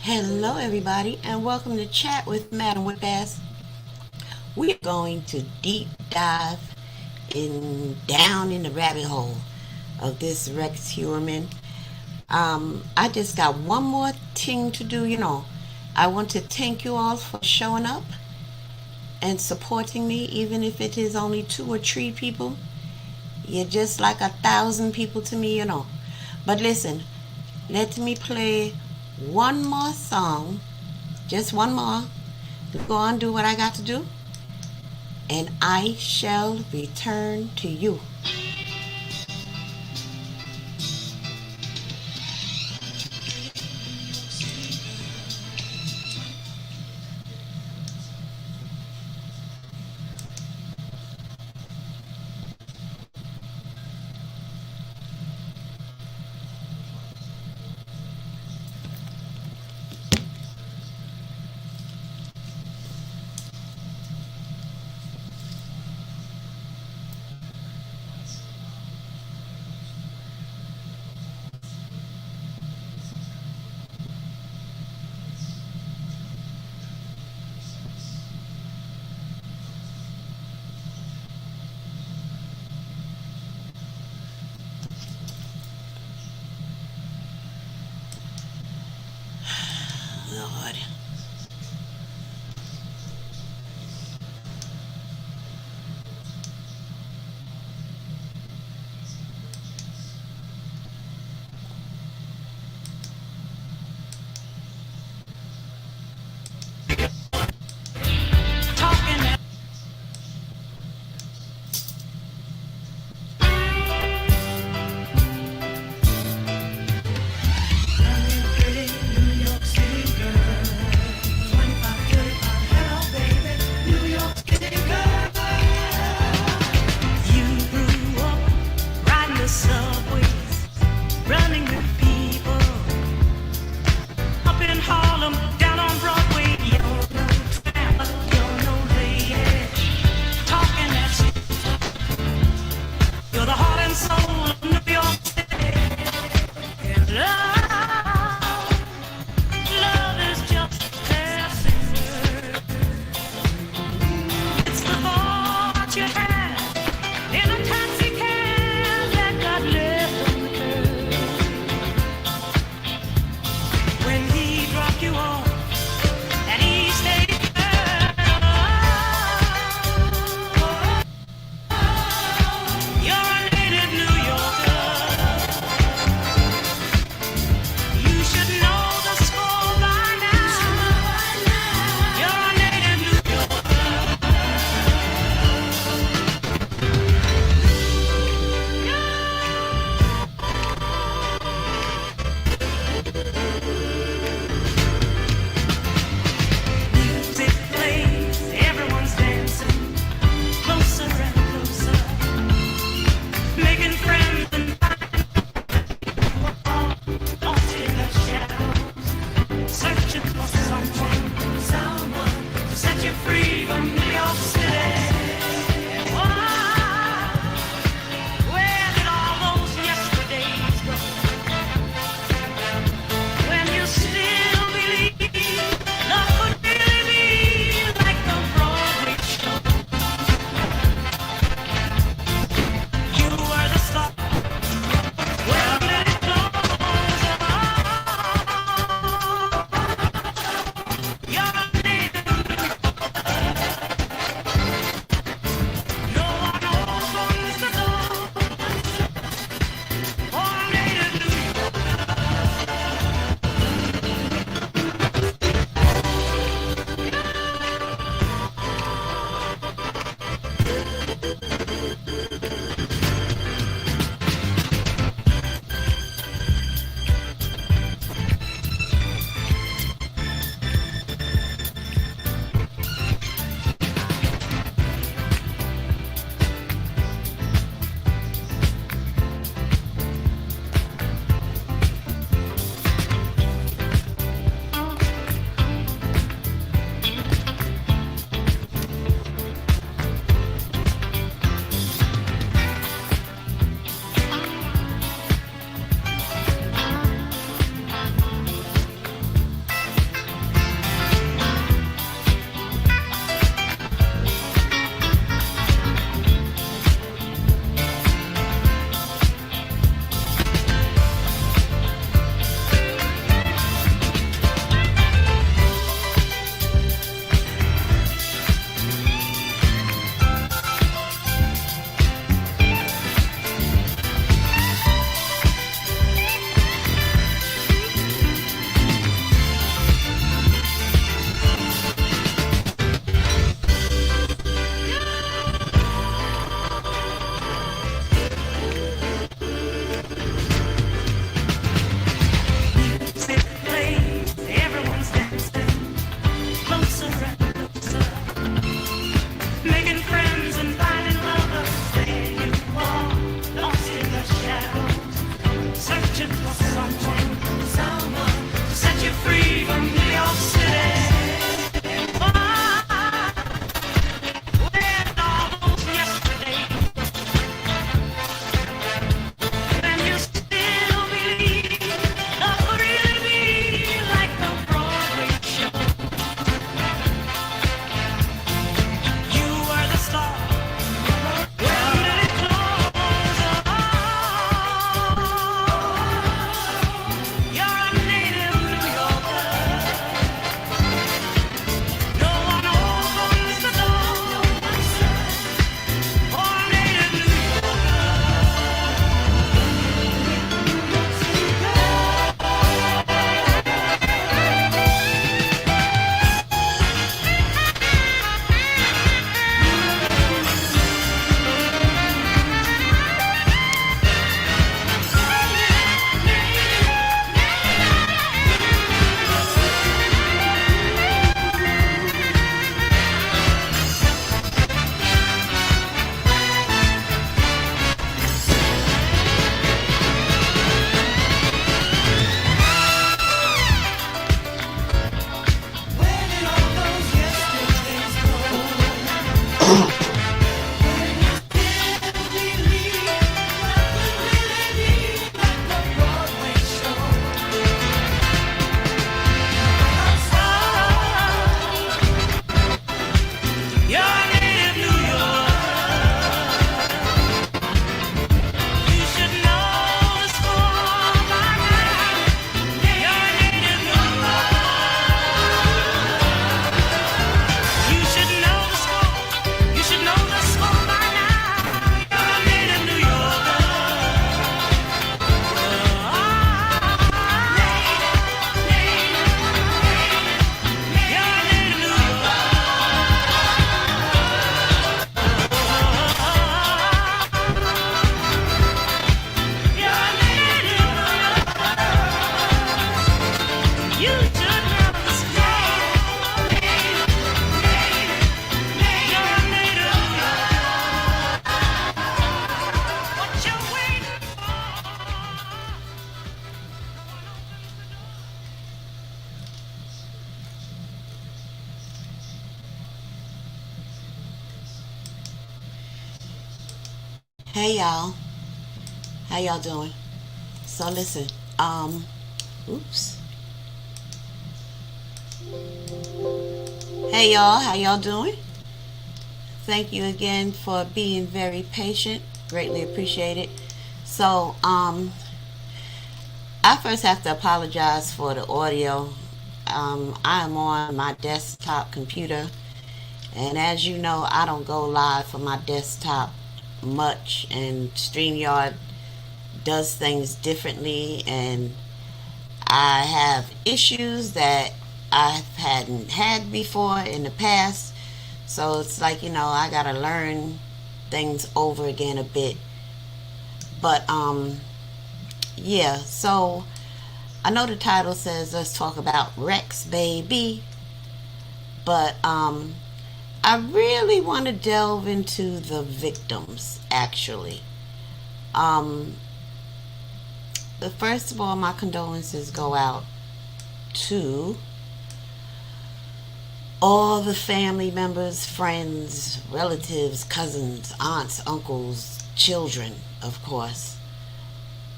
Hello, everybody, and welcome to Chat with Madam with Bass. We're going to deep dive down in the rabbit hole of this Rex Heuermann. I just got one more thing to do. I want to thank you all for showing up and supporting me, even if it is only 2 or 3 people. You're just like 1,000 people to me. But listen, let me play one more song, just one more, to go on do what I got to do, and I shall return to you. Lord. Pretty New York City girl. Hey y'all, how y'all doing? So listen, oops. Hey y'all, how y'all doing? Thank you again for being very patient. Greatly appreciate it. So, I first have to apologize for the audio. I am on my desktop computer, and as you know, I don't go live from my desktop much, and StreamYard does things differently, and I have issues that I hadn't had before in the past. So it's like, I gotta learn things over again a bit. But yeah, so I know the title says let's talk about Rex Baby, but I really want to delve into the victims actually. Um First of all, my condolences go out to all the family members, friends, relatives, cousins, aunts, uncles, children, of course,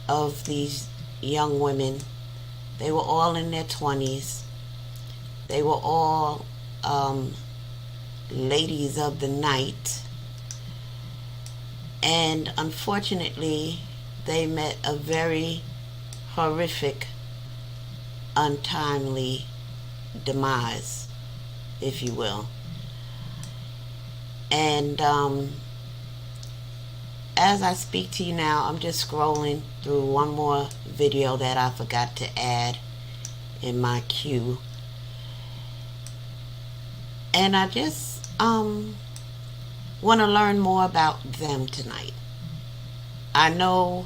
of these young women. They were all in their 20s. They were all ladies of the night. And unfortunately, they met a very horrific, untimely demise, if you will. And as I speak to you now, I'm just scrolling through one more video that I forgot to add in my queue. And I just want to learn more about them tonight. I know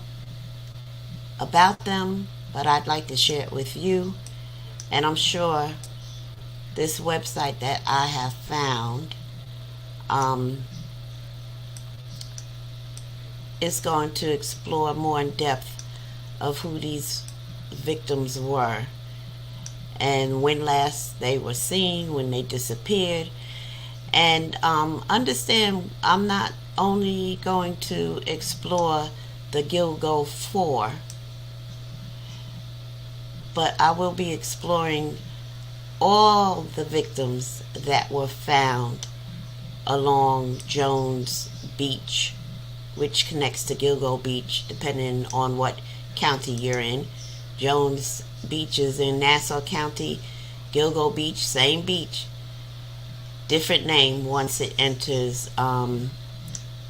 about them, but I'd like to share it with you. And I'm sure this website that I have found is going to explore more in depth of who these victims were and when last they were seen, when they disappeared. And understand, I'm not only going to explore the Gilgo 4, but I will be exploring all the victims that were found along Jones Beach, which connects to Gilgo Beach depending on what county you're in. Jones Beach is in Nassau County. Gilgo Beach, same beach, different name once it enters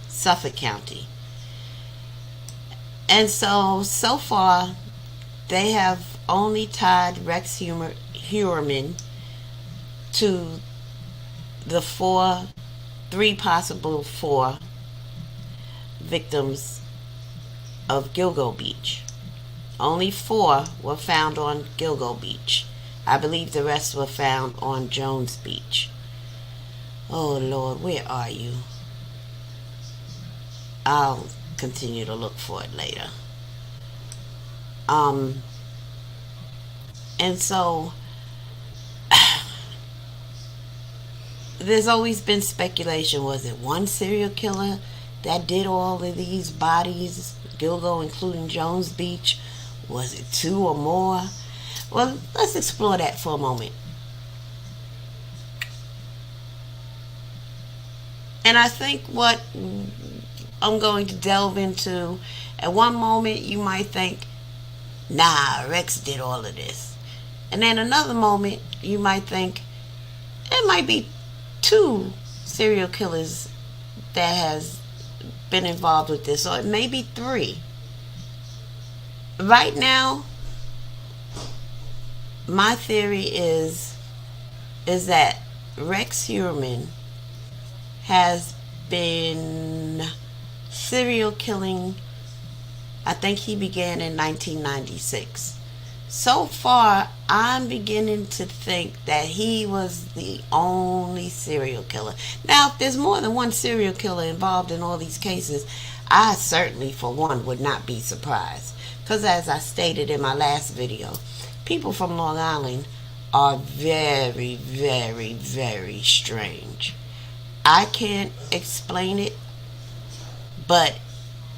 Suffolk County. And so far, they have only tied Rex HEUERMANN to the three possible four victims of Gilgo Beach. Only 4 were found on Gilgo Beach. I believe the rest were found on Jones Beach. Oh Lord, where are you? I'll continue to look for it later. And so there's always been speculation. Was it one serial killer that did all of these bodies, Gilgo including Jones Beach? Was it 2 or more? Well, let's explore that for a moment. And I think what I'm going to delve into, at one moment you might think, nah, Rex did all of this. And then another moment you might think, it might be 2 serial killers that has been involved with this, or it may be 3. Right now, my theory is that Rex HEUERMANN has been serial killing. I think he began in 1996. So far, I'm beginning to think that he was the only serial killer. Now, if there's more than one serial killer involved in all these cases, I certainly, for one, would not be surprised. Because as I stated in my last video, people from Long Island are very, very, very strange. I can't explain it, but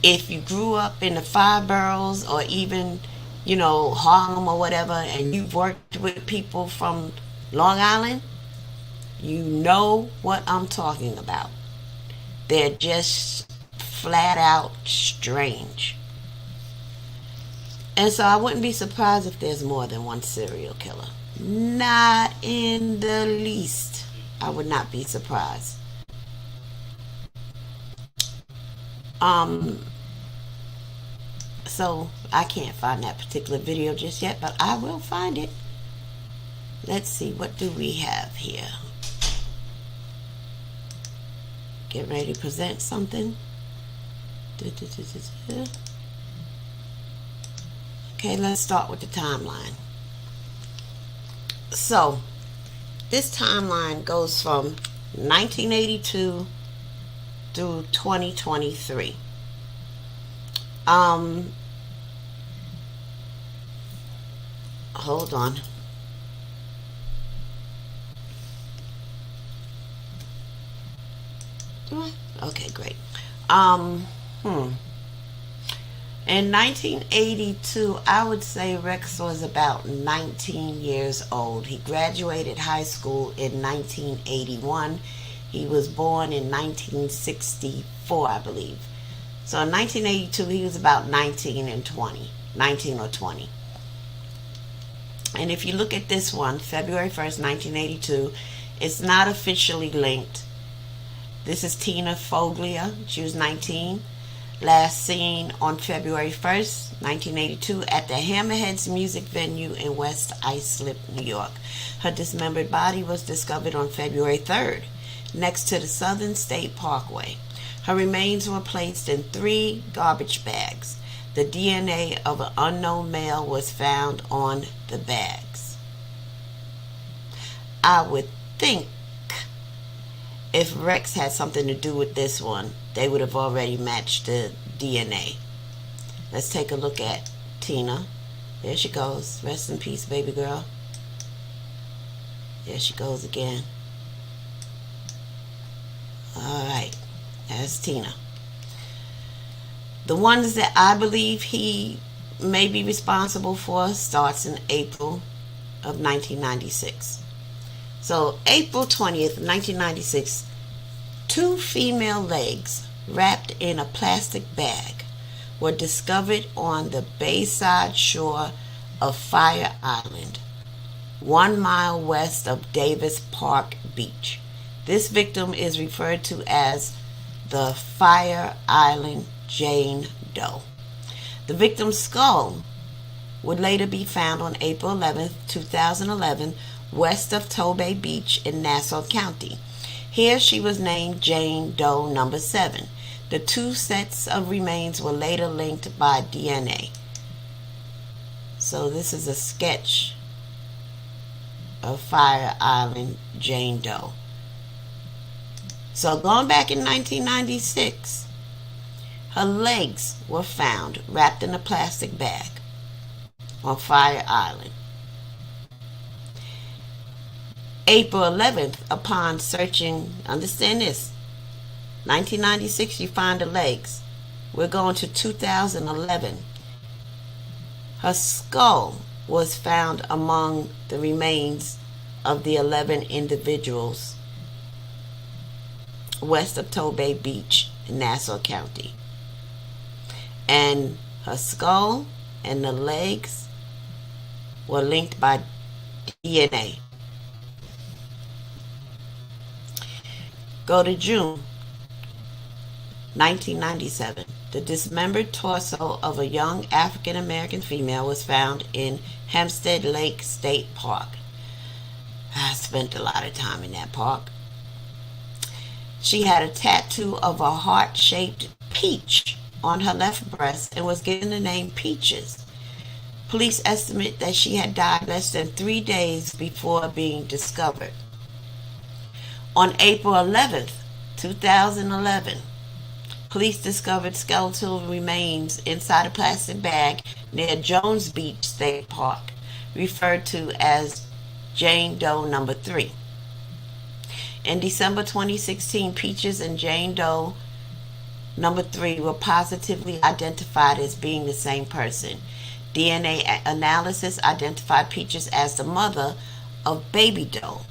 If you grew up in the five boroughs or even, Harlem or whatever, and you've worked with people from Long Island, you know what I'm talking about. They're just flat out strange. And so I wouldn't be surprised if there's more than one serial killer. Not in the least. I would not be surprised. So I can't find that particular video just yet, but I will find it. Let's see, what do we have here? Get ready to present something. Okay, let's start with the timeline. So, this timeline goes from 1982 through 2023. Hold on. Okay, great. In 1982, I would say Rex was about 19 years old. He graduated high school in 1981. He was born in 1964, I believe. So in 1982, he was about 19 or 20. And if you look at this one, February 1st, 1982, it's not officially linked. This is Tina Foglia. She was 19. Last seen on February 1st, 1982 at the Hammerheads Music Venue in West Islip, New York. Her dismembered body was discovered on February 3rd next to the Southern State Parkway. Her remains were placed in 3 garbage bags. The DNA of an unknown male was found on the bags. I would think if Rex had something to do with this one, they would have already matched the DNA. Let's take a look at Tina. There she goes. Rest in peace, baby girl. There she goes again. Alright, that's Tina. The ones that I believe he may be responsible for starts in April of 1996. So April 20th, 1996, 2 female legs wrapped in a plastic bag were discovered on the bayside shore of Fire Island, 1 mile west of Davis Park Beach. This victim is referred to as the Fire Island Jane Doe. The victim's skull would later be found on April 11, 2011, west of Tobay Beach in Nassau County. Here she was named Jane Doe number 7. The 2 sets of remains were later linked by DNA. So this is a sketch of Fire Island Jane Doe. So going back in 1996, her legs were found wrapped in a plastic bag on Fire Island. April 11th, upon searching, understand this, 1996 you find the legs. We're going to 2011. Her skull was found among the remains of the 11 individuals west of Tobay Beach in Nassau County. And her skull and the legs were linked by DNA. Go to June 1997. The dismembered torso of a young African American female was found in Hempstead Lake State Park. I spent a lot of time in that park. She had a tattoo of a heart-shaped peach on her left breast and was given the name Peaches. Police estimate that she had died less than 3 days before being discovered. On April 11th, 2011, police discovered skeletal remains inside a plastic bag near Jones Beach State Park, referred to as Jane Doe number 3. In December 2016, Peaches and Jane Doe Number 3 were positively identified as being the same person. DNA analysis identified Peaches as the mother of Baby Doe.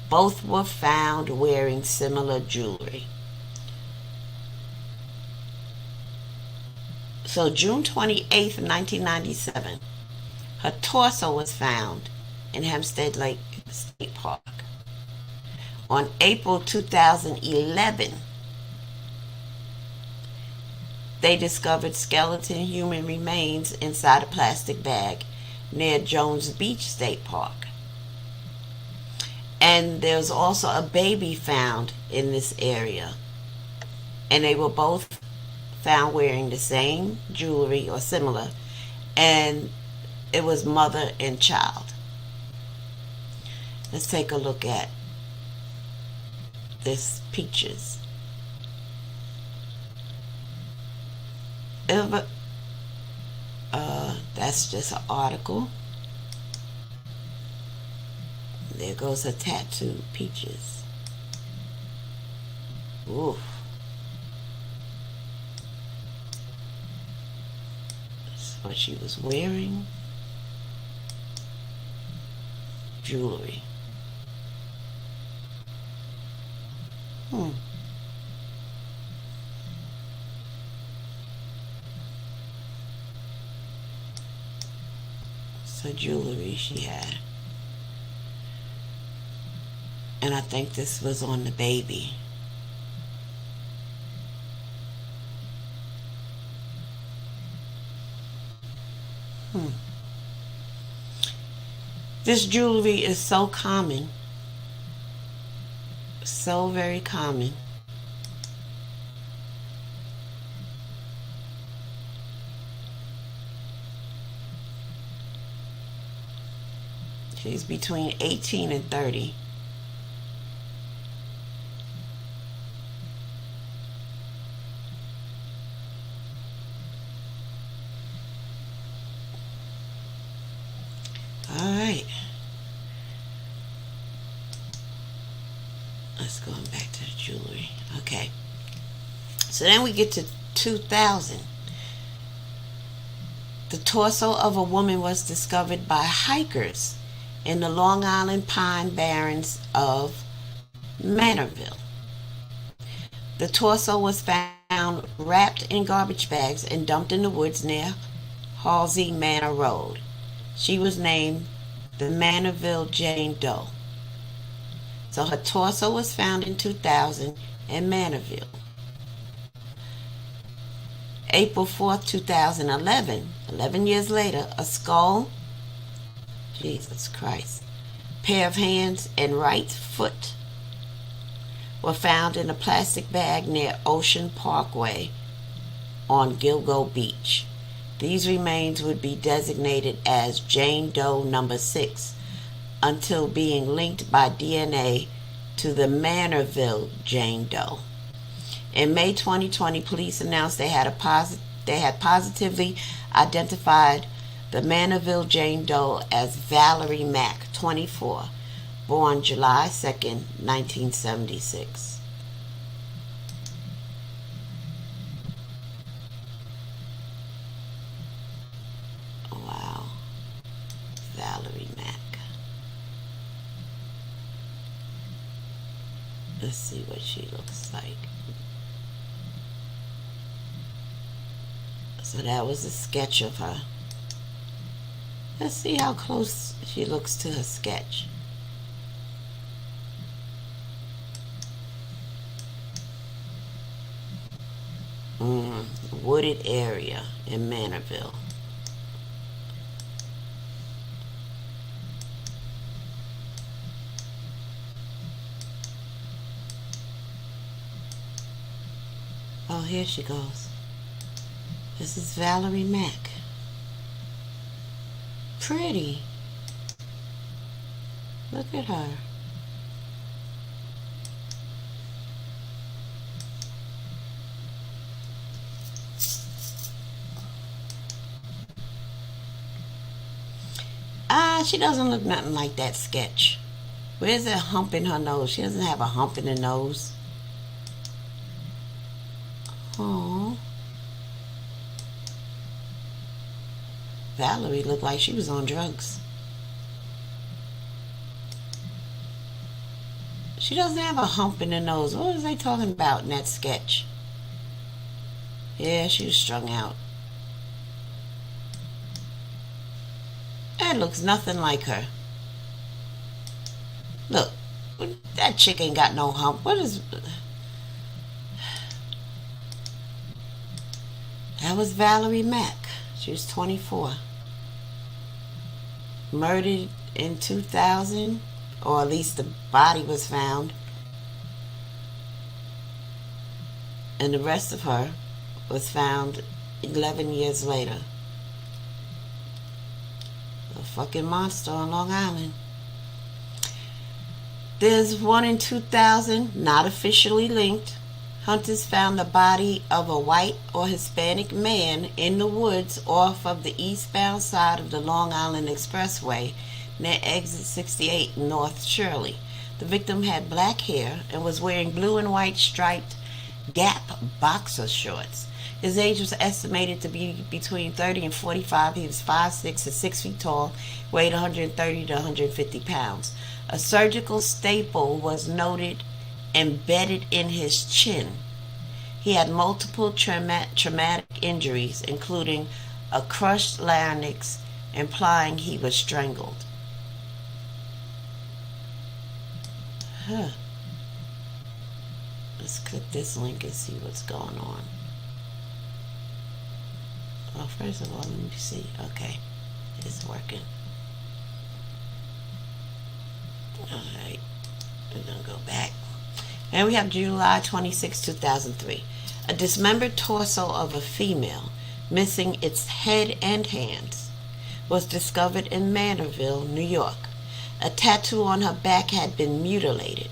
Both were found wearing similar jewelry. So June 28th, 1997, her torso was found in Hempstead Lake State Park. On April 2011, they discovered skeleton human remains inside a plastic bag near Jones Beach State Park. And there's also a baby found in this area. And they were both found wearing the same jewelry or similar. And it was mother and child. Let's take a look at this Peaches. That's just an article. There goes a tattoo, Peaches. Oof. That's what she was wearing. Jewelry. So jewelry she had. And I think this was on the baby. This jewelry is so common. So very common. She's between 18 and 30. All right. Let's go back to the jewelry. Okay. So then we get to 2000. The torso of a woman was discovered by hikers in the Long Island Pine Barrens of Manorville. The torso was found wrapped in garbage bags and dumped in the woods near Halsey Manor Road. She was named the Manorville Jane Doe. So her torso was found in 2000 in Manorville. April 4th, 2011, 11 years later, a skull, Jesus Christ, pair of hands and right foot were found in a plastic bag near Ocean Parkway on Gilgo Beach. These remains would be designated as Jane Doe number 6 until being linked by DNA to the Manorville Jane Doe. In May 2020, police announced they had positively identified the Manorville Jane Doe as Valerie Mack, 24, born July 2nd, 1976. Wow. Valerie Mack. Let's see what she looks like. So that was a sketch of her. Let's see how close she looks to her sketch. Wooded area in Manorville. Oh, here she goes. This is Valerie Mack. Pretty. Look at her. She doesn't look nothing like that sketch. Where's that hump in her nose? She doesn't have a hump in the nose. Oh, Valerie looked like she was on drugs. She doesn't have a hump in the nose. What was they talking about in that sketch? Yeah, she was strung out. That looks nothing like her. Look, that chick ain't got no hump. What is... That was Valerie Mack. She was 24. Murdered in 2000, or at least the body was found. And the rest of her was found 11 years later. A fucking monster on Long Island. There's one in 2000, not officially linked. Hunters found the body of a white or Hispanic man in the woods off of the eastbound side of the Long Island Expressway near exit 68 North Shirley. The victim had black hair and was wearing blue and white striped Gap boxer shorts. His age was estimated to be between 30 and 45. He was 5'6" and 6 feet tall, weighed 130 to 150 pounds. A surgical staple was noted embedded in his chin. He had multiple traumatic injuries, including a crushed larynx, implying he was strangled. Let's click this link and see what's going on. Well, first of all, let me see. Okay, it's working. Alright, we're going to go back. And we have July 26, 2003. A dismembered torso of a female, missing its head and hands, was discovered in Manorville, New York. A tattoo on her back had been mutilated.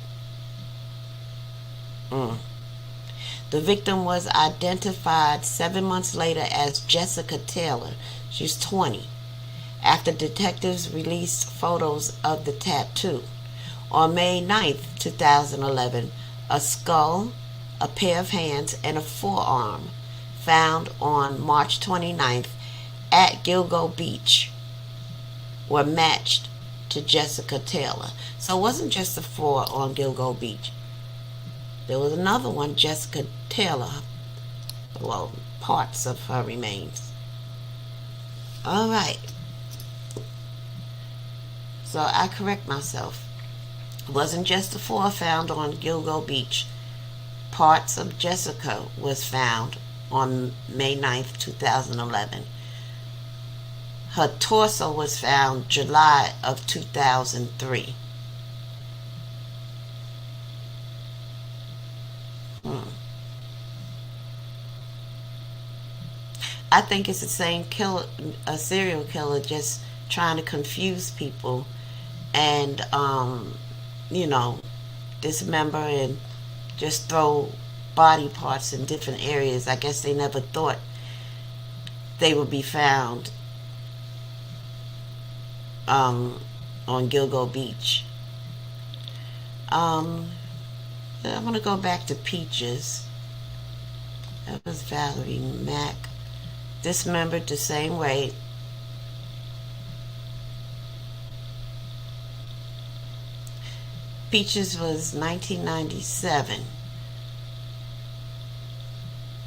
The victim was identified 7 months later as Jessica Taylor. She's 20. After detectives released photos of the tattoo. On May 9th, 2011, a skull, a pair of hands, and a forearm found on March 29th at Gilgo Beach were matched to Jessica Taylor. So it wasn't just the four on Gilgo Beach. There was another one, Jessica Taylor. Well, parts of her remains. Alright. So I correct myself. It wasn't just the four found on Gilgo Beach. Parts of Jessica was found on May 9th, 2011. Her torso was found July of 2003. I think it's the same killer, a serial killer, just trying to confuse people and, dismember and just throw body parts in different areas. I guess they never thought they would be found on Gilgo Beach. I'm going to go back to Peaches. That was Valerie Mack. Dismembered the same way. Peaches was 1997.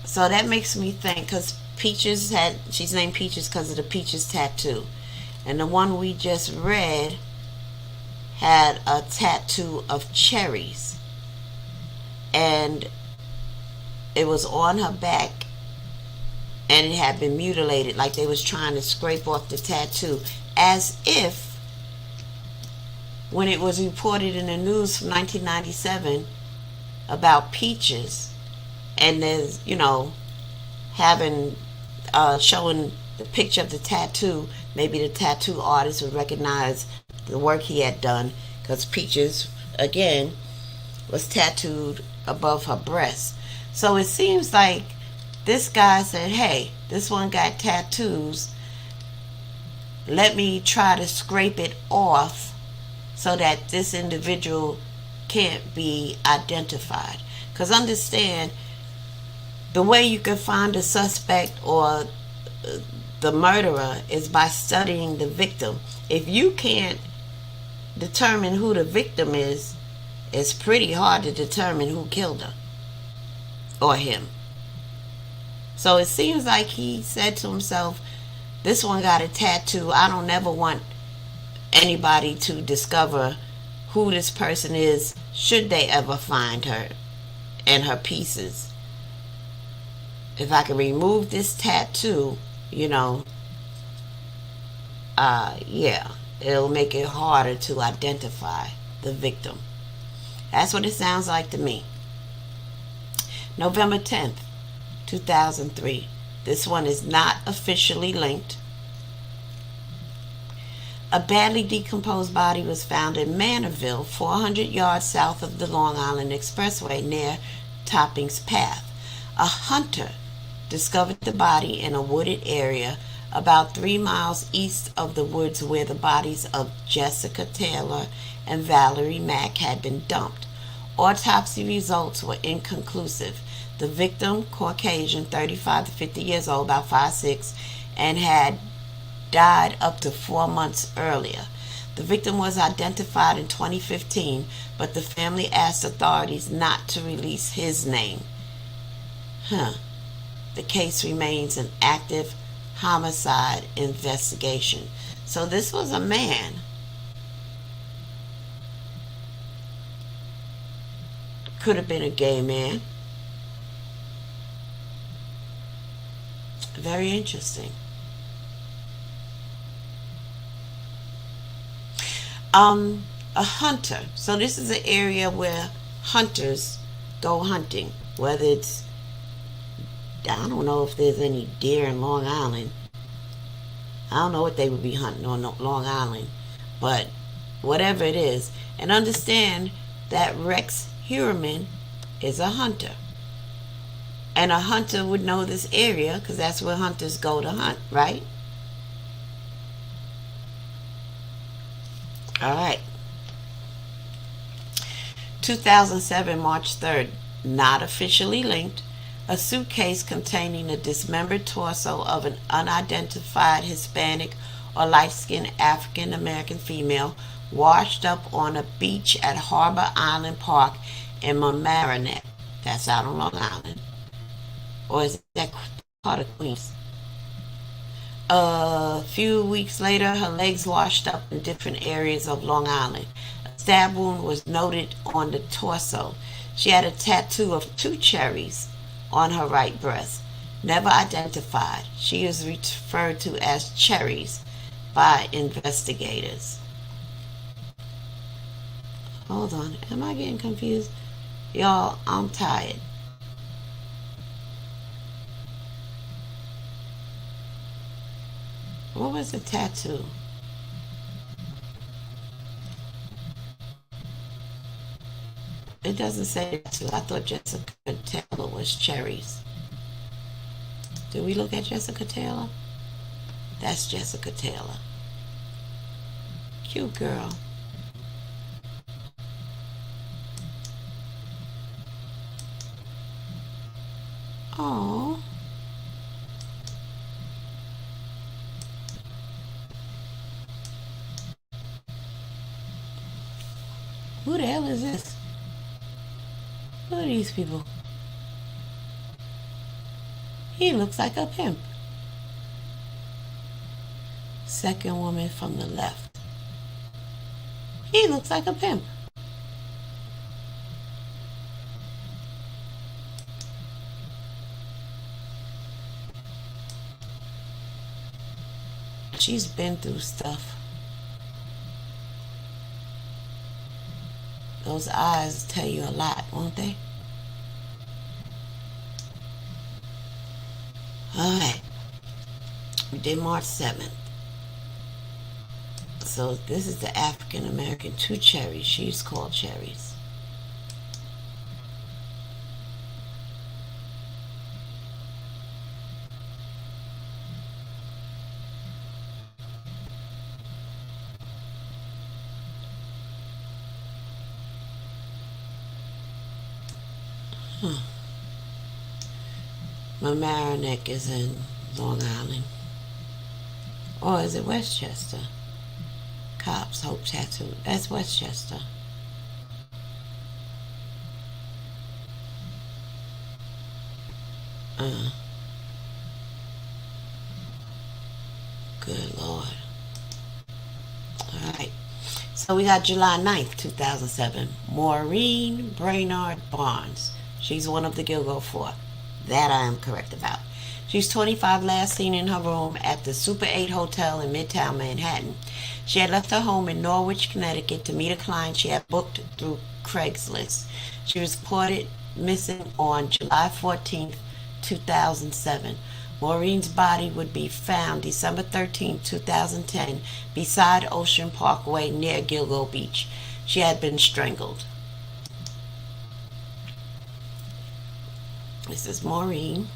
So that makes me think, because Peaches she's named Peaches because of the Peaches tattoo. And the one we just read had a tattoo of cherries. And it was on her back. And it had been mutilated, like they was trying to scrape off the tattoo, as if when it was reported in the news from 1997 about Peaches, and there's, showing the picture of the tattoo, maybe the tattoo artist would recognize the work he had done, because Peaches, again, was tattooed above her breast. So it seems like this guy said, hey, this one got tattoos. Let me try to scrape it off so that this individual can't be identified. Because understand, The way you can find a suspect or the murderer is by studying the victim. If you can't determine who the victim is, it's pretty hard to determine who killed her or him. So it seems like he said to himself, this one got a tattoo. I don't never want anybody to discover who this person is should they ever find her and her pieces. If I can remove this tattoo, yeah, it'll make it harder to identify the victim. That's what it sounds like to me. November 10th, 2003. This one is not officially linked. A badly decomposed body was found in Manorville, 400 yards south of the Long Island Expressway near Topping's Path. A hunter discovered the body in a wooded area about 3 miles east of the woods where the bodies of Jessica Taylor and Valerie Mack had been dumped. Autopsy results were inconclusive. The victim, Caucasian, 35 to 50 years old, about 5'6", and had died up to 4 months earlier. The victim was identified in 2015, but the family asked authorities not to release his name. The case remains an active homicide investigation. So this was a man. Could have been a gay man. Very interesting. A hunter. So this is an area where hunters go hunting. Whether it's, I don't know if there's any deer in Long Island. I don't know what they would be hunting on Long Island. But whatever it is. And understand that Rex HEUERMANN is a hunter. And a hunter would know this area because that's where hunters go to hunt, right? All right. 2007, March 3rd, not officially linked. A suitcase containing a dismembered torso of an unidentified Hispanic or light-skinned African-American female washed up on a beach at Harbor Island Park in Mamaroneck. That's out on Long Island. Or is that part of Queens? A few weeks later, her legs washed up in different areas of Long Island. A stab wound was noted on the torso. She had a tattoo of 2 cherries on her right breast. Never identified. She is referred to as Cherries by investigators. Hold on. Am I getting confused? Y'all, I'm tired. What was the tattoo? It doesn't say tattoo. I thought Jessica Taylor was Cherries. Did we look at Jessica Taylor? That's Jessica Taylor. Cute girl. Oh. Who the hell is this? Who are these people? He looks like a pimp. Second woman from the left. He looks like a pimp. She's been through stuff. Those eyes tell you a lot, won't they? Alright. We did March 7th. So this is the African American 2 Cherries. She's called Cherries. Mamaroneck is in Long Island. Or is it Westchester? Cops, Hope Tattoo. That's Westchester. Good Lord. Alright. So we got July 9th, 2007. Maureen Brainard Barnes. She's one of the Gilgo Four. That I am correct about. She's 25, last seen in her room at the Super 8 Hotel in Midtown Manhattan. She had left her home in Norwich, Connecticut to meet a client she had booked through Craigslist. She was reported missing on July 14th, 2007. Maureen's body would be found December 13, 2010, beside Ocean Parkway near Gilgo Beach. She had been strangled. This is Maureen.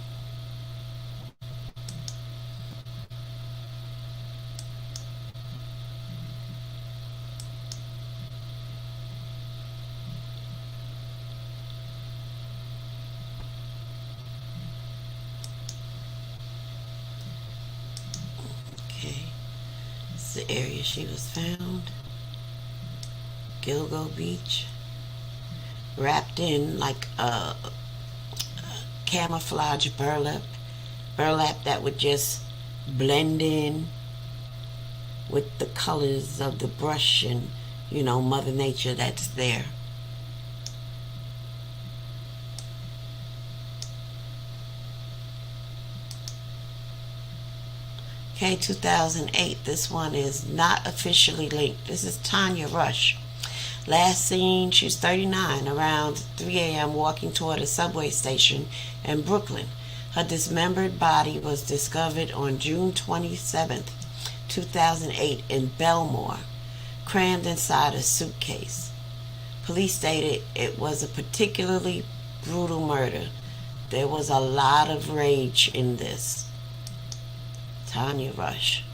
The area she was found. Gilgo Beach. Wrapped in like a camouflage burlap that would just blend in with the colors of the brush and, you know, Mother Nature that's there. Okay, 2008. This one is not officially linked. This is Tanya Rush. Last seen, she's 39, around 3 a.m. walking toward a subway station in Brooklyn. Her dismembered body was discovered on June 27th, 2008 in Belmore, crammed inside a suitcase. Police stated it was a particularly brutal murder. There was a lot of rage in this. Tanya Rush.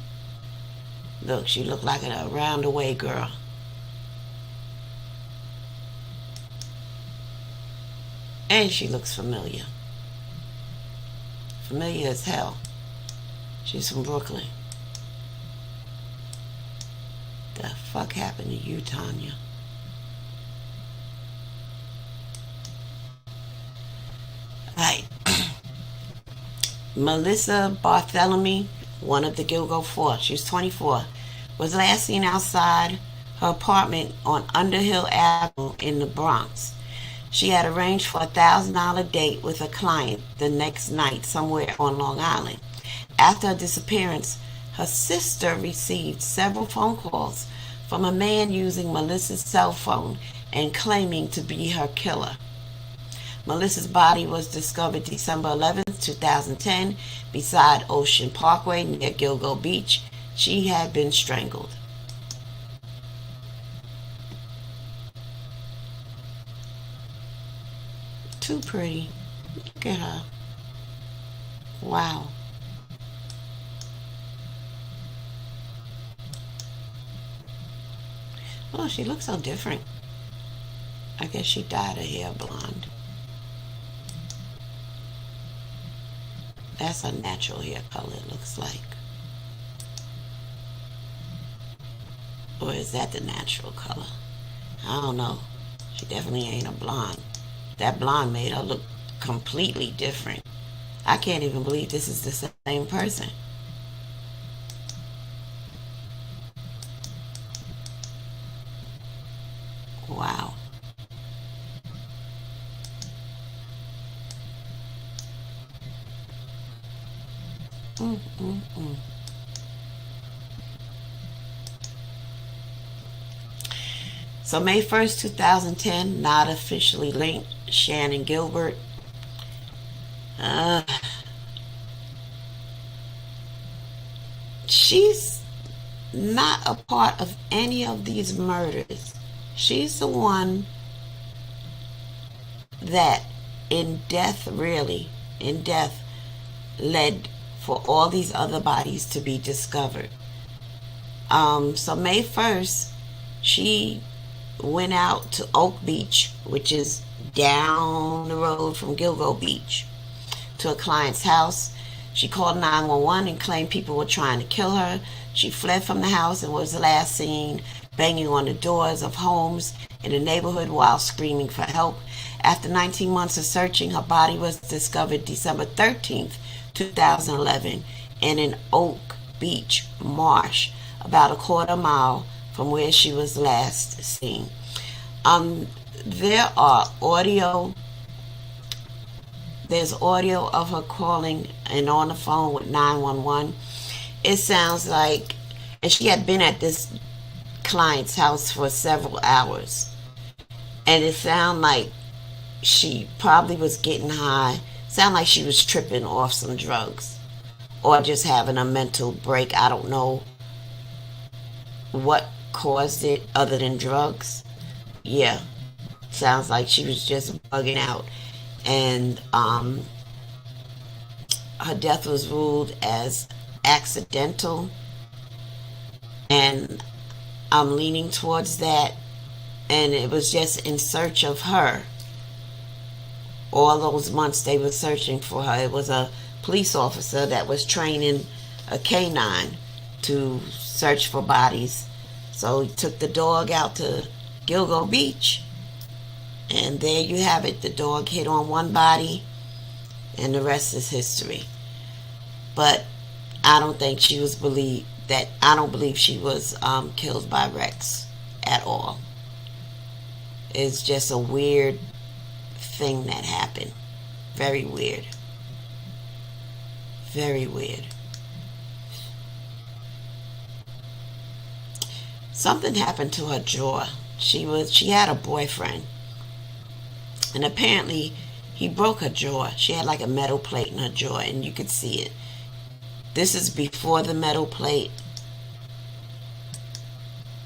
Look, she looked like a round-away girl. And she looks familiar. Familiar as hell. She's from Brooklyn. The fuck happened to you, Tanya? Alright. Melissa Barthélemy, one of the Gilgo Four. She's 24. Was last seen outside her apartment on Underhill Avenue in the Bronx. She had arranged for a $1,000 date with a client the next night somewhere on Long Island. After her disappearance, her sister received several phone calls from a man using Melissa's cell phone and claiming to be her killer. Melissa's body was discovered December 11th, 2010, beside Ocean Parkway near Gilgo Beach. She had been strangled. Too pretty. Look at her. Wow. Oh, she looks so different. I guess she dyed her hair blonde. That's a natural hair color, it looks like. Or is that the natural color? I don't know. She definitely ain't a blonde. That blonde made her look completely different. I can't even believe this is the same person. Wow. So May 1st, 2010, not officially linked, Shannon Gilbert. She's not a part of any of these murders. She's the one that in death led for all these other bodies to be discovered. So May 1st, she went out to Oak Beach, which is down the road from Gilgo Beach, to a client's house. She called 911 and claimed people were trying to kill her. She fled from the house and was last seen banging on the doors of homes in the neighborhood while screaming for help. After 19 months of searching, her body was discovered December 13th, 2011 in an Oak Beach marsh about a quarter mile from where she was last seen. There's audio of her calling and on the phone with 911. It sounds like, and she had been at this client's house for several hours, and it sounded like she probably was getting high. Sound like she was tripping off some drugs or just having a mental break. I don't know what caused it other than drugs. Yeah, sounds like she was just bugging out. And her death was ruled as accidental, and I'm leaning towards that. And it was just in search of her. All those months they were searching for her. It was a police officer that was training a canine to search for bodies. So he took the dog out to Gilgo Beach, and there you have it. The dog hit on one body, and the rest is history. But I don't think she was I don't believe she was killed by Rex at all. It's just a weird thing that happened. Very weird. Very weird. Something happened to her jaw. She had a boyfriend, and apparently he broke her jaw. She had like a metal plate in her jaw, and you could see it. This is before the metal plate,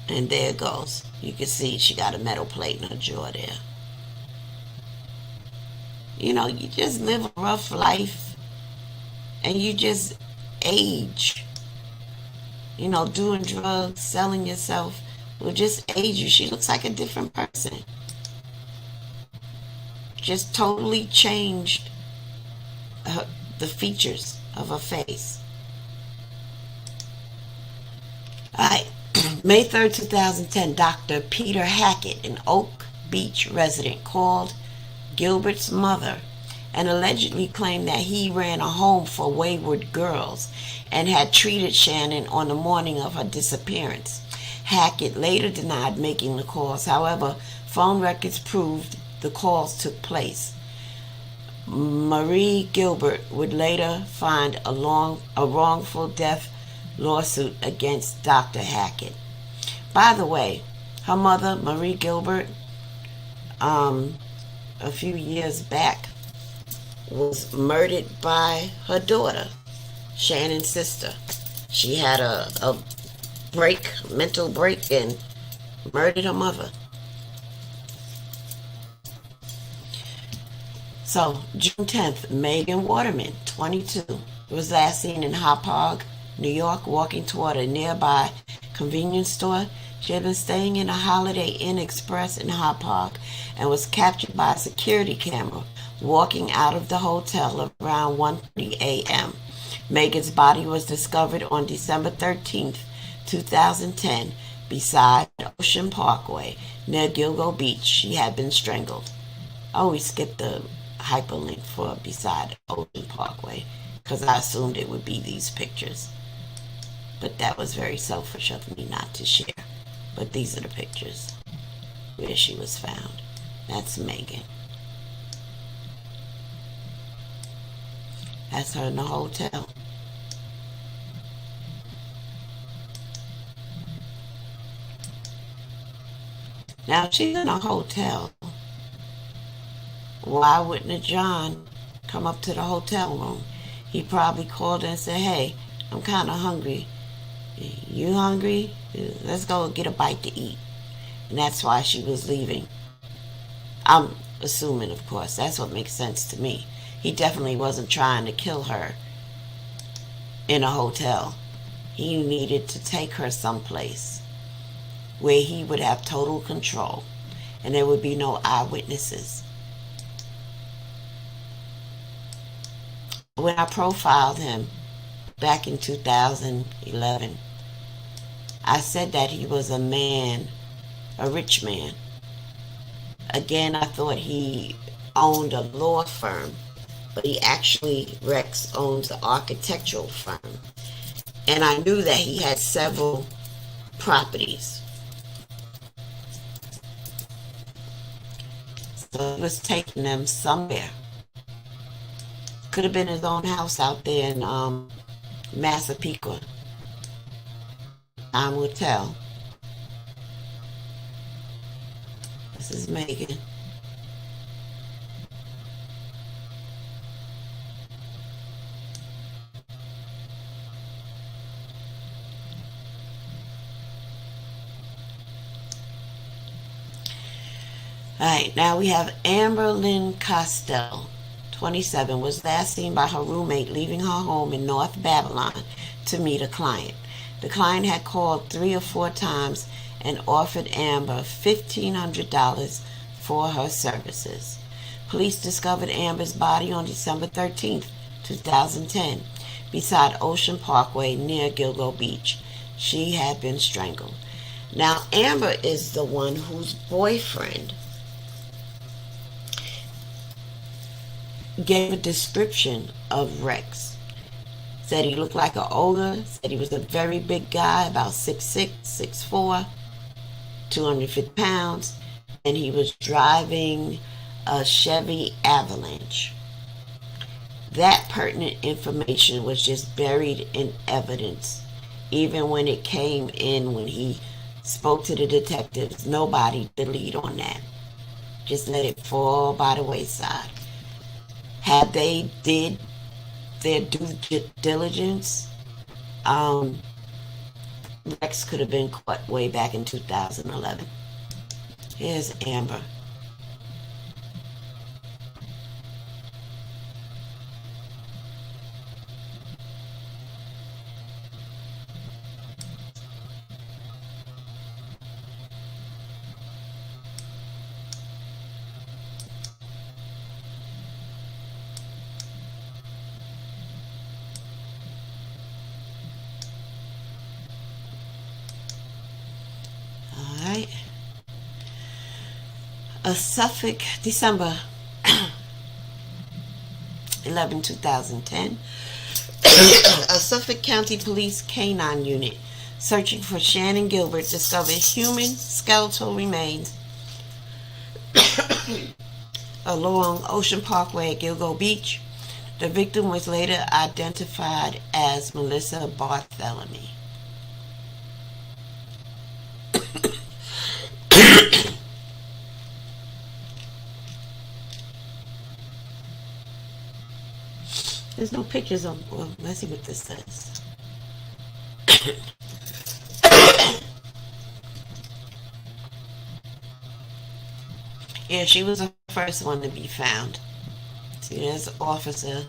and there it goes. You can see she got a metal plate in her jaw there. You know, you just live a rough life, and you just age. You know, doing drugs, selling yourself will just age you. She looks like a different person. Just totally changed the features of her face. Alright, May 3rd, 2010, Dr. Peter Hackett, an Oak Beach resident, called Gilbert's mother and allegedly claimed that he ran a home for wayward girls and had treated Shannon on the morning of her disappearance. Hackett later denied making the calls. However, phone records proved the calls took place. Marie Gilbert would later find a wrongful death lawsuit against Dr. Hackett. By the way, her mother, Marie Gilbert, a few years back, was murdered by her daughter, Shannon's sister. She had a mental break, and murdered her mother. So, June 10th, Megan Waterman, 22, was last seen in Hauppauge, New York, walking toward a nearby convenience store. She had been staying in a Holiday Inn Express in Hauppauge and was captured by a security camera walking out of the hotel around 1:30 a.m. Megan's body was discovered on December 13th, 2010, beside Ocean Parkway near Gilgo Beach. She had been strangled. I always skip the hyperlink for beside Ocean Parkway because I assumed it would be these pictures. But that was very selfish of me not to share. But these are the pictures where she was found. That's Megan. That's her in the hotel. Now, if she's in a hotel, why wouldn't a John come up to the hotel room? He probably called her and said, "Hey, I'm kind of hungry. You hungry? Let's go get a bite to eat." And that's why she was leaving. I'm assuming, of course. That's what makes sense to me. He definitely wasn't trying to kill her in a hotel. He needed to take her someplace where he would have total control and there would be no eyewitnesses. when I profiled him back in 2011, I said that he was a man, a rich man. Again, I thought he owned a law firm, but Rex owns an architectural firm. And I knew that he had several properties. So he was taking them somewhere. Could have been his own house out there in Massapequa. Time will tell. This is Megan. Alright, now we have Amber Lynn Costello, 27, was last seen by her roommate leaving her home in North Babylon to meet a client. The client had called 3 or 4 times and offered Amber $1,500 for her services. Police discovered Amber's body on December 13, 2010, beside Ocean Parkway near Gilgo Beach. She had been strangled. Now, Amber is the one whose boyfriend gave a description of Rex. Said he looked like an ogre, said he was a very big guy, about 6'6", 6'4", 250 pounds, and he was driving a Chevy Avalanche. That pertinent information was just buried in evidence. Even when it came in, when he spoke to the detectives, nobody did the lead on that. Just let it fall by the wayside. Had they did their due diligence, Rex could have been caught way back in 2011. Here's Amber. A Suffolk, December 11, 2010, a Suffolk County Police Canine Unit searching for Shannon Gilbert discovered human skeletal remains along Ocean Parkway at Gilgo Beach. The victim was later identified as Melissa Bartholomew. There's no pictures of, well, let's see what this says. Yeah, she was the first one to be found. See, there's an officer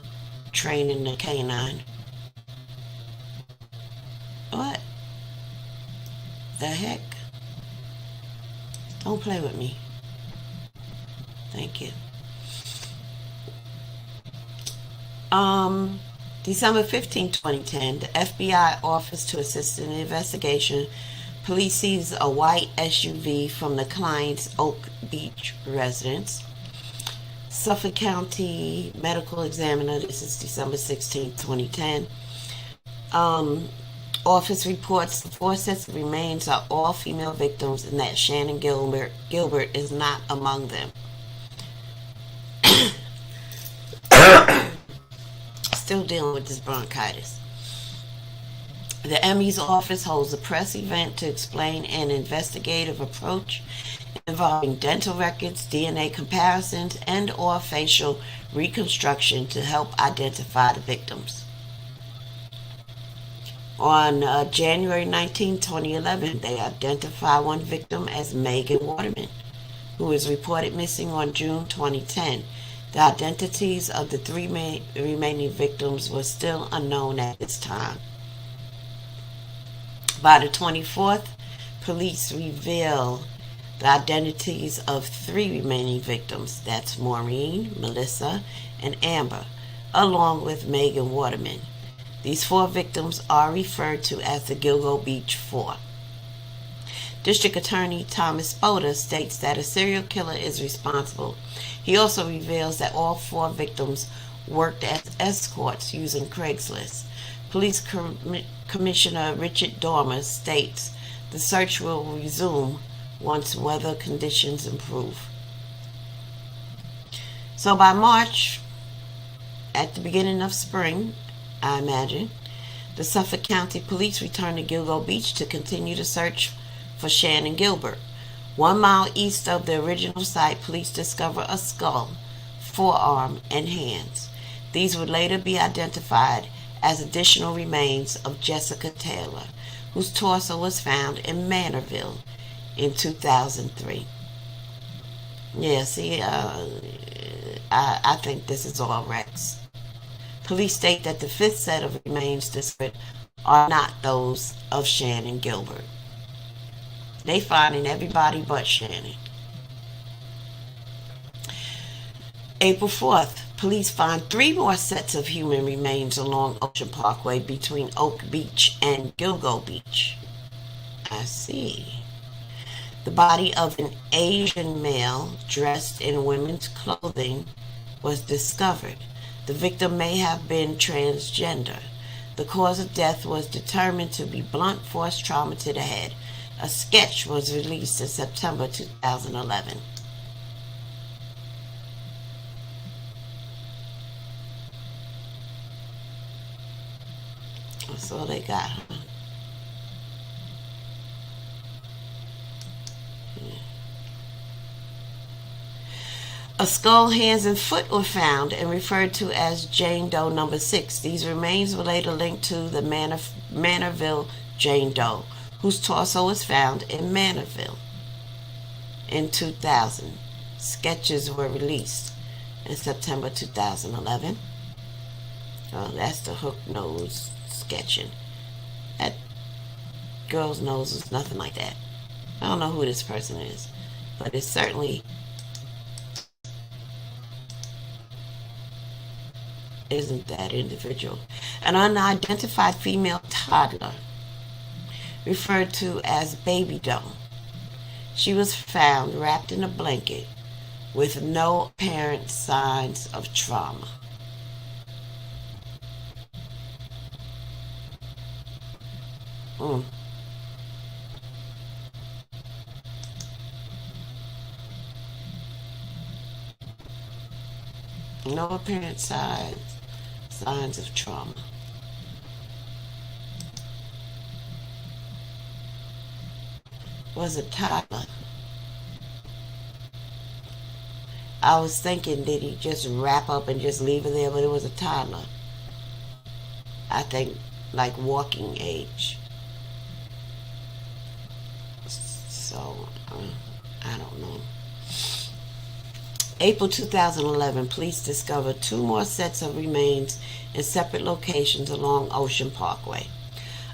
training the canine. What the heck? Don't play with me. Thank you. December 15, 2010, the FBI Office to Assist in the Investigation, police seized a white SUV from the client's Oak Beach residence. Suffolk County Medical Examiner, this is December 16, 2010. Office reports the 4 sets of remains are all female victims and that Shannon Gilbert is not among them. Still dealing with this bronchitis. The ME's office holds a press event to explain an investigative approach involving dental records, DNA comparisons, and or facial reconstruction to help identify the victims. On January 19, 2011, they identified one victim as Megan Waterman, who was reported missing on June 2010. The identities of the 3 remaining victims were still unknown at this time. By the 24th, police revealed the identities of 3 remaining victims. That's Maureen, Melissa, and Amber. along with Megan Waterman. These 4 victims are referred to as the Gilgo Beach Four. District Attorney Thomas Spoda states that a serial killer is responsible. He also reveals that all 4 victims worked as escorts using Craigslist. Police Commissioner Richard Dormer states the search will resume once weather conditions improve. So by March, at the beginning of spring, I imagine, the Suffolk County Police returned to Gilgo Beach to continue the search for Shannon Gilbert. 1 mile east of the original site, police discover a skull, forearm, and hands. These would later be identified as additional remains of Jessica Taylor, whose torso was found in Manorville in 2003. Yeah, see, I think this is all Rex. Police state that the 5th set of remains discovered are not those of Shannon Gilbert. They finding everybody but Shannon. April 4th, police find 3 more sets of human remains along Ocean Parkway between Oak Beach and Gilgo Beach. I see. The body of an Asian male dressed in women's clothing was discovered. The victim may have been transgender. The cause of death was determined to be blunt force trauma to the head. A sketch was released in September 2011. That's all they got, huh? A skull, hands, and foot were found and referred to as Jane Doe number 6. These remains were later linked to the Manorville Jane Doe, whose torso was found in Manorville in 2000. Sketches were released in September 2011. Oh, that's the hook nose sketching. That girl's nose is nothing like that. I don't know who this person is, but it certainly isn't that individual. An unidentified female toddler, referred to as Baby Doe. She was found wrapped in a blanket with no apparent signs of trauma. No apparent signs of trauma. Was a toddler. I was thinking, did he just wrap up and just leave her there? But it was a toddler. I think like walking age. So, I don't know. April 2011, police discovered 2 more sets of remains in separate locations along Ocean Parkway.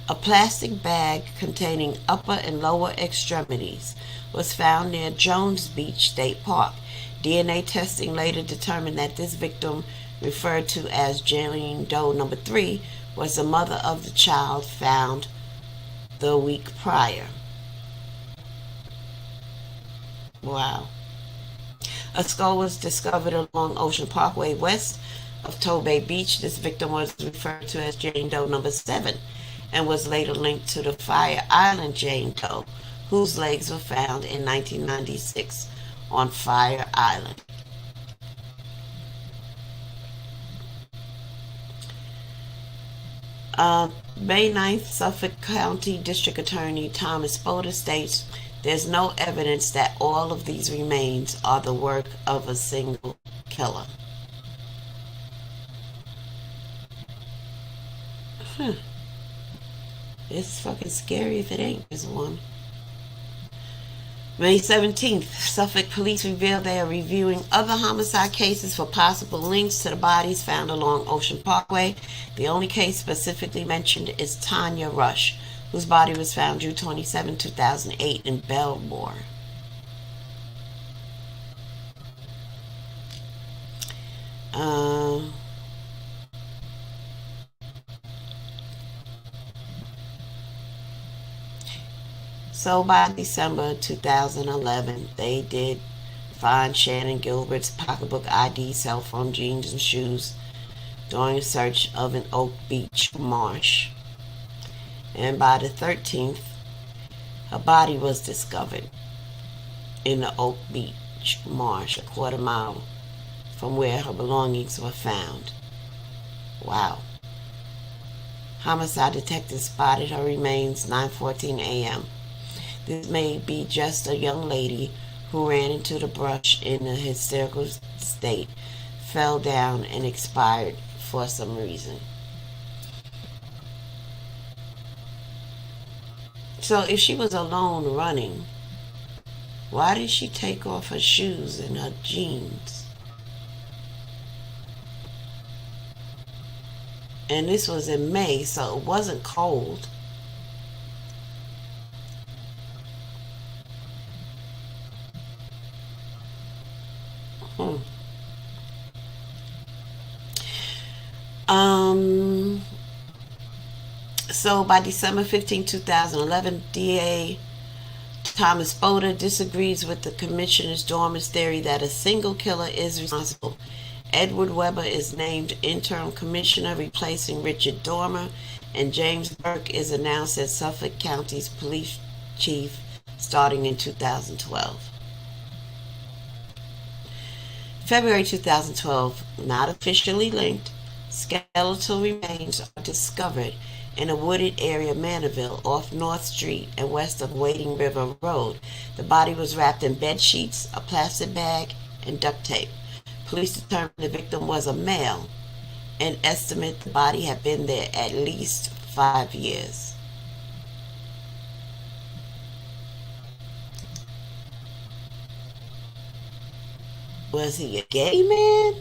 A plastic bag containing upper and lower extremities was found near Jones Beach State Park. DNA testing later determined that this victim, referred to as Jane Doe number 3, was the mother of the child found the week prior. Wow. A skull was discovered along Ocean Parkway west of Tobay Beach. This victim was referred to as Jane Doe number 7 and was later linked to the Fire Island Jane Doe, whose legs were found in 1996 on Fire Island. May 9th, Suffolk County District Attorney Thomas Spoda states there's no evidence that all of these remains are the work of a single killer. It's fucking scary if it ain't just one. May 17th, Suffolk police revealed they are reviewing other homicide cases for possible links to the bodies found along Ocean Parkway. The only case specifically mentioned is Tanya Rush, whose body was found June 27, 2008 in Belmore. So by December 2011, they did find Shannon Gilbert's pocketbook, ID, cell phone, jeans, and shoes during a search of an Oak Beach marsh. And by the 13th, her body was discovered in the Oak Beach marsh, a quarter mile from where her belongings were found. Wow. Homicide detectives spotted her remains 9:14 a.m. This may be just a young lady who ran into the brush in a hysterical state, fell down, and expired for some reason. So if she was alone running, why did she take off her shoes and her jeans? And this was in May, so it wasn't cold. So by December 15, 2011, DA Thomas Fodor disagrees with the Commissioner Dormer's theory that a single killer is responsible. Edward Weber is named interim commissioner, replacing Richard Dormer, and James Burke is announced as Suffolk County's police chief starting in 2012. February 2012, not officially linked, skeletal remains are discovered in a wooded area of Manorville off North Street and west of Wading River Road. The body was wrapped in bed sheets, a plastic bag, and duct tape. Police determined the victim was a male and estimate the body had been there at least 5 years. Was he a gay man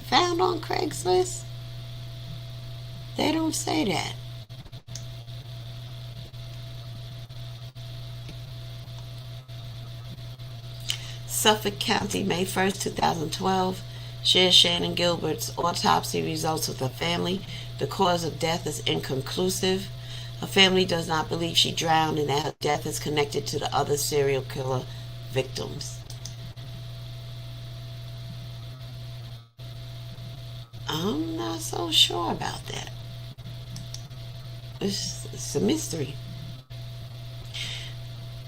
found on Craigslist? They don't say that. Suffolk County, May 1st, 2012, shares Shannon Gilbert's autopsy results with her family. The cause of death is inconclusive. Her family does not believe she drowned and that her death is connected to the other serial killer victims. I'm not so sure about that. It's a mystery.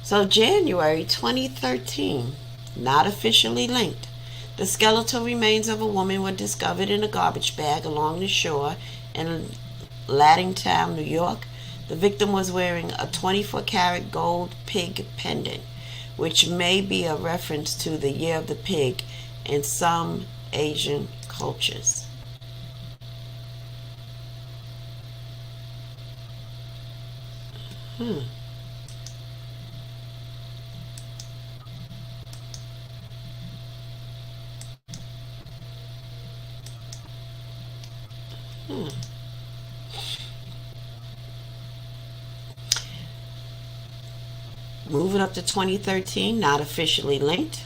So January 2013, not officially linked, the skeletal remains of a woman were discovered in a garbage bag along the shore in Lattingtown, New York. The victim was wearing a 24-karat gold pig pendant, which may be a reference to the year of the pig in some Asian cultures. Moving up to 2013, not officially linked.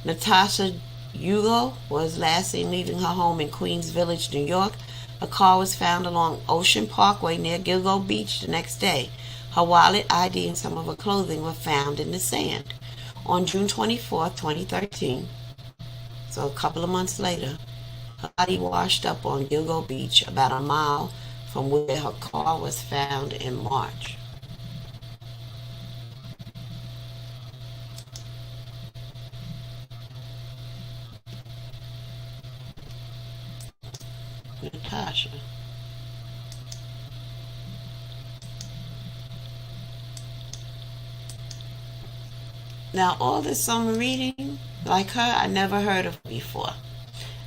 Natasha Hugo was last seen leaving her home in Queens Village, New York. A car was found along Ocean Parkway near Gilgo Beach the next day. Her wallet, ID, and some of her clothing were found in the sand. On June 24, 2013, so a couple of months later, her body washed up on Gilgo Beach, about a mile from where her car was found in March. Natasha. Now, all this I'm reading, like her, I never heard of before.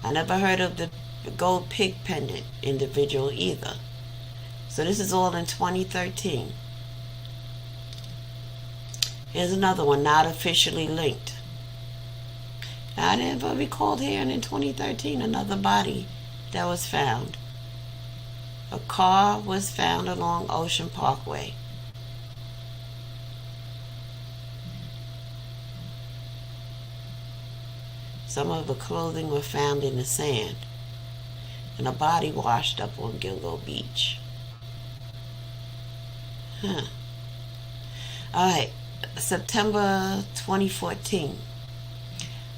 I never heard of the gold pig pendant individual either. So this is all in 2013. Here's another one, not officially linked. Now, I never recalled hearing in 2013 another body that was found. A car was found along Ocean Parkway. Some of the clothing were found in the sand, and a body washed up on Gilgo Beach. All right, September 2014.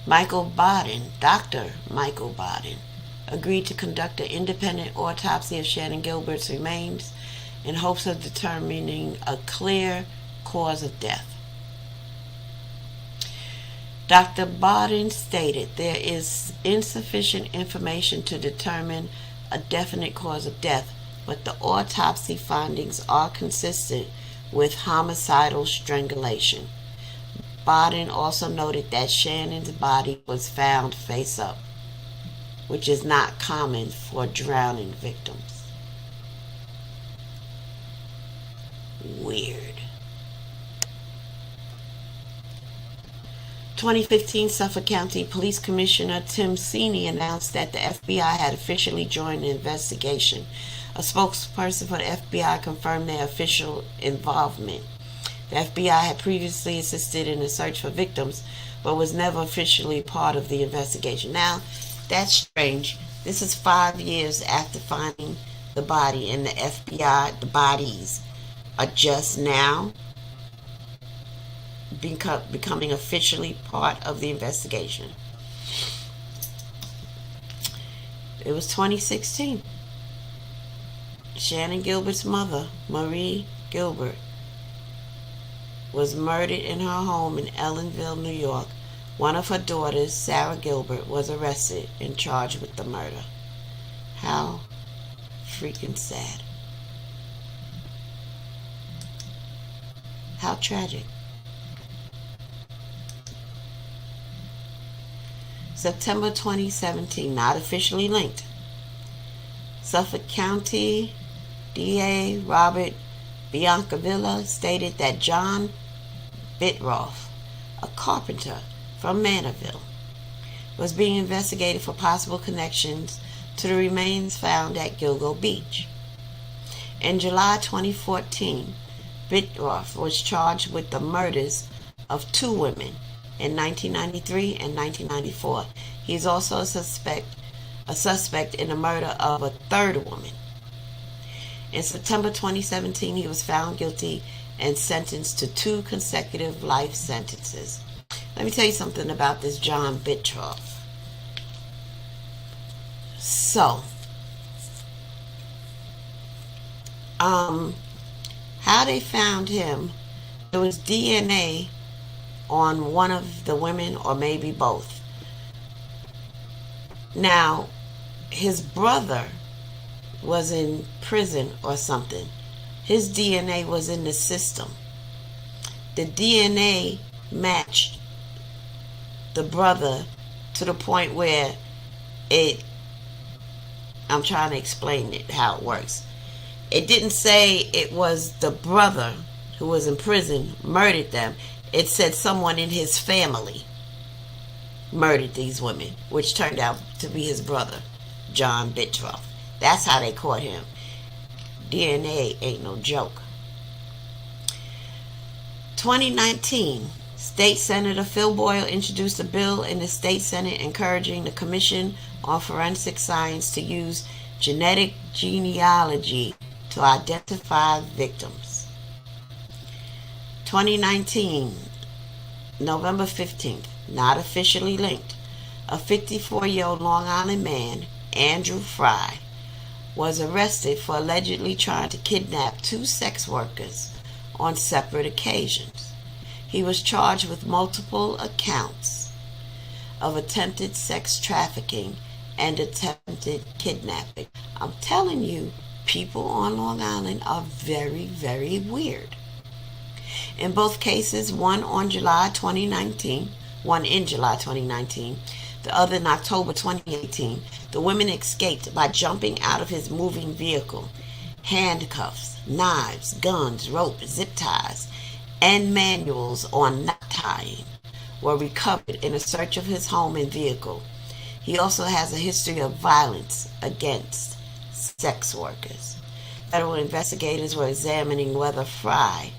Dr. Michael Baden, agreed to conduct an independent autopsy of Shannon Gilbert's remains in hopes of determining a clear cause of death. Dr. Baden stated there is insufficient information to determine a definite cause of death, but the autopsy findings are consistent with homicidal strangulation. Baden also noted that Shannon's body was found face up, which is not common for drowning victims. Weird. 2015 Suffolk County Police Commissioner Tim Sini announced that the FBI had officially joined the investigation. A spokesperson for the FBI confirmed their official involvement. The FBI had previously assisted in the search for victims, but was never officially part of the investigation. Now, that's strange. This is 5 years after finding the body, and the FBI, the bodies, are just now becoming officially part of the investigation. It was 2016. Shannon Gilbert's mother, Marie Gilbert, was murdered in her home in Ellenville, New York. One of her daughters, Sarah Gilbert, was arrested and charged with the murder. How freaking sad. How tragic. September 2017, not officially linked. Suffolk County DA Robert Biancavilla stated that John Bitroff, a carpenter from Manorville, was being investigated for possible connections to the remains found at Gilgo Beach. In July 2014, Bitroff was charged with the murders of 2 women in 1993 and 1994. He is also a suspect in the murder of a 3rd woman. In September 2017, he was found guilty and sentenced to 2 consecutive life sentences. Let me tell you something about this John Bitroff. So, how they found him, there was DNA on one of the women, or maybe both. Now, his brother was in prison or something. His DNA was in the system. The DNA matched the brother to the point where I'm trying to explain it, how it works. It didn't say it was the brother who was in prison murdered them. It said someone in his family murdered these women, which turned out to be his brother, John Bitroff. That's how they caught him. DNA ain't no joke. 2019, State Senator Phil Boyle introduced a bill in the State Senate encouraging the Commission on Forensic Science to use genetic genealogy to identify victims. 2019, November 15th, not officially linked, a 54-year-old Long Island man, Andrew Fry, was arrested for allegedly trying to kidnap 2 sex workers on separate occasions. He was charged with multiple accounts of attempted sex trafficking and attempted kidnapping. I'm telling you, people on Long Island are very, very weird. In both cases, one in July 2019, the other in October 2018, the women escaped by jumping out of his moving vehicle. Handcuffs, knives, guns, rope, zip ties, and manuals on knot tying were recovered in a search of his home and vehicle. He also has a history of violence against sex workers. Federal investigators were examining whether Fry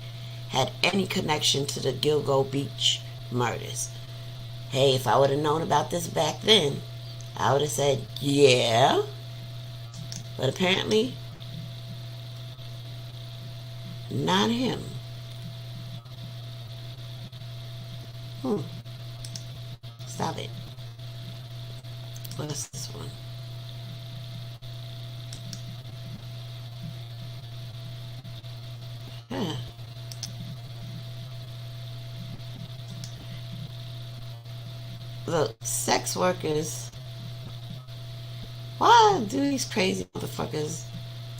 had any connection to the Gilgo Beach murders. Hey, if I would have known about this back then, I would have said, yeah. But apparently, not him. Stop it. What's this one? Huh. Look, sex workers. Why do these crazy motherfuckers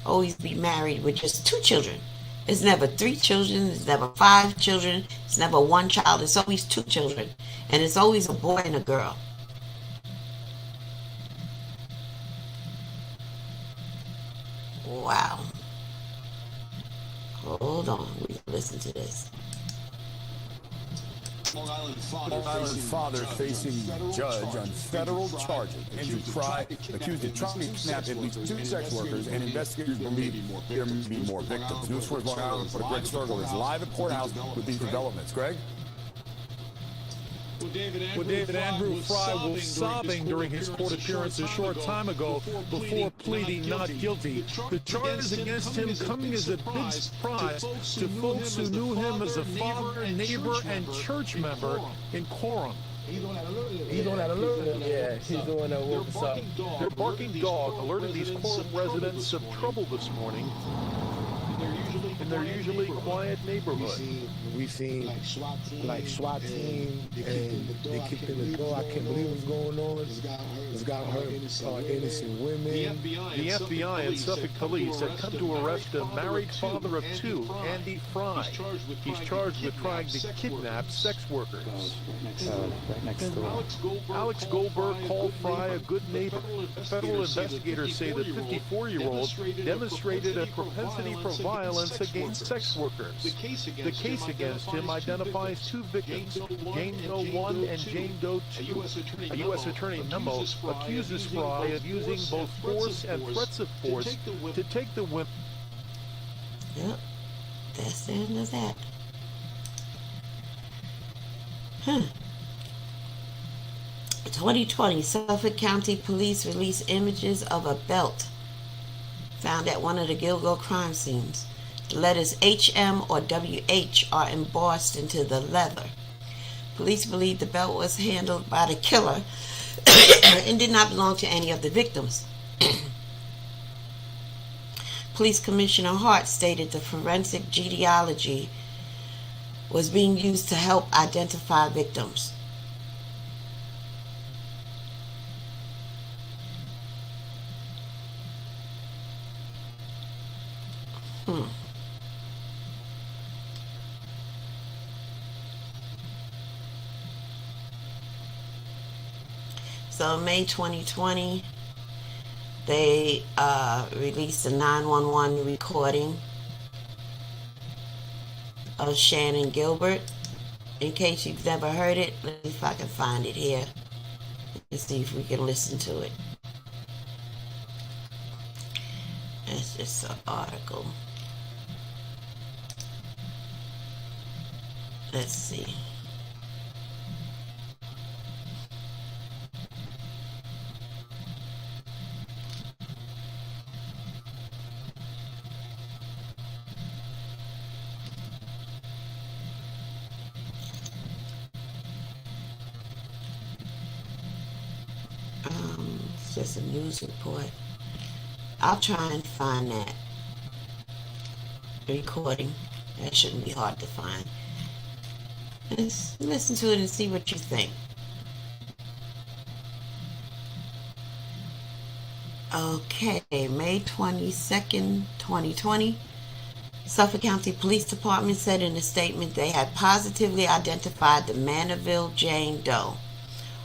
always be married with just 2 children? It's never 3 children, it's never 5 children, it's never 1 child, it's always 2 children. And it's always a boy and a girl. Wow. Hold on, we can listen to this. Long Island father facing judge on federal charges. Andrew Fry accused of trying to kidnap at least 2 sex workers, and investigators believe there may be more victims. News 4's Long Island reporter Greg Sturgill is live at courthouse with these developments. Greg? Well, David, Andrew Fry was sobbing during his court appearance a short time ago before pleading not guilty. The charges against him coming as a big surprise to folks who knew him as a father, neighbor, and church member in Coram. He's on that alert. Yeah, he's doing that. What's up? Their barking dog alerted these Coram residents of trouble this morning in their usually quiet neighborhood. We seen like SWAT team, and they kicked in the door. I can't believe what's going on. This guy hurt innocent women. The FBI and Suffolk police had come to arrest a married father of 2, Andy Fry. He's charged with trying to kidnap sex workers. Right next door. Alex Goldberg called Fry a good neighbor. Federal investigators say the 54-year-old demonstrated a propensity for violence against sex workers. The case against him identifies 2 victims, Jane Doe 1 and Jane Doe 2. A U.S. attorney memo accuses Fry of using both force and threats of force to take the women. Yep, that's the end of that. 2020, Suffolk County Police released images of a belt found at one of the Gilgo crime scenes. The letters HM or WH are embossed into the leather. Police believe the belt was handled by the killer and did not belong to any of the victims. Police Commissioner Hart stated the forensic genealogy was being used to help identify victims. So May 2020, they released a 911 recording of Shannon Gilbert. In case you've never heard it, let me see if I can find it here and see if we can listen to it. It's just an article. Let's see. It's just a news report. I'll try and find that recording. That shouldn't be hard to find. Let's listen to it and see what you think. Okay, May 22nd, 2020. Suffolk County Police Department said in a statement they had positively identified the Manorville Jane Doe,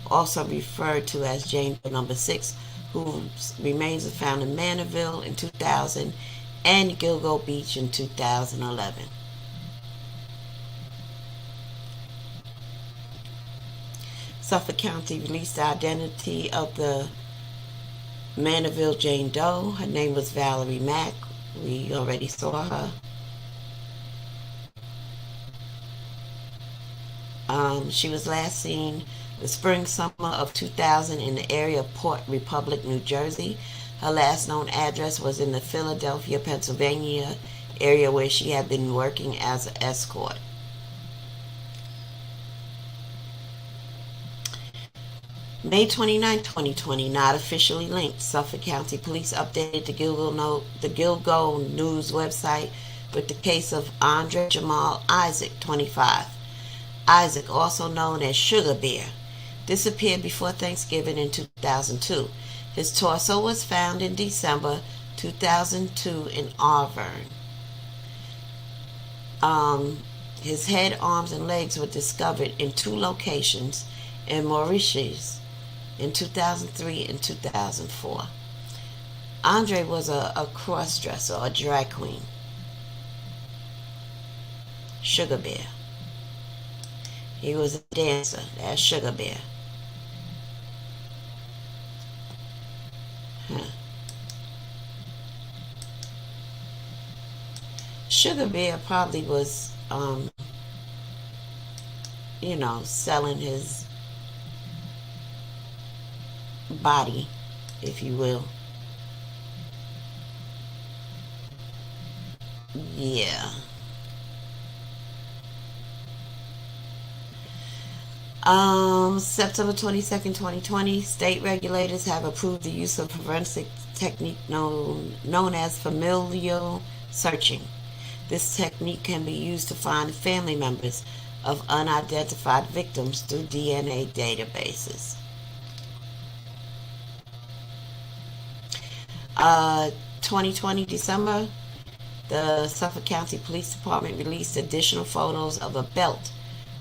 also referred to as Jane Doe number 6, whose remains were found in Manorville in 2000 and Gilgo Beach in 2011. Suffolk County released the identity of the Manorville Jane Doe. Her name was Valerie Mack. We already saw her. She was last seen the spring-summer of 2000 in the area of Port Republic, New Jersey. Her last known address was in the Philadelphia, Pennsylvania area where she had been working as an escort. May 29, 2020, not officially linked. Suffolk County Police updated the Gilgo News website with the case of Andre Jamal Isaac, 25. Isaac, also known as Sugar Bear, disappeared before Thanksgiving in 2002. His torso was found in December 2002 in Auburn. His head, arms, and legs were discovered in 2 locations in Mauritius in 2003 and 2004. Andre was a cross-dresser or drag queen. Sugar Bear. He was a dancer. That's Sugar Bear. Sugar Bear probably was, selling his body, if you will. Yeah. September 22nd, 2020, state regulators have approved the use of forensic technique known as familial searching. This technique can be used to find family members of unidentified victims through DNA databases. 2020 December, the Suffolk County Police Department released additional photos of a belt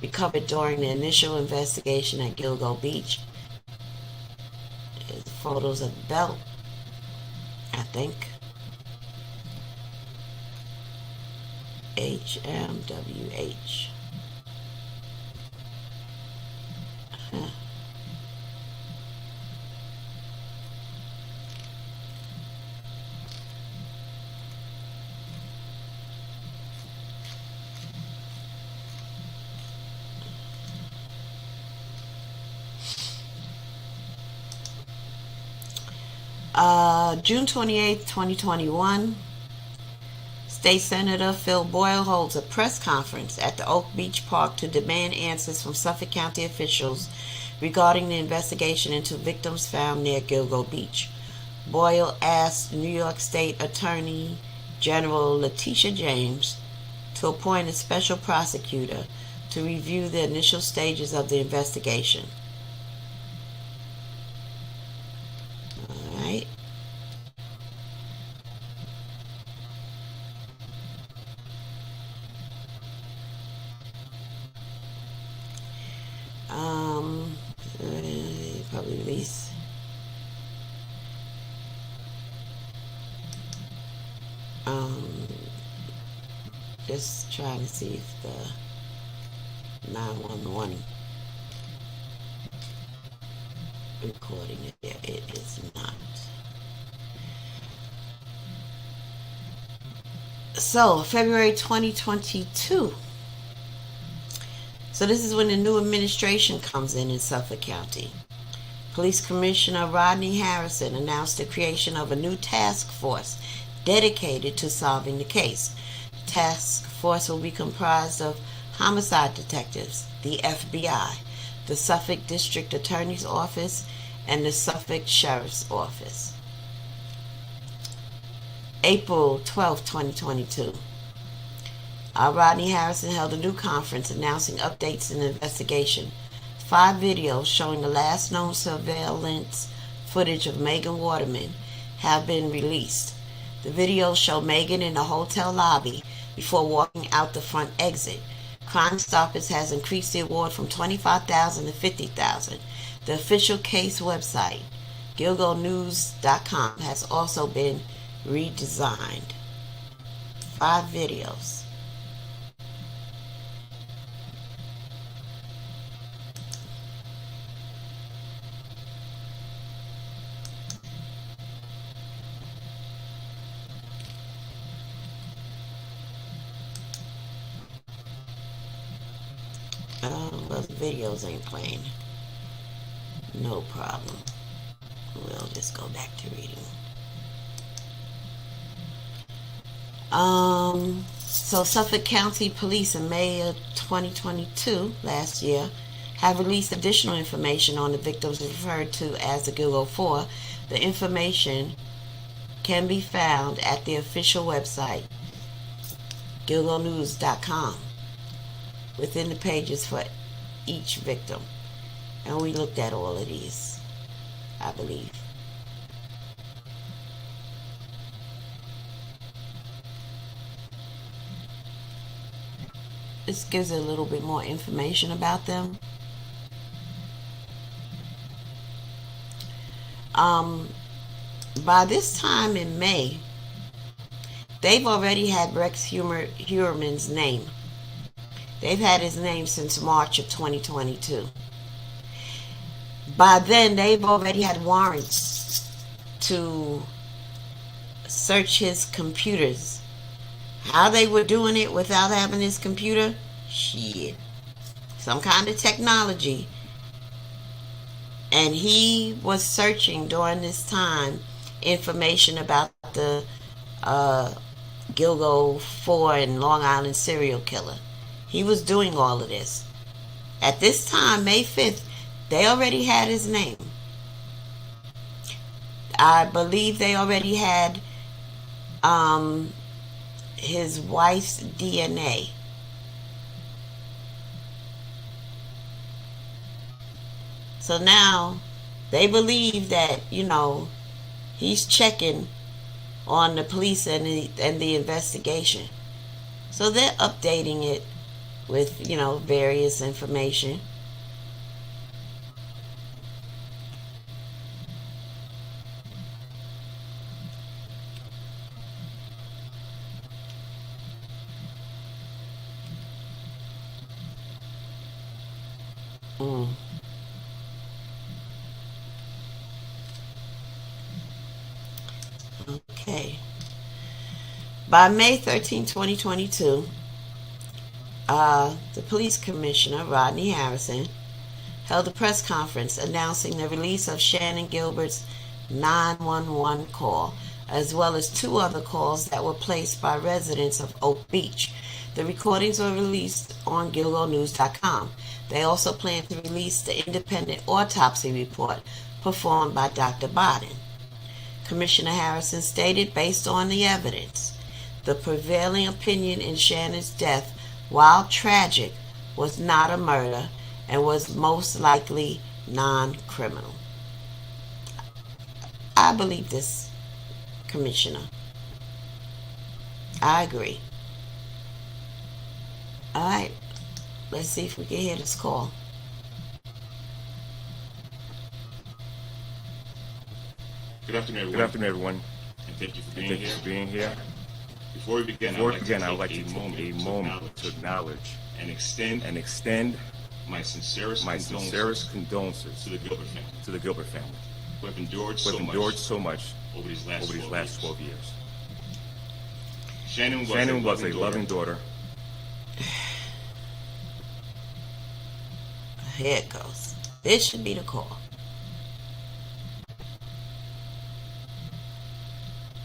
recovered during the initial investigation at Gilgo Beach. Here's photos of the belt, I think. HMWH. June 28th, 2021, State Senator Phil Boyle holds a press conference at the Oak Beach Park to demand answers from Suffolk County officials regarding the investigation into victims found near Gilgo Beach. Boyle asked New York State Attorney General Letitia James to appoint a special prosecutor to review the initial stages of the investigation. All right. Probably release. Just trying to see if the 911 recording it there. It is not. So, February 2022. So this is when the new administration comes in Suffolk County. Police Commissioner Rodney Harrison announced the creation of a new task force dedicated to solving the case. The task force will be comprised of homicide detectives, the FBI, the Suffolk District Attorney's Office, and the Suffolk Sheriff's Office. April 12, 2022. Rodney Harrison held a new conference announcing updates in the investigation. 5 videos showing the last known surveillance footage of Megan Waterman have been released. The videos show Megan in the hotel lobby before walking out the front exit. Crime Stoppers has increased the award from $25,000 to $50,000. The official case website, GilgoNews.com, has also been redesigned. 5 videos. Well, the videos ain't playing. No problem. We'll just go back to reading. So Suffolk County Police in May of 2022, last year, have released additional information on the victims referred to as the Gilgo 4. The information can be found at the official website, gilgonews.com, within the pages for each victim. And we looked at all of these, I believe. This gives a little bit more information about them. By this time in May, they've already had Rex HEUERMANN's name. They've had his name since March of 2022. By then, they've already had warrants to search his computers. How they were doing it without having his computer? Shit. Some kind of technology. And he was searching during this time information about the Gilgo 4 and Long Island serial killer. He was doing all of this. At this time, May 5th, they already had his name. I believe they already had his wife's DNA. So now they believe that, he's checking on the police and the investigation. So they're updating it with, various information. Okay. By May 13, 2022, the police commissioner, Rodney Harrison, held a press conference announcing the release of Shannon Gilbert's 911 call, as well as 2 other calls that were placed by residents of Oak Beach. The recordings were released on GilgoNews.com. They also plan to release the independent autopsy report performed by Dr. Bodden. Commissioner Harrison stated, based on the evidence, the prevailing opinion in Shannon's death, while tragic, was not a murder and was most likely non-criminal. I believe this, Commissioner. I agree. All right, let's see if we can hear this call. Good afternoon, everyone. And thank you for being here. Before we begin, I would like to take a moment to acknowledge and extend my sincerest condolences to the Gilbert family, who have endured so much over these last 12 years. Shannon was a loving daughter. Here it goes. This should be the call.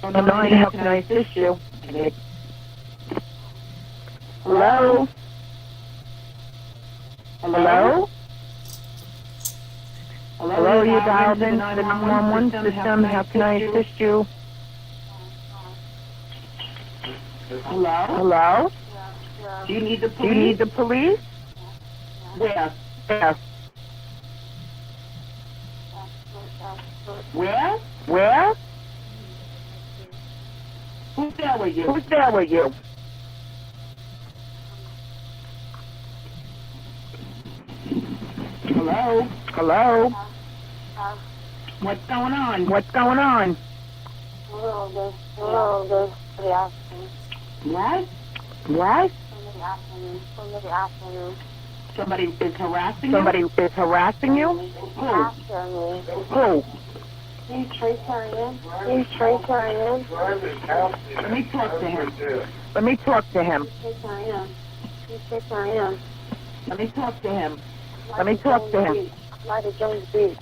How can I assist you? Hello? Hello? Hello, you dialed into the 911 system. How can I assist you? Hello? Do you need the police? Where? Where? Who's there with you? Hello? What's going on? What? Somebody is harassing you? Who? He's Trey Carrion. Let me talk to him. Let me talk to him. Right at Jones Beach.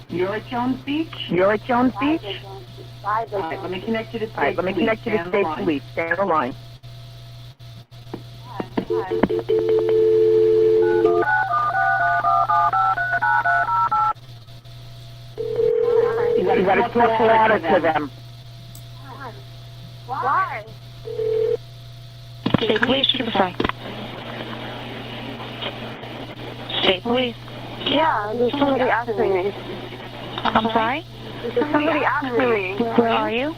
You're at Jones Beach? All right, let me connect you to state police. Stay on the line. gotta talk louder to them. Why? State police, keep aside. State police. Yeah, there's somebody asking me. I'm sorry? There's somebody asking me. Where are you?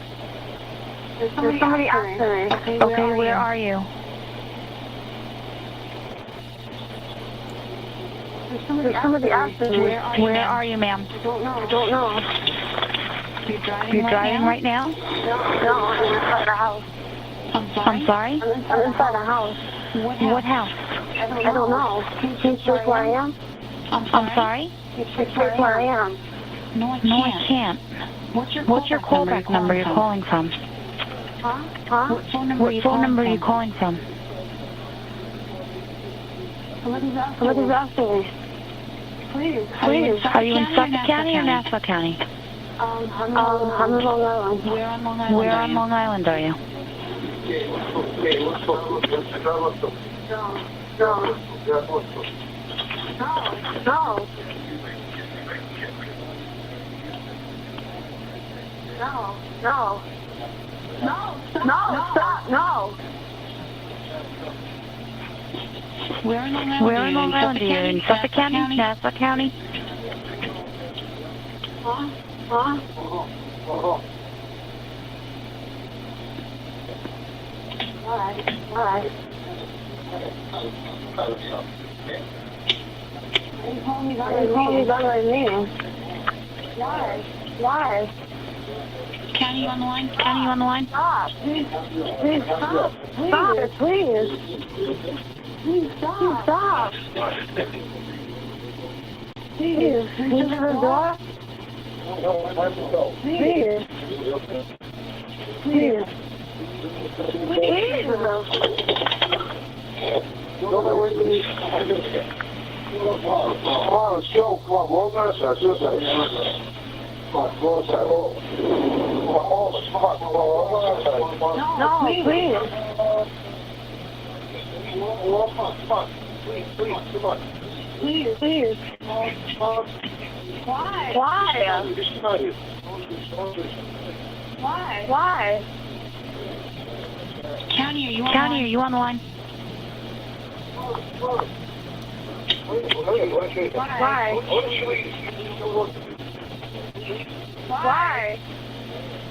There's somebody asking me. Okay, where are you? There's somebody asking me. Where are you, ma'am? I don't know. You're driving right now? No, I'm inside the house. I'm sorry? I'm inside the house. What house? I don't know. Can you check where I am? I'm sorry? Can you check where I am? No, I can't. What's your callback number you're calling from? Huh? What phone number are you calling from? Somebody's asking me. Please. Are you in Suffolk County or Nassau County? I'm in Long Island. Where on Long Island are you? No, stop, no. Where in Long Island are you? In Suffolk County? Nassau County? Huh? Why? You call me by my name. Why? County, you on the line? Stop. Please stop. Stop it, please. Please stop. Please. Can you open the door? Please. No, please. Please. Why? County, are you on the line?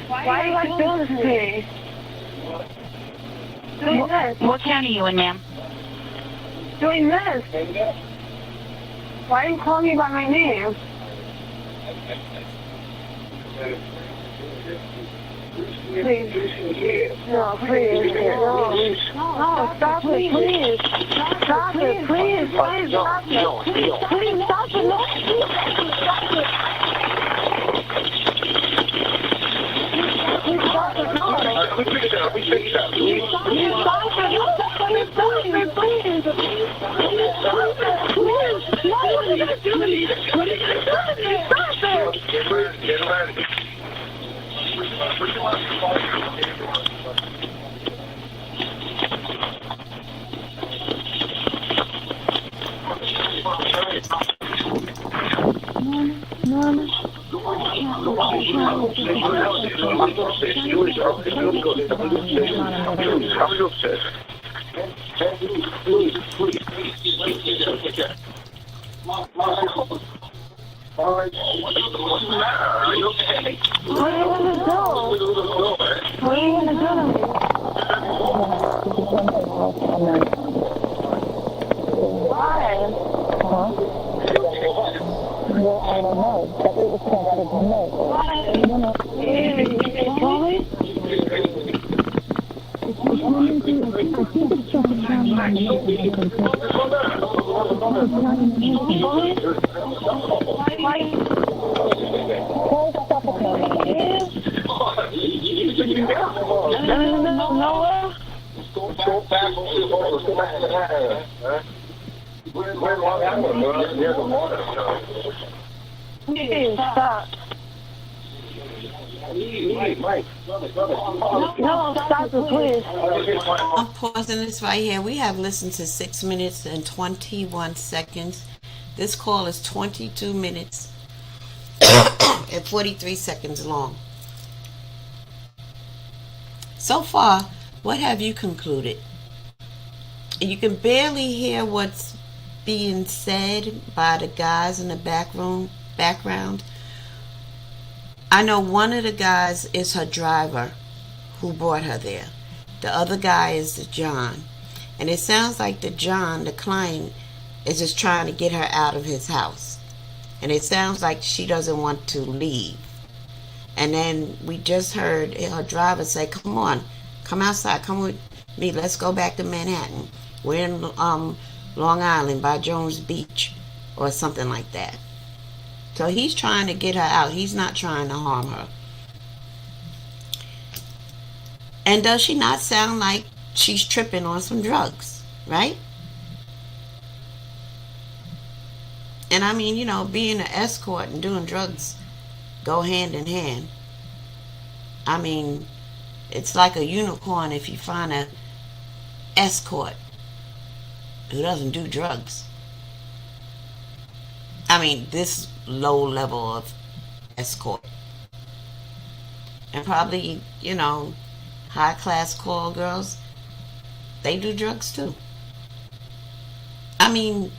Why do you like doing this to me? Doing this. What county are you in, ma'am? Doing this. Why are you calling me by my name? Please. No, please. No, stop it, please. Stop it, please. Please stop it. Please stop it. No, please stop it. Please stop it. No. We fix that. Please stop it. No, please stop it. Please. No, what are you going to do to me? What are you going to do to me? Stop it. Get ready. I'm pausing this right here. We have listened to 6 minutes and 21 seconds. This call is 22 minutes and 43 seconds long. So far, what have you concluded? You can barely hear what's being said by the guys in the background. I know one of the guys is her driver who brought her there. The other guy is the John. And it sounds like the John, the client, is just trying to get her out of his house. And it sounds like she doesn't want to leave. And then we just heard her driver say, come on, come outside, come with me, let's go back to Manhattan. We're in Long Island by Jones Beach or something like that. So he's trying to get her out. He's not trying to harm her. And does she not sound like she's tripping on some drugs, right? And I mean, you know, being an escort and doing drugs go hand in hand. I mean, it's like a unicorn if you find an escort who doesn't do drugs. I mean, this low level of escort. And probably, you know, high class call girls, they do drugs too. I mean,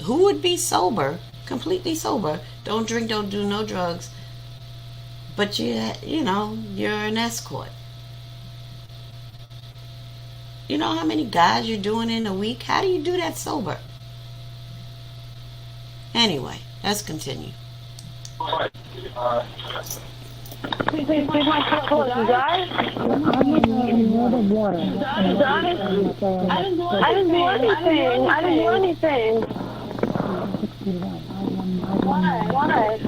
who would be sober, completely sober, don't drink, don't do no drugs, but you know, you're an escort? You know how many guys you're doing in a week? How do you do that sober? Anyway, let's continue. Please, my call, guys. I didn't do anything. Why?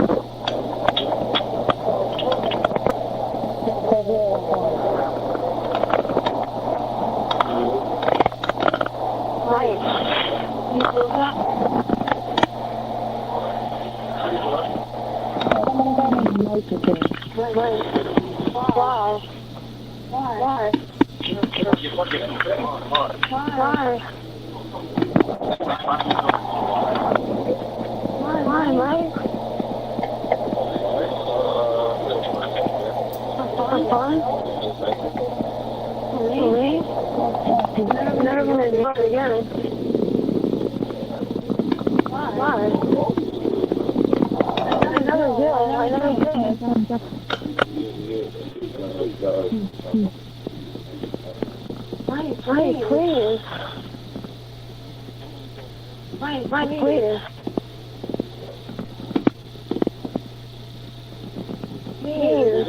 Never gonna do it again. Why? I never did. Why, please. Why, please. Please.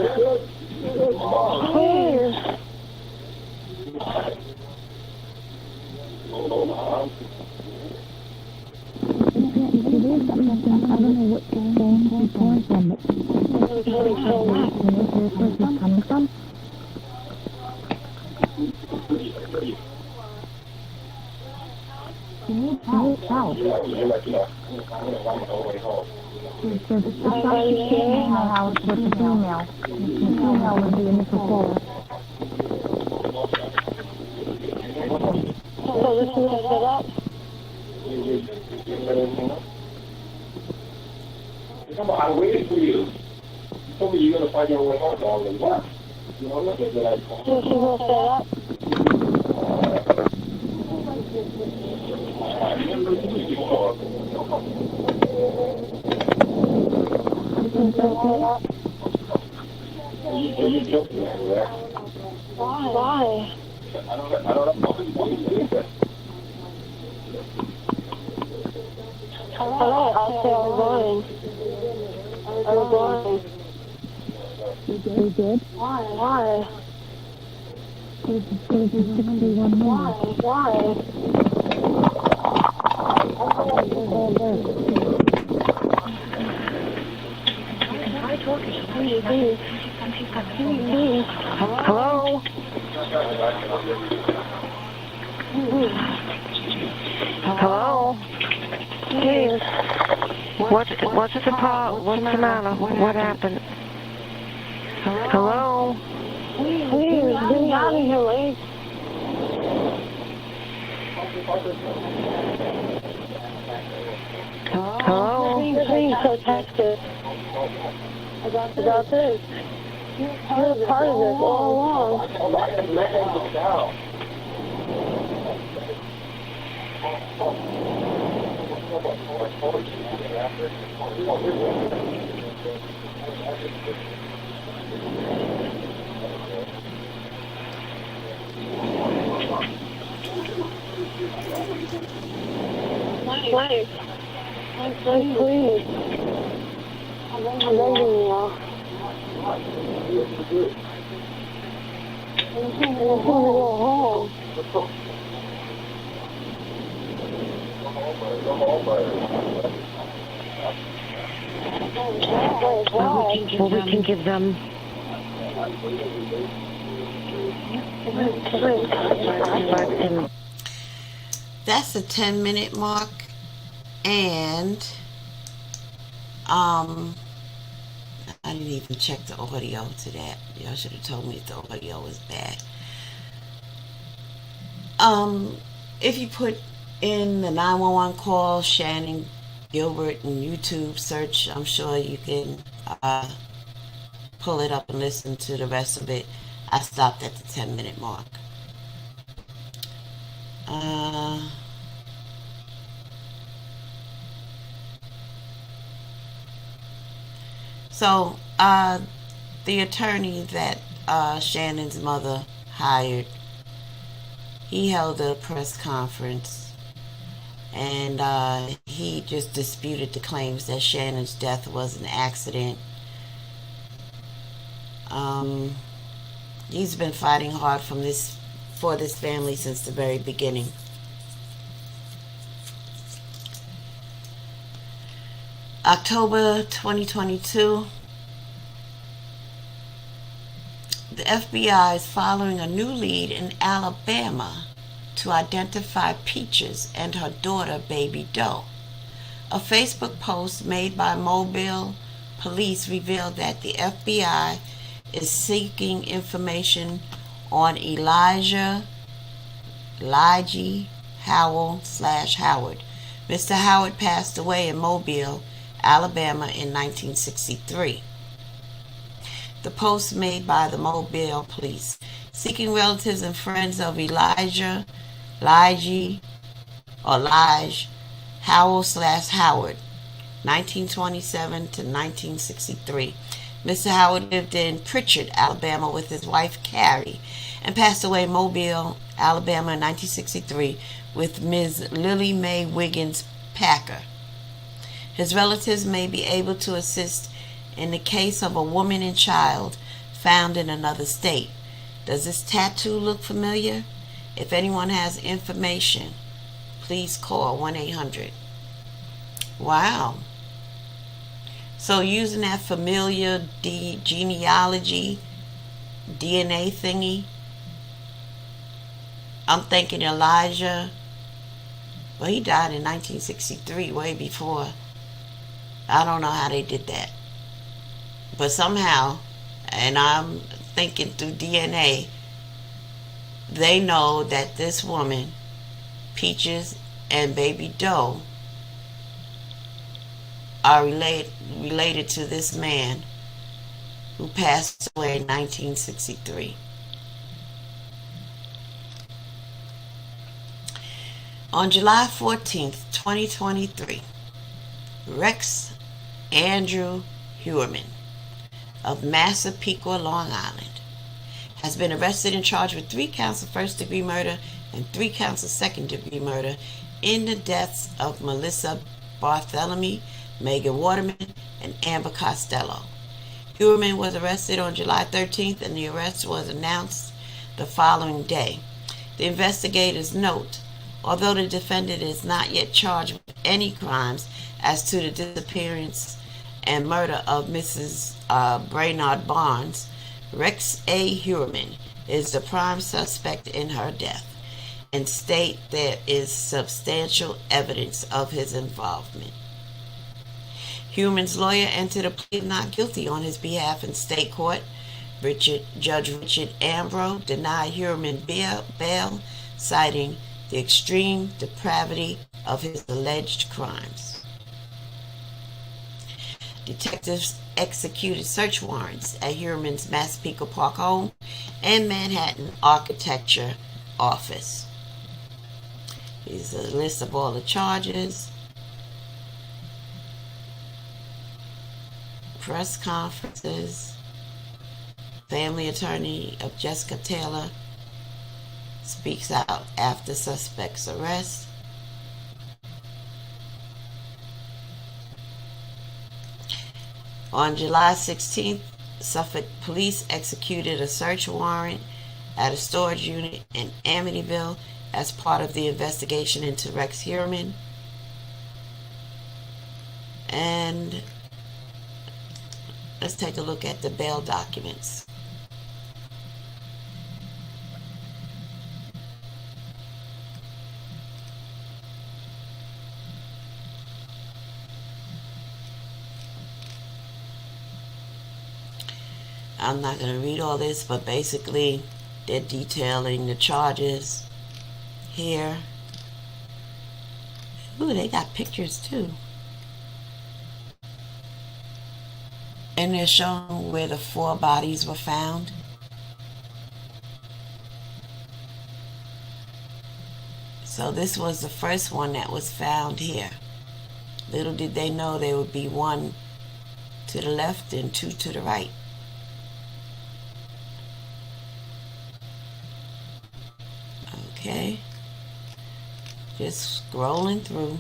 So this is a setup? I waited for you. You told me you're going to find your way home all the way. You know, look at that. This is a setup? You're joking, right? Why? I don't know. Hello, I'll say I'm going. You did? Why? There's 61 more. Why? Hello? Hello? Please. What's the problem? What's the matter? What happened? Hello? Please, get me out of here, Lee. Hello? Please, protect it. About this. You're part of this all along. Please. Please. I'm begging you. I'm trying to go home. Well, we can give them. That's the 10-minute mark, and I didn't even check the audio to that. Y'all should have told me if the audio was bad. If you put in the 911 call, Shannon Gilbert, and YouTube search, I'm sure you can pull it up and listen to the rest of it. I stopped at the 10-minute mark. So, the attorney that Shannon's mother hired, he held a press conference, and he just disputed the claims that Shannon's death was an accident. He's been fighting hard for this family since the very beginning. October 2022, the FBI is following a new lead in Alabama to identify Peaches and her daughter, Baby Doe. A Facebook post made by Mobile police revealed that the FBI is seeking information on Elijah Howell/Howard. Mr. Howard passed away in Mobile, Alabama in 1963. The post made by the Mobile police, seeking relatives and friends of Elijah Howell/Howard, 1927 to 1963. Mr. Howard lived in Pritchard, Alabama with his wife Carrie, and passed away in Mobile, Alabama in 1963 with Ms. Lily Mae Wiggins Packer. His relatives may be able to assist in the case of a woman and child found in another state. Does this tattoo look familiar? If anyone has information, please call 1-800. Wow. So using that familiar genealogy, DNA thingy, I'm thinking Elijah, well, he died in 1963, way before. I don't know how they did that. But somehow, and I'm thinking through DNA, they know that this woman, Peaches, and Baby Doe are related to this man who passed away in 1963. On July 14th, 2023, Rex Andrew Heuermann of Massapequa, Long Island, has been arrested and charged with 3 counts of first-degree murder and 3 counts of second-degree murder in the deaths of Melissa Bartholomew, Megan Waterman, and Amber Costello. Heuermann was arrested on July 13th, and the arrest was announced the following day. The investigators note, although the defendant is not yet charged with any crimes as to the disappearance and murder of Mrs. Brainard Barnes, Rex A. Heuermann is the prime suspect in her death, and state there is substantial evidence of his involvement. Heuermann's lawyer entered a plea of not guilty on his behalf in state court. Judge Richard Ambrose denied Heuermann bail, citing the extreme depravity of his alleged crimes. Detectives executed search warrants at HEUERMANN's Massapequa Park home and Manhattan Architecture office. Here's a list of all the charges. Press conferences. Family attorney of Jessica Taylor speaks out after suspect's arrest. On July 16th, Suffolk police executed a search warrant at a storage unit in Amityville as part of the investigation into Rex HEUERMANN. And let's take a look at the bail documents. I'm not going to read all this, but basically they're detailing the charges here. Ooh, they got pictures too. And they're showing where the 4 bodies were found. So this was the first one that was found here. Little did they know there would be 1 to the left and 2 to the right. Okay, just scrolling through.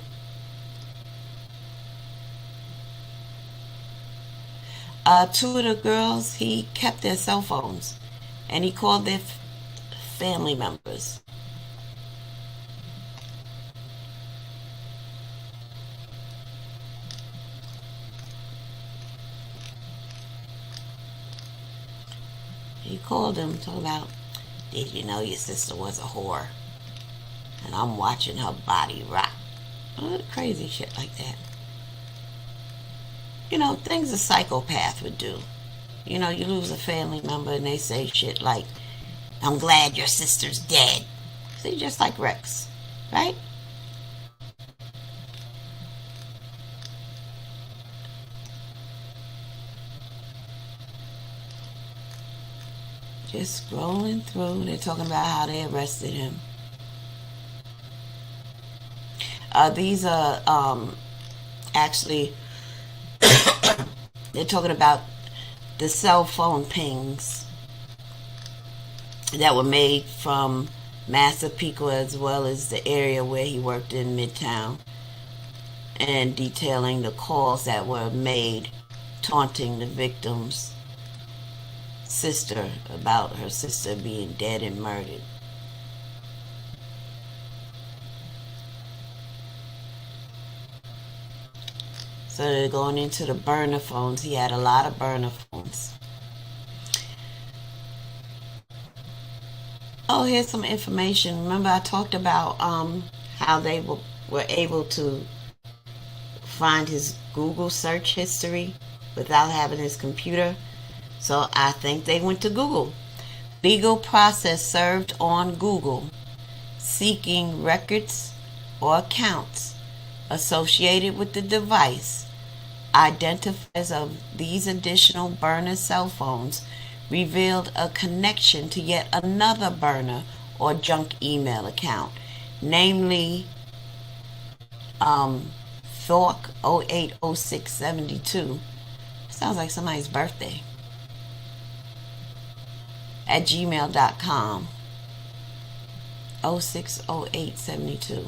Two of the girls, he kept their cell phones and he called their family members. He called them, talking about, did you know your sister was a whore? And I'm watching her body rot. Crazy shit like that. You know, things a psychopath would do. You know, you lose a family member and they say shit like, I'm glad your sister's dead. See, just like Rex, right? Just scrolling through. They're talking about how they arrested him. These are actually they're talking about the cell phone pings that were made from Massapequa as well as the area where he worked in Midtown, and detailing the calls that were made taunting the victim's sister about her sister being dead and murdered. So they're going into the burner phones. He had a lot of burner phones. Oh, here's some information. Remember I talked about how they were able to find his Google search history without having his computer. So I think they went to Google. Legal process served on Google seeking records or accounts associated with the device. Identifiers of these additional burner cell phones revealed a connection to yet another burner or junk email account, namely Thork 080672. Sounds like somebody's birthday. At gmail.com. 060872. I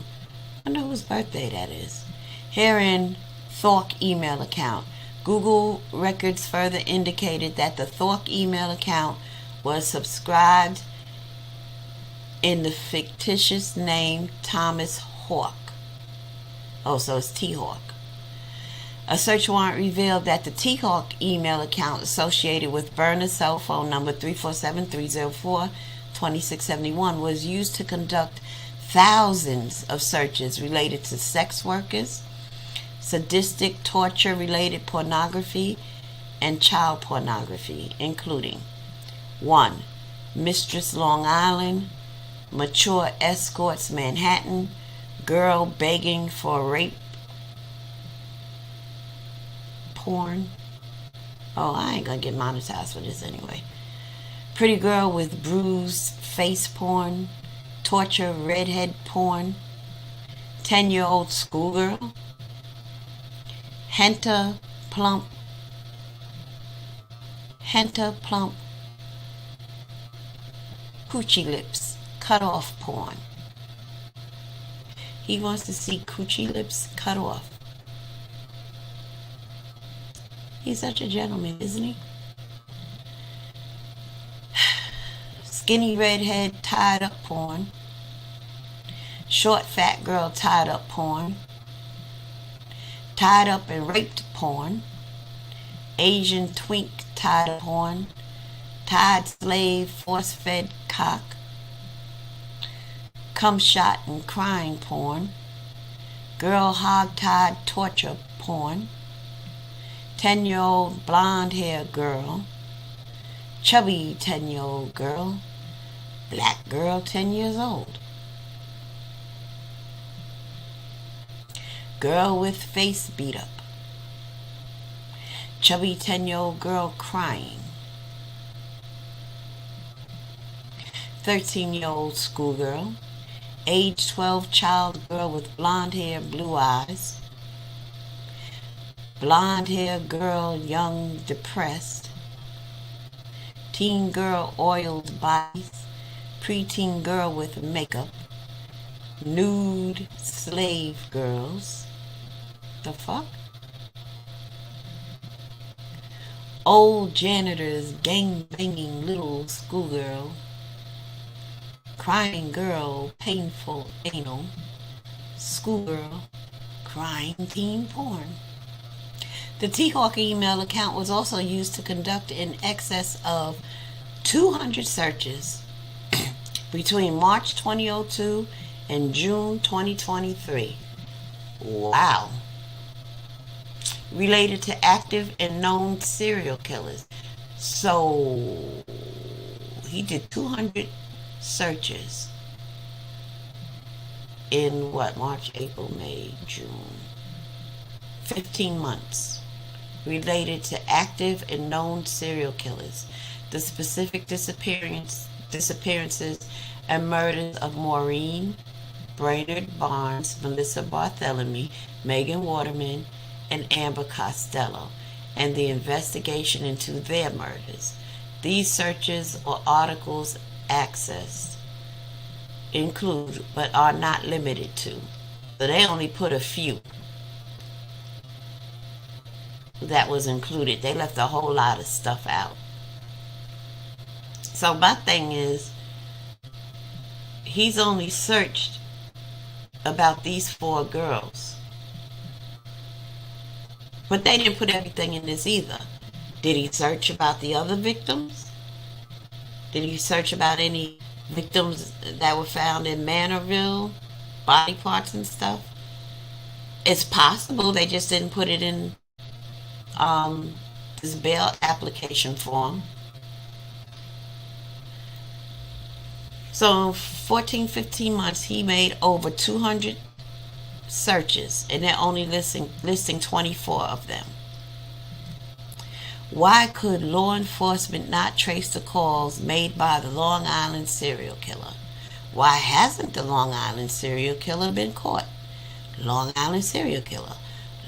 wonder whose birthday that is. Herein, Thork email account. Google records further indicated that the Thork email account was subscribed in the fictitious name Thomas Hawk. Oh, so it's T-Hawk. A search warrant revealed that the T-Hawk email account associated with burner cell phone number 347-304-2671 was used to conduct thousands of searches related to sex workers, sadistic torture-related pornography, and child pornography, including 1. Mistress Long Island, Mature Escorts Manhattan, Girl Begging for Rape, porn. Oh, I ain't gonna get monetized for this anyway. Pretty girl with bruised face porn. Torture redhead porn. 10-year-old schoolgirl. Henna plump. Coochie lips cut off porn. He wants to see coochie lips cut off. He's such a gentleman, isn't he? Skinny redhead tied up porn. Short fat girl tied up porn. Tied up and raped porn. Asian twink tied up porn. Tied slave force fed cock. Cum shot and crying porn. Girl hog tied torture porn. 10-year-old blonde hair girl. Chubby 10-year-old girl. Black girl 10 years old. Girl with face beat up. Chubby 10-year-old girl crying. 13-year-old schoolgirl. Age 12 child girl with blonde hair, blue eyes. Blonde hair girl, young, depressed. Teen girl, oiled bodies. Preteen girl with makeup. Nude slave girls. The fuck? Old janitors, gang-banging little schoolgirl. Crying girl, painful anal. Schoolgirl, crying teen porn. The T-Hawk email account was also used to conduct in excess of 200 searches between March 2002 and June 2023. Wow. Related to active and known serial killers. So he did 200 searches in what? March, April, May, June. 15 months. Related to active and known serial killers. The specific disappearances and murders of Maureen, Brainerd Barnes, Melissa Barthélemy, Megan Waterman, and Amber Costello, and the investigation into their murders. These searches or articles accessed include, but are not limited to. So they only put a few that was included. They left a whole lot of stuff out. So my thing is, he's only searched about these 4 girls. But they didn't put everything in this either. Did he search about the other victims? Did he search about any victims that were found in Manorville? Body parts and stuff? It's possible they just didn't put it in this bail application form. So in 15 months, he made over 200 searches, and they're only listing 24 of them. Why could law enforcement not trace the calls made by the Long Island serial killer? Why hasn't the Long Island serial killer been caught? Long Island serial killer.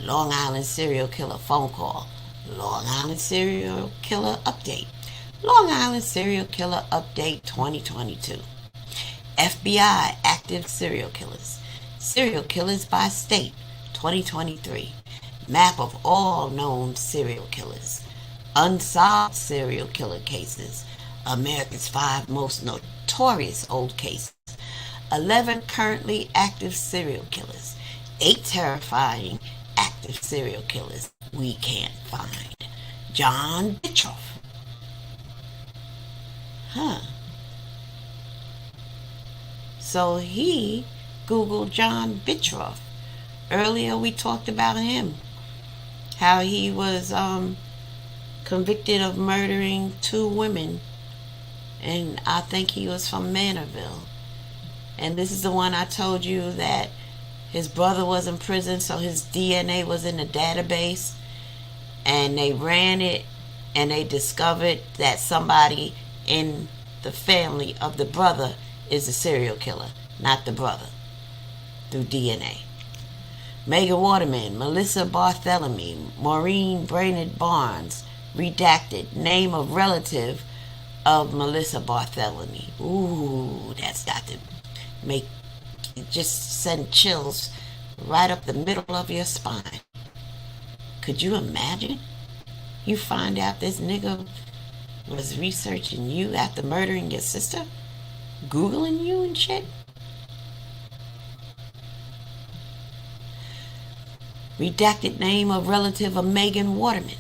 Long Island serial killer phone call. Long Island serial killer update. Long Island serial killer update 2022. FBI active serial killers. Serial killers by state 2023. Map of all known serial killers. Unsolved serial killer cases. America's 5 most notorious old cases. 11 currently active serial killers. 8 terrifying active serial killers we can't find. John Bischoff. So he Googled John Bischoff. Earlier we talked about him. How he was convicted of murdering 2 women. And I think he was from Manorville. And this is the one I told you that his brother was in prison, so his DNA was in the database. and they ran it, and they discovered that somebody in the family of the brother is a serial killer, not the brother, through DNA. Megan Waterman, Melissa Barthélemy, Maureen Brainerd Barnes, redacted, name of relative of Melissa Barthélemy. Ooh, that's got to make, just send chills right up the middle of your spine. Could you imagine? You find out this nigga was researching you after murdering your sister? Googling you and shit? Redacted name of relative of Megan Waterman.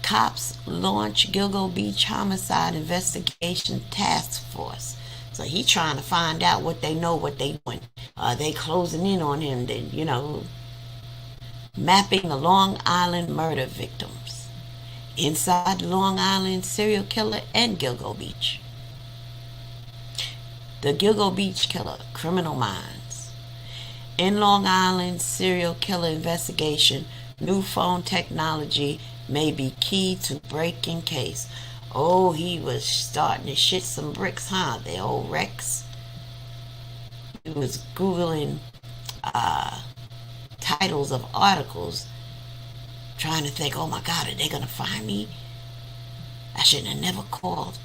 Cops launch Gilgo Beach homicide investigation task force. So he trying to find out what they know, what they doing. Are they closing in on him? Then, mapping the Long Island murder victims. Inside Long Island serial killer and Gilgo Beach. The Gilgo Beach killer, Criminal Minds. In Long Island serial killer investigation, new phone technology may be key to breaking case. Oh, he was starting to shit some bricks, huh? The old Rex. He was Googling titles of articles, trying to think, oh my God, are they going to find me? I shouldn't have never called.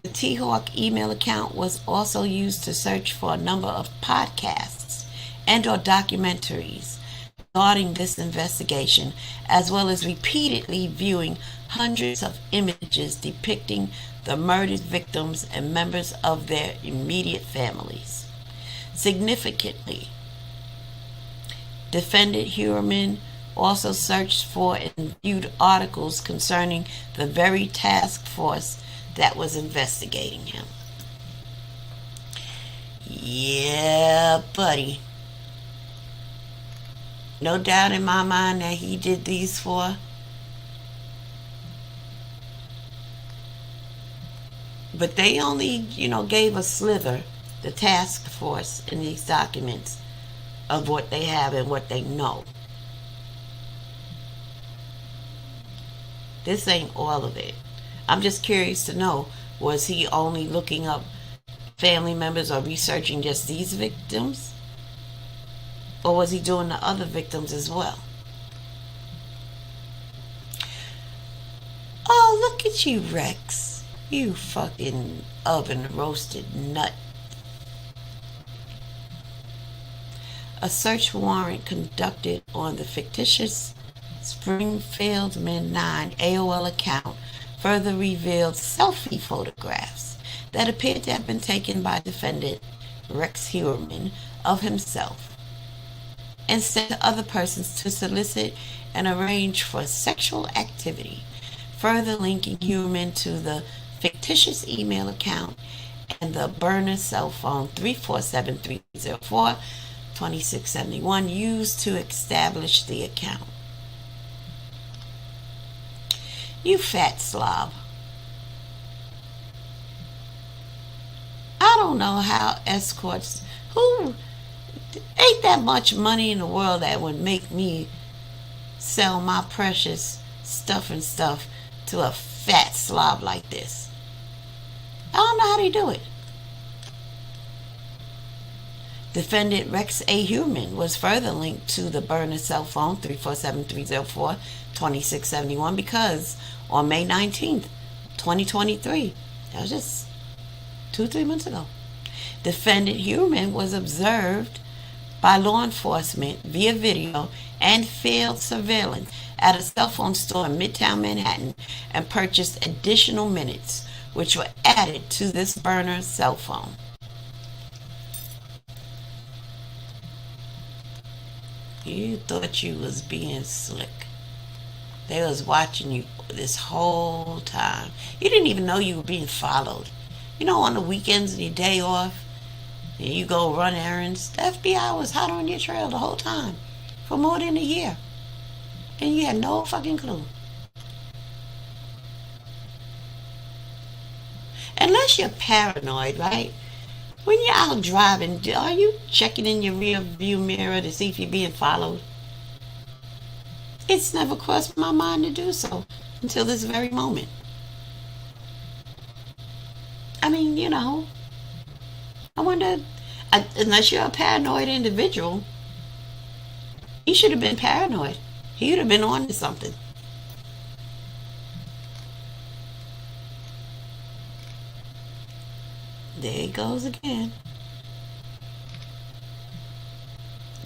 The T-Hawk email account was also used to search for a number of podcasts and or documentaries regarding this investigation, as well as repeatedly viewing hundreds of images depicting the murdered victims and members of their immediate families. Significantly, defendant HEUERMANN also searched for and viewed articles concerning the very task force that was investigating him. Yeah, buddy. No doubt in my mind that he did these for. But they only, gave a slither, the task force in these documents, of what they have and what they know. This ain't all of it. I'm just curious to know, was he only looking up family members or researching just these victims? Or was he doing the other victims as well? Oh, look at you, Rex. You fucking oven roasted nut. A search warrant conducted on the fictitious Springfield Midnight AOL account further revealed selfie photographs that appeared to have been taken by defendant Rex HEUERMANN of himself and sent to other persons to solicit and arrange for sexual activity, further linking HEUERMANN to the fictitious email account and the burner cell phone 347-304-2671 used to establish the account. You fat slob. I don't know how escorts, who ain't that much money in the world that would make me sell my precious stuff and stuff to a fat slob like this. I don't know how they do it. Defendant Rex A. HEUERMANN was further linked to the burner cell phone 347-304-2671 because on May 19th, 2023, that was just 2-3 months ago, defendant HEUERMANN was observed by law enforcement via video and field surveillance at a cell phone store in Midtown Manhattan and purchased additional minutes, which were added to this burner cell phone. You thought you was being slick. They was watching you this whole time. You didn't even know you were being followed. On the weekends and your day off, and you go run errands, the FBI was hot on your trail the whole time for more than a year. And you had no fucking clue. Unless you're paranoid, right? When you're out driving, are you checking in your rear view mirror to see if you're being followed? It's never crossed my mind to do so until this very moment. I mean, I wonder, unless you're a paranoid individual, he should have been paranoid. He would have been on to something. There he goes again.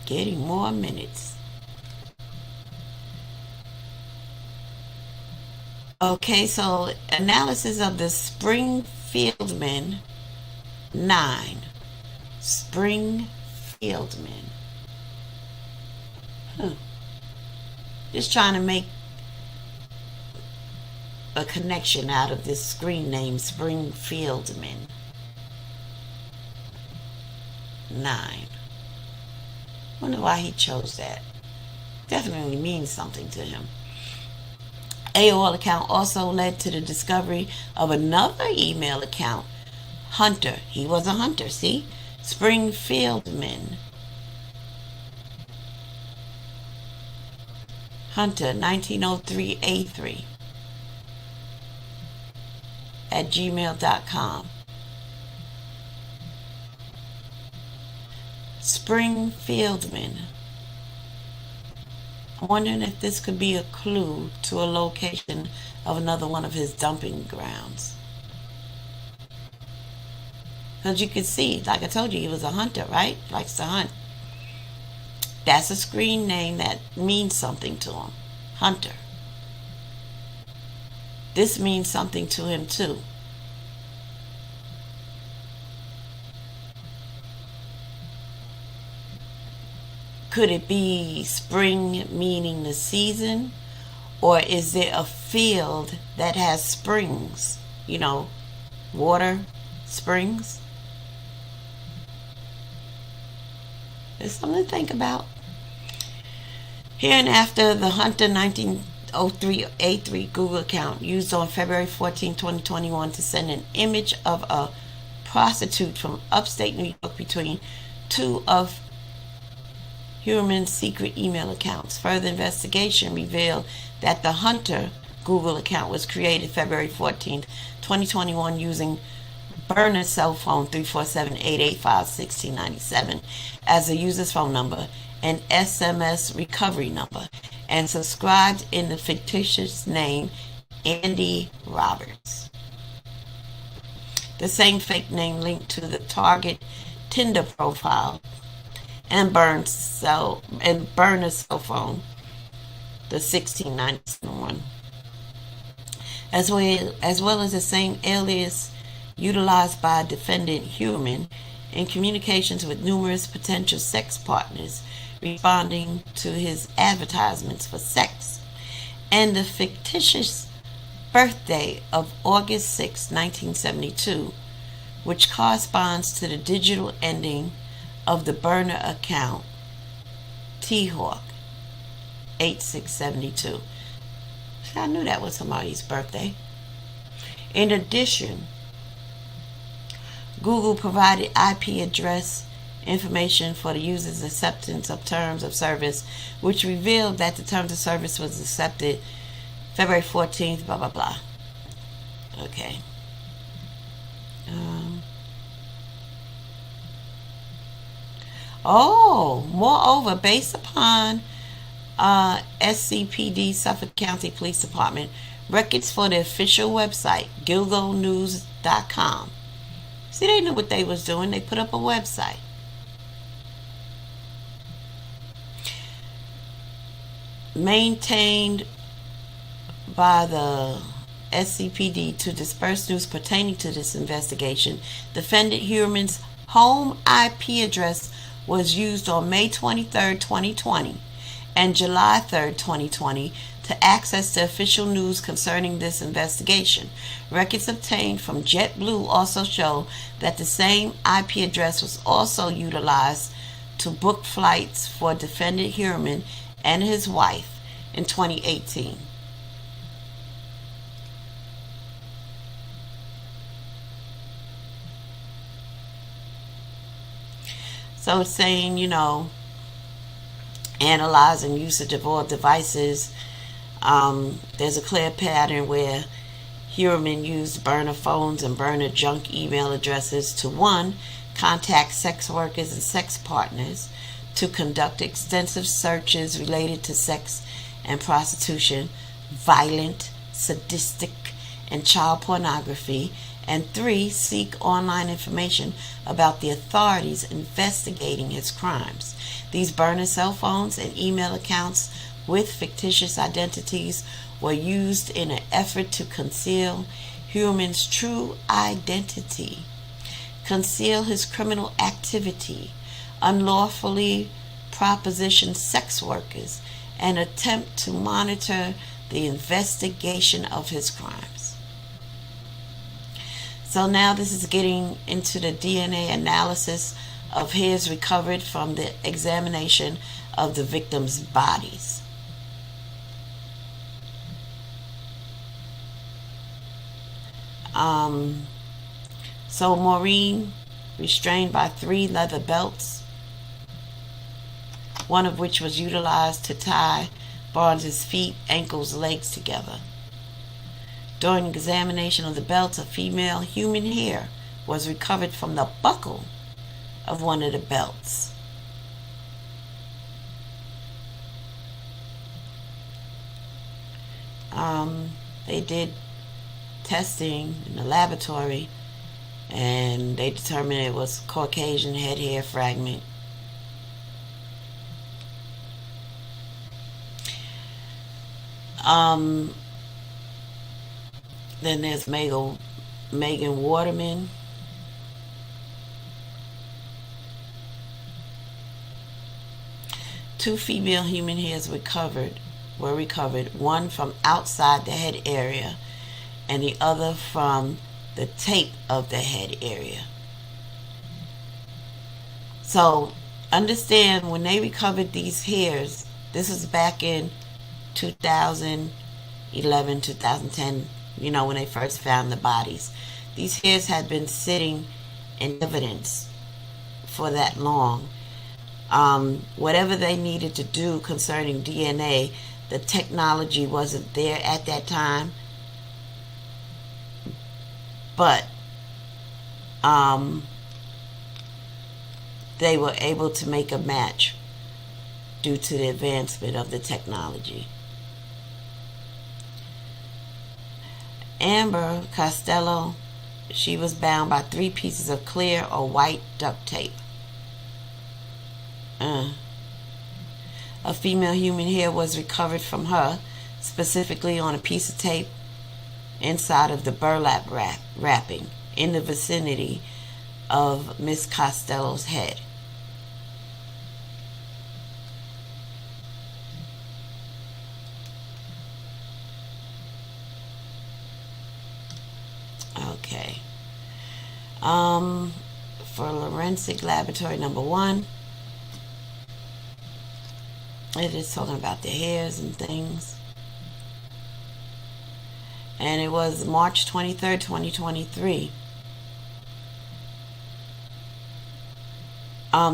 Getting more minutes. Okay, so analysis of the Springfieldman 9. Springfieldman. Just trying to make a connection out of this screen name, Springfieldman 9. Wonder why he chose that. Definitely means something to him. AOL account also led to the discovery of another email account. Hunter. He was a hunter, see? Springfieldman. Hunter 1903A3 at gmail.com. Springfieldman. I'm wondering if this could be a clue to a location of another one of his dumping grounds. Because you could see, like I told you, he was a hunter, right? Likes to hunt. That's a screen name that means something to him. Hunter. This means something to him too. Could it be spring meaning the season? Or is there a field that has springs? Water springs? There's something to think about. Hereinafter, the Hunter 1903A3 Google account used on February 14, 2021 to send an image of a prostitute from upstate New York between two of HEUERMANN's secret email accounts. Further investigation revealed that the Hunter Google account was created February 14, 2021 using burner cell phone 347-885-1697 as the user's phone number and SMS recovery number, and subscribed in the fictitious name Andy Roberts. The same fake name linked to the target Tinder profile and burner cell phone, the 1697 one, as well as the same alias utilized by defendant HEUERMANN in communications with numerous potential sex partners responding to his advertisements for sex, and the fictitious birthday of August 6, 1972, which corresponds to the digital ending of the burner account T-Hawk 8672. I knew that was somebody's birthday. In addition, Google provided IP address information for the user's acceptance of terms of service, which revealed that the terms of service was accepted February 14th, blah, blah, blah. Okay. Moreover, based upon SCPD, Suffolk County Police Department, records for the official website, gilgonews.com. See, they knew what they was doing. They put up a website. Maintained by the SCPD to disperse news pertaining to this investigation. Defendant HEUERMANN's home IP address was used on May 23, 2020 and July 3, 2020 to access the official news concerning this investigation. Records obtained from JetBlue also show that the same IP address was also utilized to book flights for defendant HEUERMANN and his wife in 2018. So it's saying, analyzing usage of all devices. There's a clear pattern where Heuermann used burner phones and burner junk email addresses to 1. Contact sex workers and sex partners, to conduct extensive searches related to sex and prostitution, violent, sadistic, and child pornography, and 3. Seek online information about the authorities investigating his crimes. These burner cell phones and email accounts with fictitious identities were used in an effort to conceal Heuermann's true identity, conceal his criminal activity, unlawfully proposition sex workers, and attempt to monitor the investigation of his crimes. So now this is getting into the DNA analysis of hairs recovered from the examination of the victims' bodies. So Maureen, restrained by 3 leather belts, one of which was utilized to tie Barnes's feet, ankles, legs together. During examination of the belts, a female human hair was recovered from the buckle of one of the belts. They did testing in the laboratory, and they determined it was Caucasian head hair fragment. Then there's Megan Waterman. Two female human hairs were recovered, one from outside the head area and the other from the tape of the head area. So understand, when they recovered these hairs, this is back in 2011, 2010, when they first found the bodies. These hairs had been sitting in evidence for that long. Whatever they needed to do concerning DNA, the technology wasn't there at that time. But they were able to make a match due to the advancement of the technology. Amber Costello, she was bound by 3 pieces of clear or white duct tape. A female human hair was recovered from her, specifically on a piece of tape inside of the burlap wrapping in the vicinity of Miss Costello's head. Okay. For forensic laboratory number 1, it is talking about the hairs and things. And it was March 23rd, 2023.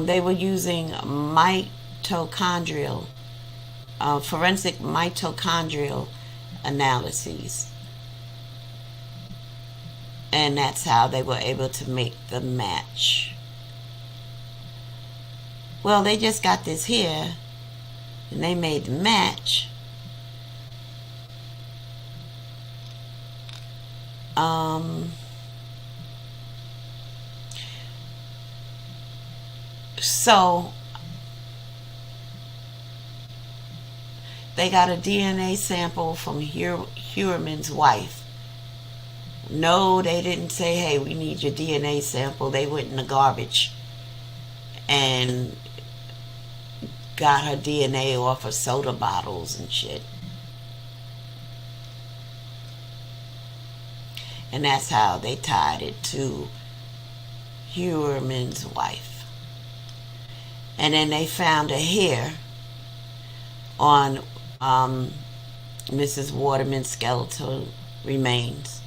They were using mitochondrial, forensic mitochondrial analyses. And that's how they were able to make the match. Well, they just got this here, and they made the match. So they got a DNA sample from Heuermann's wife. No, they didn't say, hey, we need your DNA sample. They went in the garbage and got her DNA off of soda bottles and shit. And that's how they tied it to Heuermann's wife. And then they found a hair on Mrs. Waterman's skeletal remains.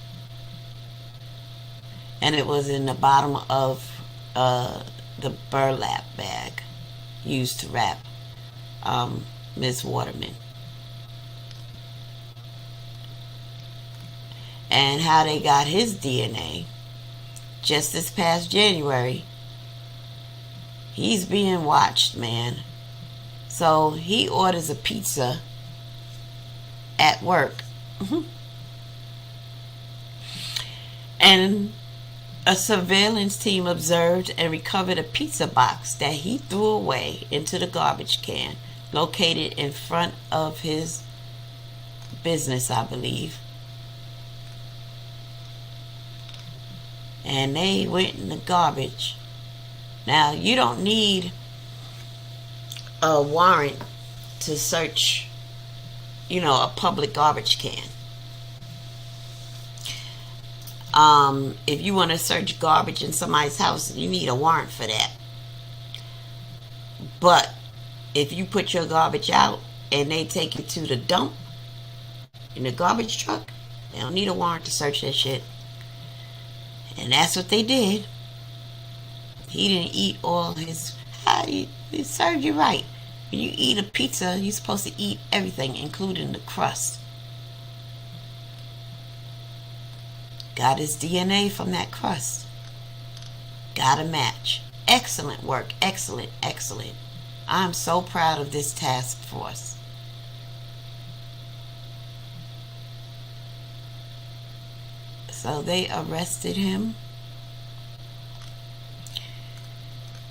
And it was in the bottom of the the burlap bag used to wrap Ms. Waterman. And how they got his DNA. Just this past January, he's being watched, man. So he orders a pizza at work. And a surveillance team observed and recovered a pizza box that he threw away into the garbage can located in front of his business, I believe. And they went in the garbage. Now, you don't need a warrant to search, a public garbage can. If you want to search garbage in somebody's house, you need a warrant for that. But if you put your garbage out and they take it to the dump in the garbage truck, they don't need a warrant to search that shit. And that's what they did. He didn't eat all his... He served you right. When you eat a pizza, you're supposed to eat everything, including the crust. Got his DNA from that crust. Got a match. Excellent work. Excellent, excellent. I'm so proud of this task force. So they arrested him.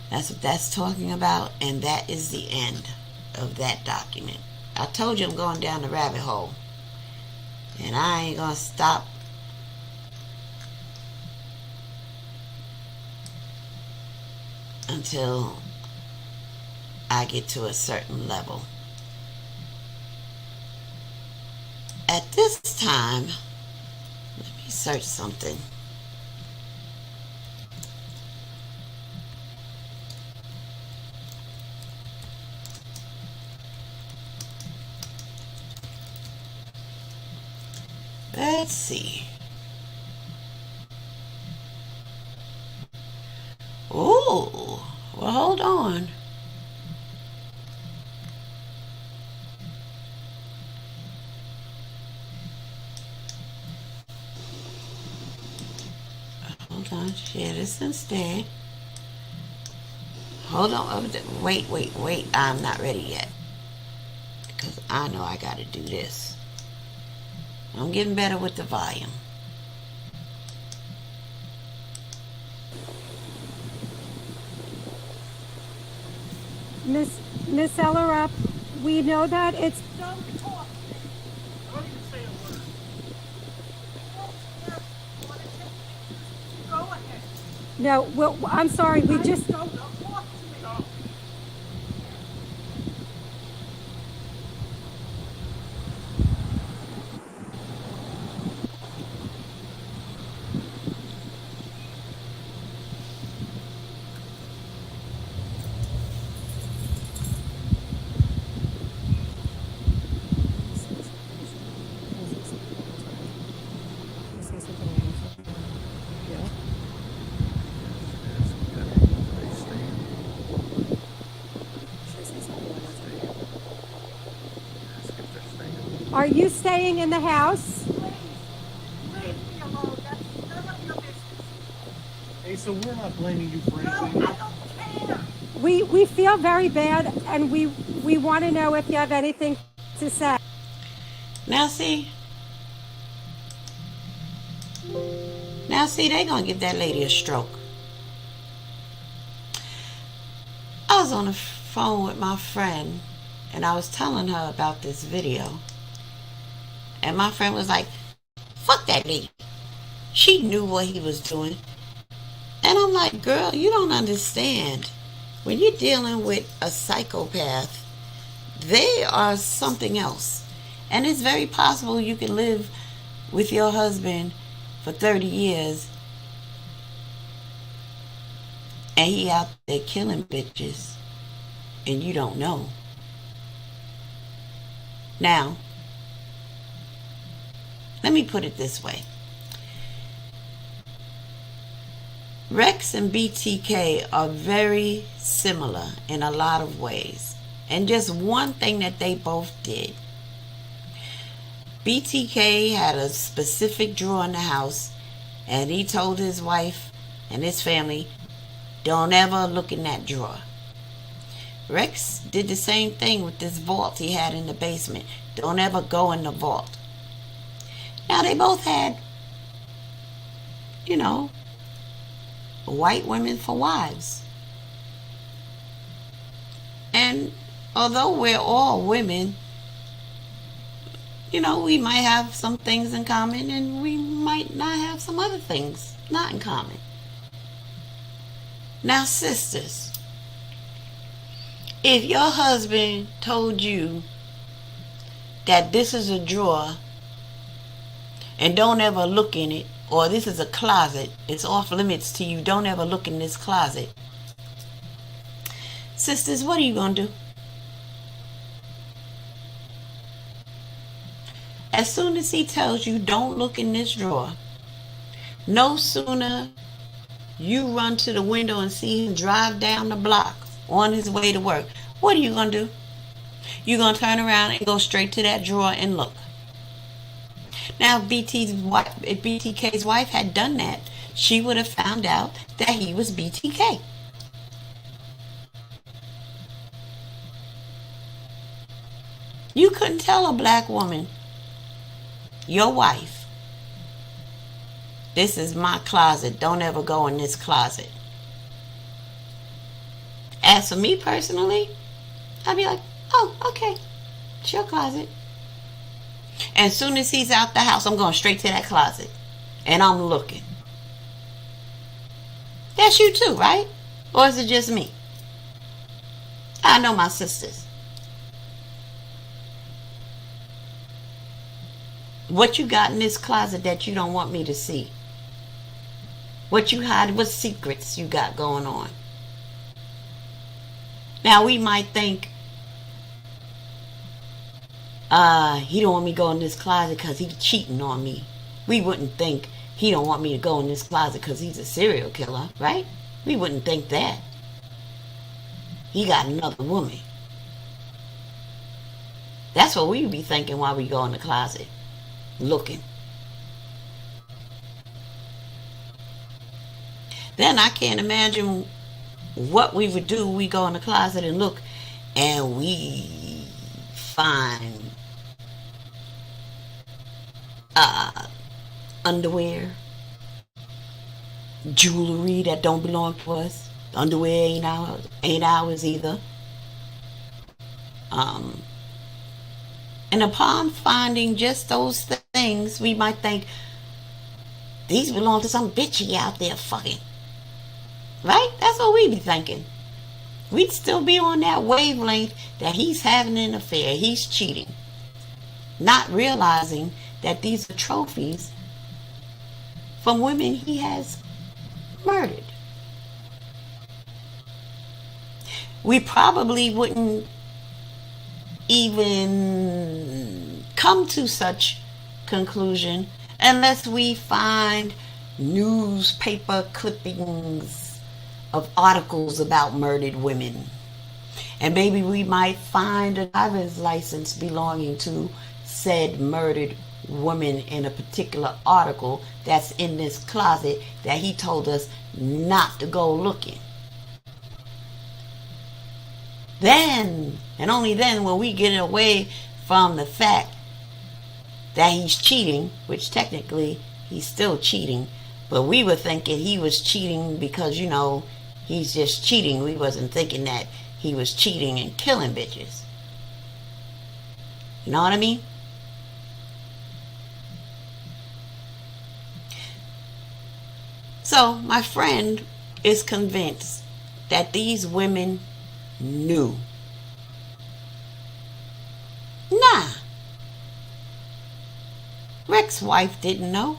That's what that's talking about. And that is the end of that document. I told you I'm going down the rabbit hole. And I ain't going to stop until I get to a certain level. At this time, let me search something. Let's see. Oh, well, hold on. Hold on. Share this instead. Hold on. Wait. I'm not ready yet. Because I know I got to do this. I'm getting better with the volume. Miss Ellerup, we know that it's... Don't talk. Don't even say a word. Go ahead. No, well, I'm sorry, we just... Don't talk to me. Are you staying in the house? Please, leave me alone. That's none of your business. Hey, so we're not blaming you for No, anything. I don't care. We feel very bad, and we want to know if you have anything to say. Now see, they gonna give that lady a stroke. I was on the phone with my friend, and I was telling her about this video. And my friend was like, fuck that lady. She knew what he was doing. And I'm like, girl, you don't understand. When you're dealing with a psychopath, they are something else. And it's very possible you can live with your husband for 30 years and he out there killing bitches and you don't know. Now, let me put it this way. Rex and BTK are very similar in a lot of ways. And just one thing that they both did. BTK had a specific drawer in the house, and he told his wife and his family, don't ever look in that drawer. Rex did the same thing with this vault he had in the basement. Don't ever go in the vault. Now they both had, white women for wives. And although we're all women, we might have some things in common and we might not have some other things not in common. Now, sisters, if your husband told you that this is a drawer and don't ever look in it, or this is a closet, it's off limits to you, don't ever look in this closet, sisters, what are you going to do? As soon as he tells you don't look in this drawer, no sooner you run to the window and see him drive down the block on his way to work, what are you going to do? You're going to turn around and go straight to that drawer and look. Now, if BTK's wife had done that, she would have found out that he was BTK. You couldn't tell a black woman, your wife, this is my closet, don't ever go in this closet. As for me personally, I'd be like, oh, okay, it's your closet. And as soon as he's out the house, I'm going straight to that closet. And I'm looking. That's you too, right? Or is it just me? I know my sisters. What you got in this closet that you don't want me to see? What you hide, what secrets you got going on? Now we might think, he don't want me to go in this closet because he's cheating on me. We wouldn't think he don't want me to go in this closet because he's a serial killer, right? We wouldn't think that. He got another woman. That's what we would be thinking while we go in the closet, looking. Then I can't imagine what we would do. We go in the closet and look, and we find underwear, jewelry that don't belong to us. Underwear ain't ours either. And upon finding just those things, we might think, these belong to some bitchy out there fucking. Right? That's what we'd be thinking. We'd still be on that wavelength that he's having an affair, he's cheating. Not realizing that these are trophies from women he has murdered. We probably wouldn't even come to such conclusion unless we find newspaper clippings of articles about murdered women. And maybe we might find a driver's license belonging to said murdered woman in a particular article that's in this closet that he told us not to go looking. Then, and only then, will we get away from the fact that he's cheating, which technically he's still cheating, but we were thinking he was cheating because, he's just cheating. We wasn't thinking that he was cheating and killing bitches. You know what I mean? So my friend is convinced that these women knew. Nah. Rex's wife didn't know.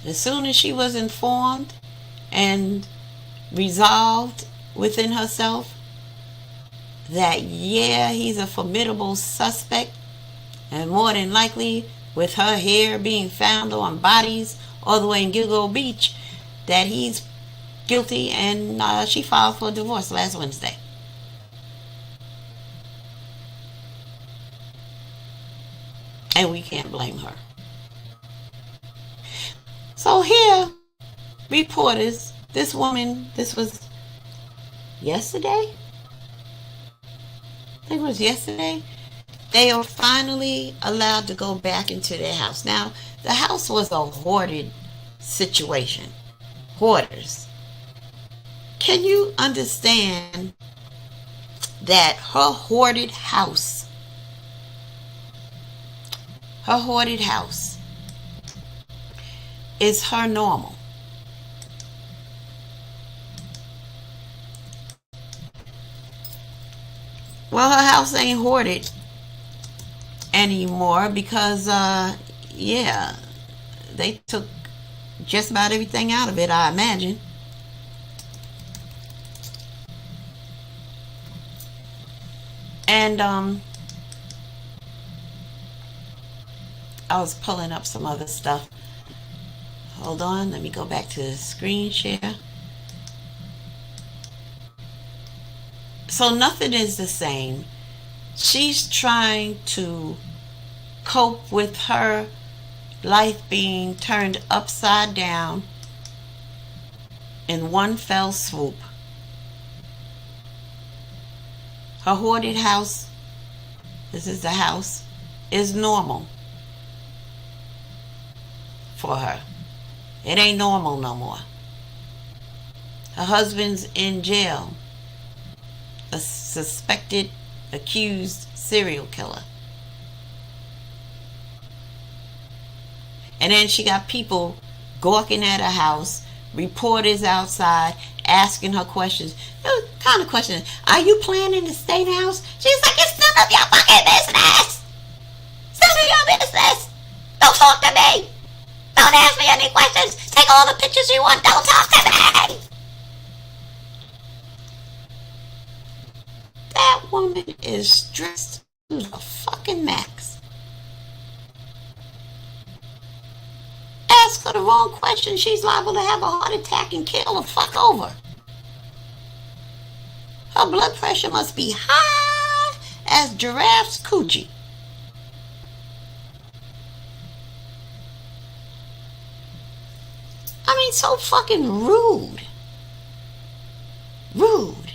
As soon as she was informed and resolved within herself that, yeah, he's a formidable suspect, and more than likely with her hair being found on bodies all the way in Gilgo Beach, that he's guilty, and she filed for divorce last Wednesday. And we can't blame her. So here, reporters, this woman, this was yesterday? I think it was yesterday. They are finally allowed to go back into their house. Now, the house was a hoarded situation. Hoarders. Can you understand that her hoarded house is her normal? Well, her house ain't hoarded anymore because, yeah, they took just about everything out of it, I imagine. And, I was pulling up some other stuff. Hold on, let me go back to the screen share. So nothing is the same. She's trying to cope with her life being turned upside down in one fell swoop. Her hoarded house, this is the house, is normal for her. It ain't normal no more. Her husband's in jail, a suspected, accused serial killer. And then she got people gawking at her house, reporters outside asking her questions. What kind of questions? Are you planning to stay in the house? She's like, it's none of your fucking business. It's none of your business. Don't talk to me. Don't ask me any questions. Take all the pictures you want. Don't talk to me. That woman is stressed to the fucking max. Ask her the wrong question, she's liable to have a heart attack and kill the fuck over. Her blood pressure must be high as giraffe's coochie. I mean, so fucking rude. Rude.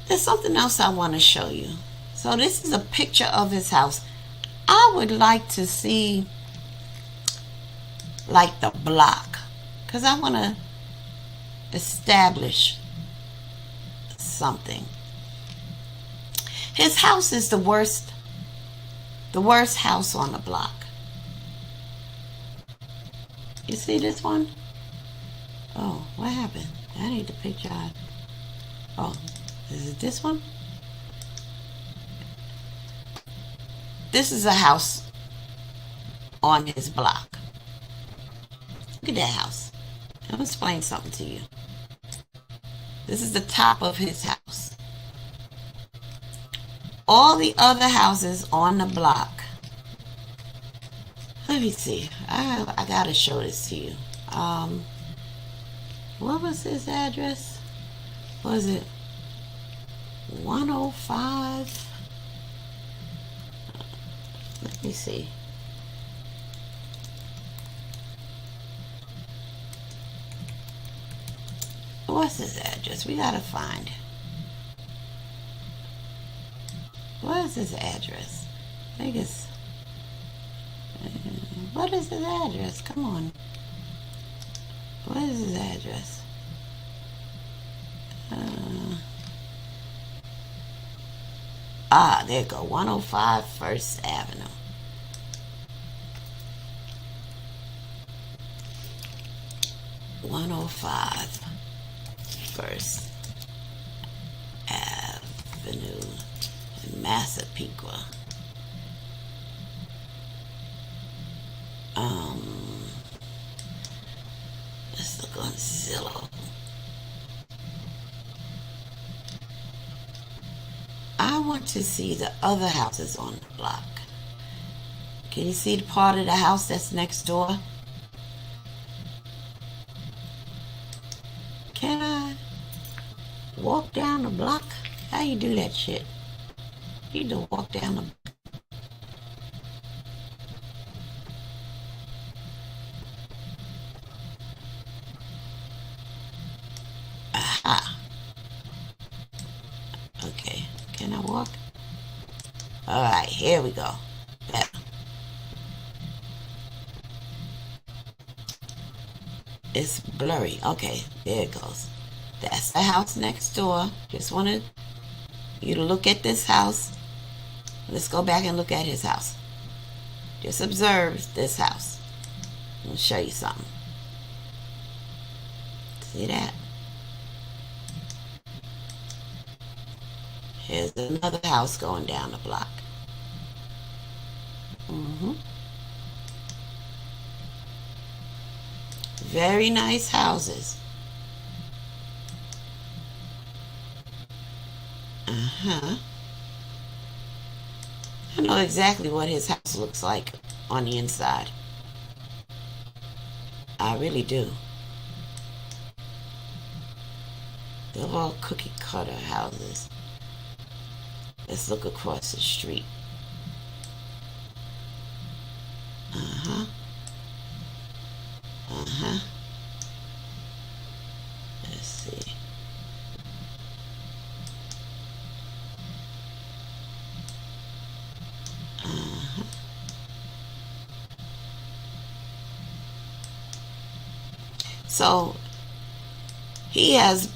There's something else I want to show you. So this is a picture of his house. I would like to see like the block, because I want to establish something. His house is the worst house on the block. You see this one? Oh, what happened? I need the picture. Oh, is it this one? This is a house on his block. Look at that house. I'll explain something to you. This is the top of his house. All the other houses on the block. Let me see. I gotta show this to you. What was his address? Was it 105? Let me see. What's his address? We gotta find. What is his address? I think it's. What is his address? Come on. What is his address? There you go. 105 First Avenue. First Avenue in Massapequa. Let's look on Zillow. I want to see the other houses on the block. Can you see the part of the house that's next door? Walk down the block? How you do that shit? You don't walk down the block. Aha. Okay, can I walk? Alright, here we go. Better. It's blurry. Okay, there it goes. That's the house next door. Just wanted you to look at this house. Let's go back and look at his house. Just observe this house. I'll show you something. See that? Here's another house going down the block. Very nice houses. I know exactly what his house looks like on the inside. I really do. They're all cookie cutter houses. Let's look across the street. Let's see. So he has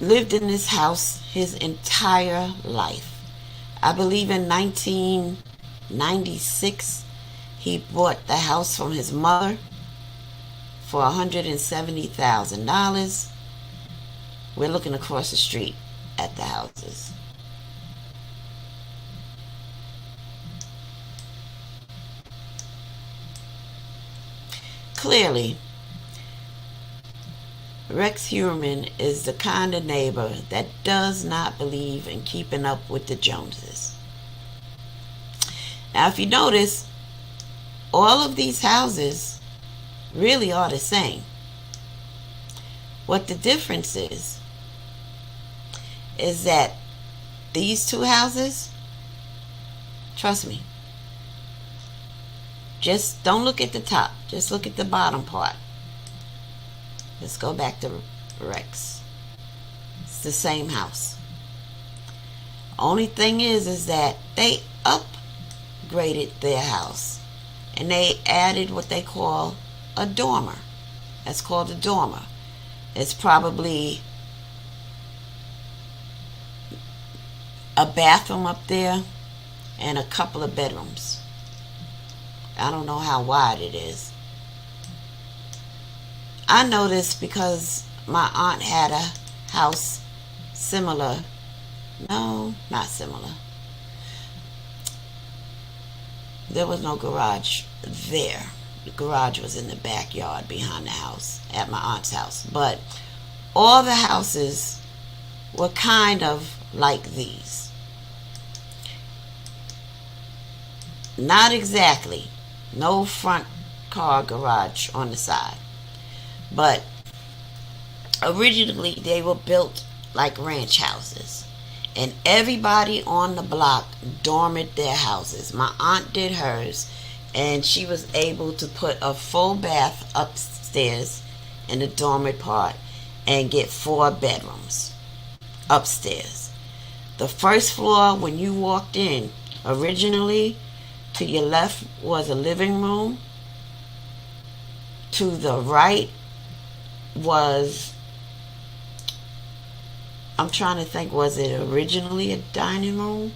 lived in this house his entire life. I believe in 1996 he bought the house from his mother for $170,000. We're looking across the street at the houses. Clearly, Rex Heuermann is the kind of neighbor that does not believe in keeping up with the Joneses. Now, if you notice, all of these houses really are the same. What the difference is that these two houses, trust me, just don't look at the top, just look at the bottom part. Let's go back to Rex. It's the same house. Only thing is that they upgraded their house and they added what they call a dormer. That's called a dormer. It's probably a bathroom up there and a couple of bedrooms. I don't know how wide it is. I know this because my aunt had a house similar. No, not similar. There was no garage there. The garage was in the backyard behind the house, at my aunt's house. But all the houses were kind of like these. Not exactly. No front car garage on the side. But originally they were built like ranch houses. And everybody on the block dormered their houses. My aunt did hers. And she was able to put a full bath upstairs in the dormer part and get 4 bedrooms upstairs. The first floor, when you walked in, originally to your left was a living room. To the right was, I'm trying to think, was it originally a dining room?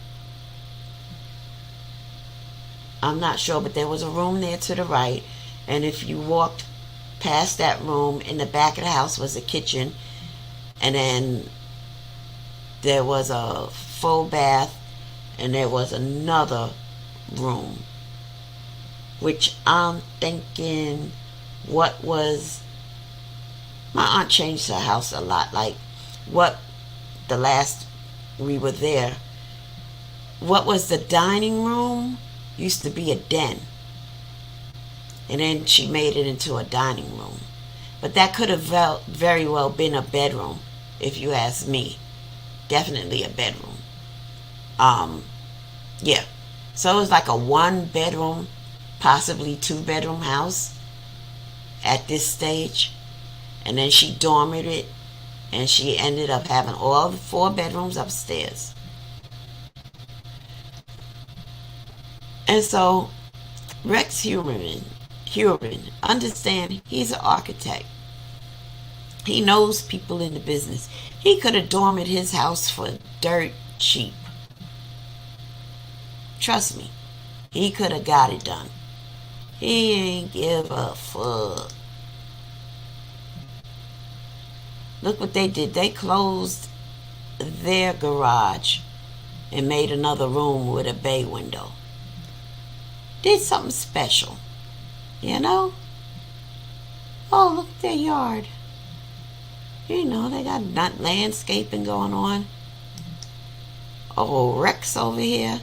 I'm not sure, but there was a room there to the right, and if you walked past that room, in the back of the house was a kitchen, and then there was a full bath, and there was another room, which I'm thinking, what was, my aunt changed her house a lot, like what the last we were there, what was the dining room used to be a den, and then she made it into a dining room. But that could have very well been a bedroom, if you ask me. definitely a bedroom. Yeah. So it was like a 1-bedroom, possibly 2-bedroom house at this stage. And then she dormered it, and she ended up having all the 4 bedrooms upstairs. And so Rex Heuermann, understand, he's an architect. He knows people in the business. He could have dormed his house for dirt cheap. Trust me, he could have got it done. He ain't give a fuck. Look what they did. They closed their garage and made another room with a bay window. Did something special, you know? Oh, look at their yard. You know, they got landscaping going on. Oh, Rex over here.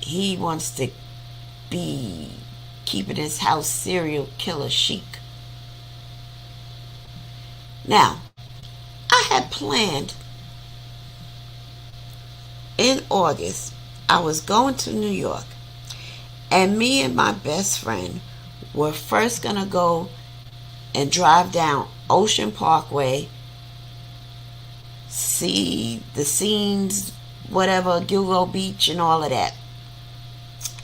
He wants to be keeping his house serial killer chic. Now, I had planned in August, I was going to New York, and me and my best friend were first going to go and drive down Ocean Parkway, see the scenes, whatever, Gilgo Beach and all of that.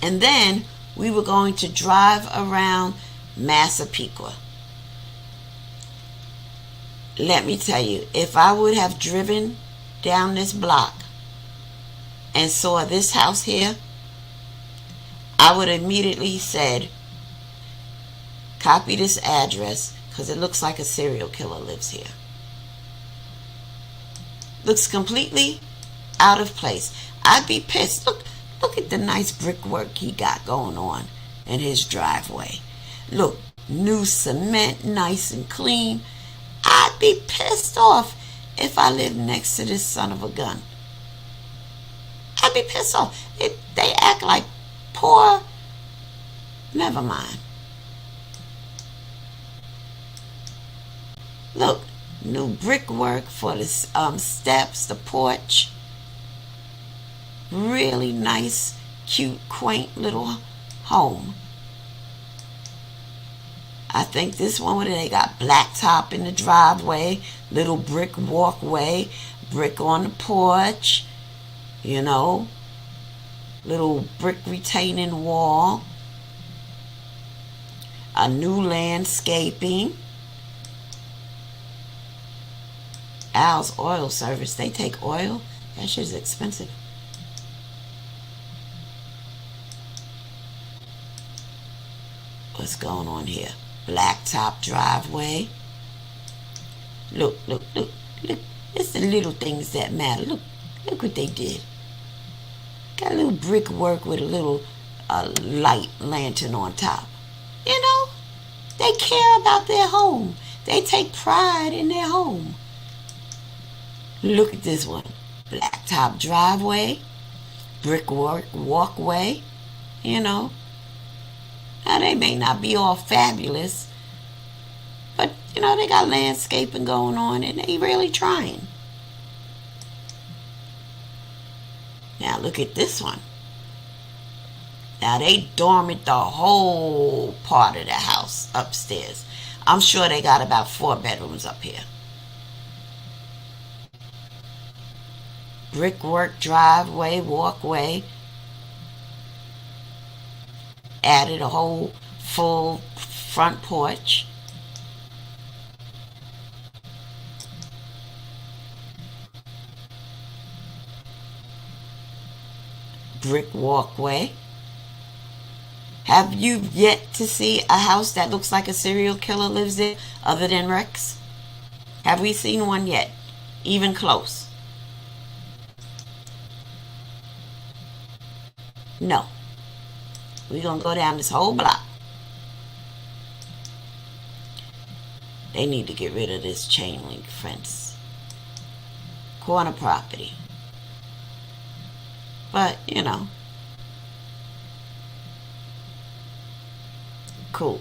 And then we were going to drive around Massapequa. Let me tell you, if I would have driven down this block and saw this house here, I would immediately said, copy this address, because it looks like a serial killer lives here. Looks completely out of place. I'd be pissed. Look at the nice brickwork he got going on in his driveway. Look, new cement, nice and clean. I'd be pissed off if I lived next to this son of a gun. I'd be pissed off. They act like poor. Never mind. Look, new brickwork for the steps, the porch. Really nice, cute, quaint little home. I think this one where they got blacktop in the driveway, little brick walkway, brick on the porch, you know, little brick retaining wall, a new landscaping. Al's Oil Service, they take oil. That shit's expensive. What's going on here? Blacktop driveway. Look. It's the little things that matter. Look what they did. Got a little brickwork with a little light lantern on top. You know, they care about their home. They take pride in their home. Look at this one. Blacktop driveway, brickwork walkway, you know. Now, they may not be all fabulous, but, you know, they got landscaping going on, and they really trying. Now, look at this one. Now, they dormed the whole part of the house upstairs. I'm sure they got about 4 bedrooms up here. Brickwork driveway, walkway. Added a whole full front porch. Brick walkway. Have you yet to see a house that looks like a serial killer lives in other than Rex? Have we seen one yet? Even close? No. We're going to go down this whole block. They need to get rid of this chain link fence. Corner property. But, you know. Cool.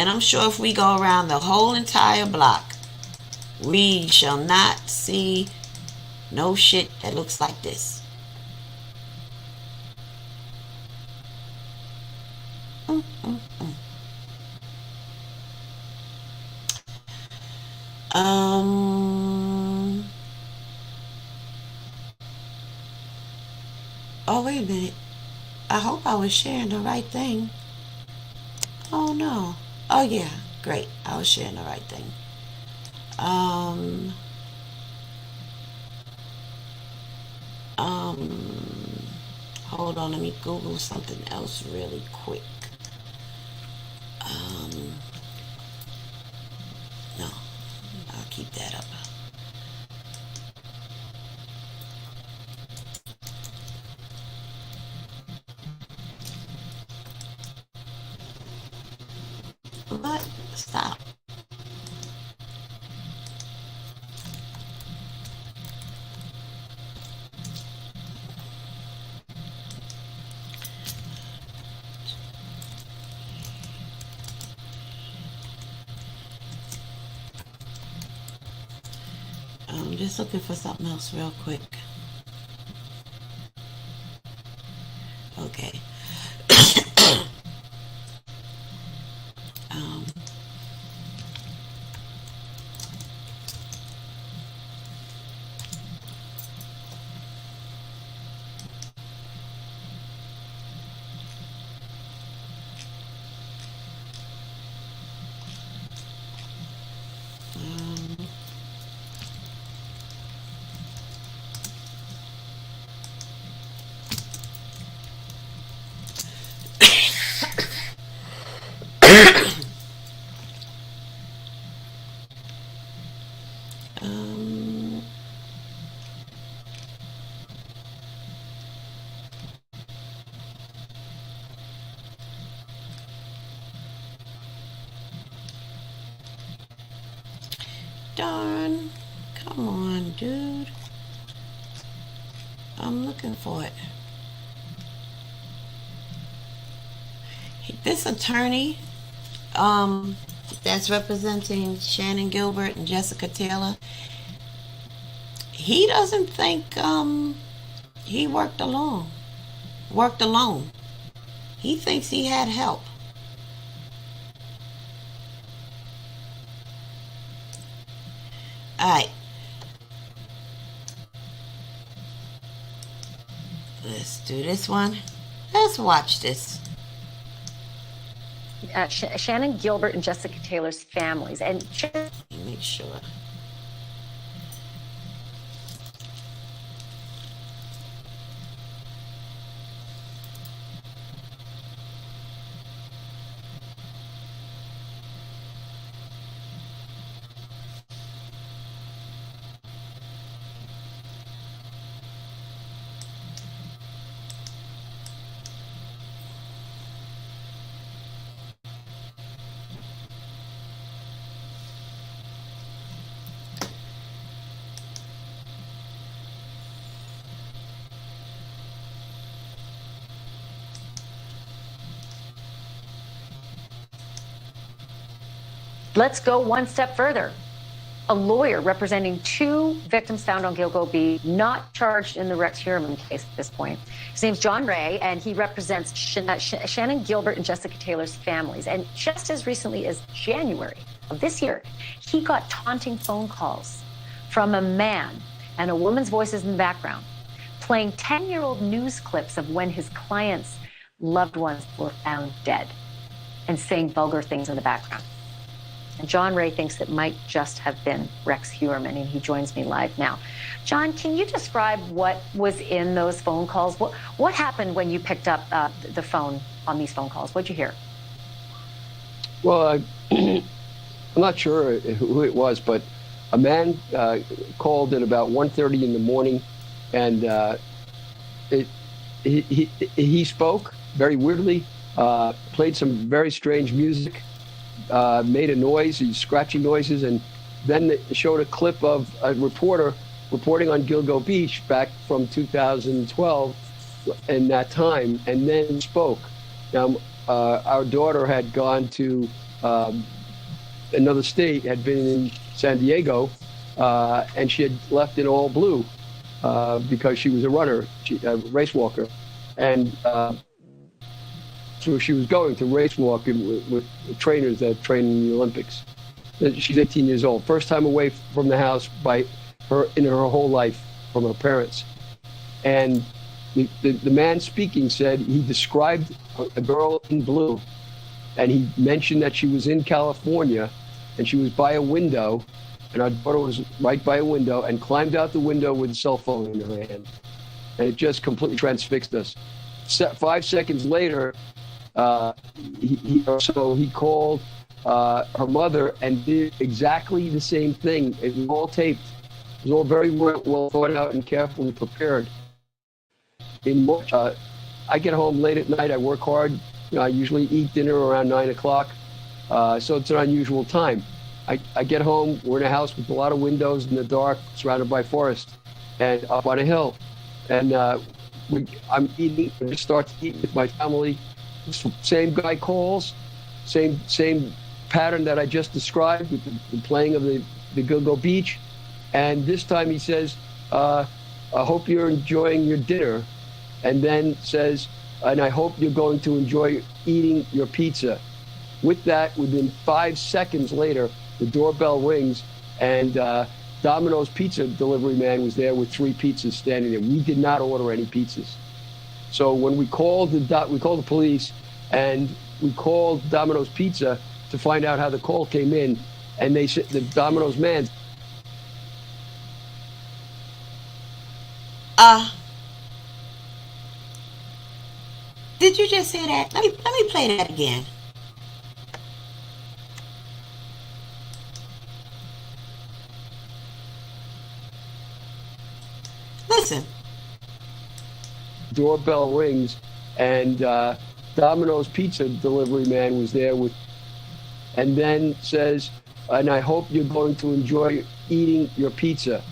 And I'm sure if we go around the whole entire block, we shall not see no shit that looks like this. Oh, wait a minute. I hope I was sharing the right thing. Oh, no. Oh, yeah. Great. I was sharing the right thing. Hold on. Let me Google something else really quick. No. I'll keep that up. But stop. I'm just looking for something else real quick. Okay. Darn. Come on, dude. I'm looking for it. This attorney, that's representing Shannon Gilbert and Jessica Taylor, he doesn't think, he worked alone. He thinks he had help. Alright. Let's do this one. Let's watch this. Shannon Gilbert and Jessica Taylor's families. And let me make sure. Let's go one step further. A lawyer representing two victims found on Gilgo B, not charged in the Rex Heuermann case at this point. His name's John Ray, and he represents Shannon Gilbert and Jessica Taylor's families. And just as recently as January of this year, he got taunting phone calls from a man and a woman's voices in the background, playing 10-year-old news clips of when his clients' loved ones were found dead, and saying vulgar things in the background. And John Ray thinks it might just have been Rex Heuermann, and he joins me live now. John, can you describe what was in those phone calls? What happened when you picked up the phone on these phone calls? What'd you hear? Well, I'm not sure who it was, but a man called at about 1:30 in the morning, and he spoke very weirdly, played some very strange music, made a noise, scratching noises, and then showed a clip of a reporter reporting on Gilgo Beach back from 2012 in that time, and then spoke. Now, our daughter had gone to another state, had been in San Diego, and she had left in all blue because she was a runner, a race walker. And so she was going to race walking with trainers that train in the Olympics. She's 18 years old. First time away from the house in her whole life from her parents. And the man speaking said he described a girl in blue, and he mentioned that she was in California, and she was by a window, and our daughter was right by a window, and climbed out the window with a cell phone in her hand. And it just completely transfixed us. 5 seconds later, he called her mother and did exactly the same thing. It was all taped. It was all very well thought out and carefully prepared. In March, I get home late at night. I work hard. I usually eat dinner around 9 o'clock. So it's an unusual time. I get home. We're in a house with a lot of windows in the dark, surrounded by forest, and up on a hill. And I'm eating. I just start to eat with my family. Same guy calls. Same pattern that I just described with the playing of the Gilgo Beach. And this time he says, I hope you're enjoying your dinner. And then says, and I hope you're going to enjoy eating your pizza. With that, within 5 seconds later, the doorbell rings, and Domino's pizza delivery man was there with 3 pizzas standing there. We did not order any pizzas. So when we called the police, and we called Domino's Pizza to find out how the call came in, and they said the Domino's man. Did you just say that? Let me play that again. Listen. Doorbell rings, and Domino's pizza delivery man was there with, and then says, and I hope you're going to enjoy eating your pizza.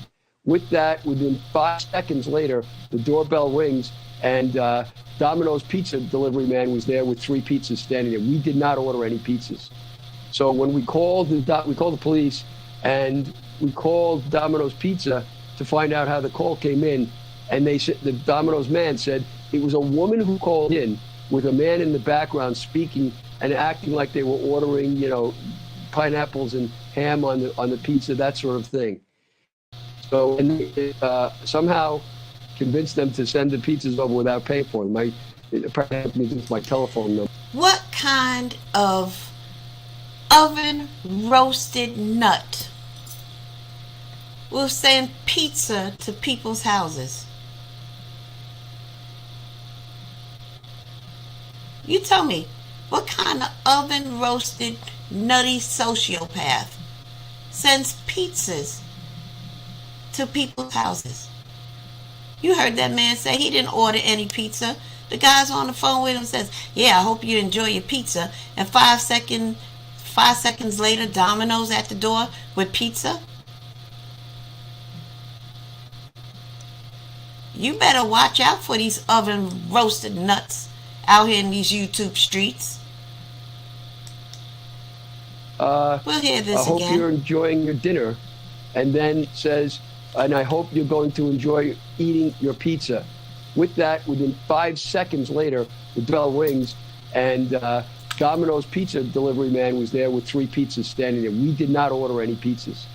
With that, within 5 seconds later, the doorbell rings, and Domino's pizza delivery man was there with 3 pizzas standing there. We did not order any pizzas. So when we called the police, and we called Domino's Pizza to find out how the call came in, and they said the Domino's man said it was a woman who called in with a man in the background speaking and acting like they were ordering, pineapples and ham on the pizza, that sort of thing. So, and they somehow convinced them to send the pizzas over without paying for them. It apparently had to do with my telephone number. What kind of oven roasted nut will send pizza to people's houses? You tell me, what kind of oven roasted nutty sociopath sends pizzas to people's houses? You heard that man say he didn't order any pizza. The guy's on the phone with him says, yeah, I hope you enjoy your pizza. And 5 seconds later, Domino's at the door with pizza. You better watch out for these oven roasted nuts out here in these YouTube streets. We'll hear this again. I hope you're enjoying your dinner. And then says, and I hope you're going to enjoy eating your pizza. With that, within 5 seconds later, the bell rings, and Domino's pizza delivery man was there with 3 pizzas standing there. We did not order any pizzas.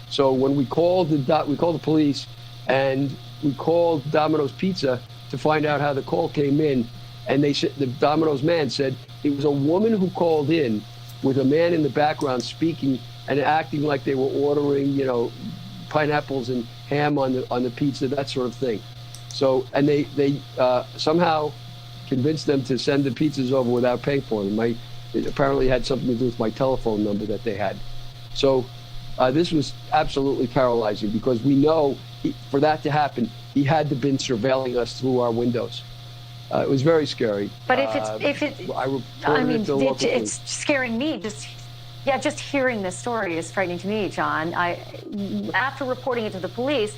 So when we called the police, and we called Domino's Pizza to find out how the call came in, and they said the Domino's man said it was a woman who called in with a man in the background speaking and acting like they were ordering, pineapples and ham on the pizza, that sort of thing. So, and they somehow convinced them to send the pizzas over without paying for them. It apparently had something to do with my telephone number that they had. So this was absolutely paralyzing, because we know for that to happen, he had to have been surveilling us through our windows. It was very scary. But it's scaring me. Just hearing this story is frightening to me, John. After reporting it to the police,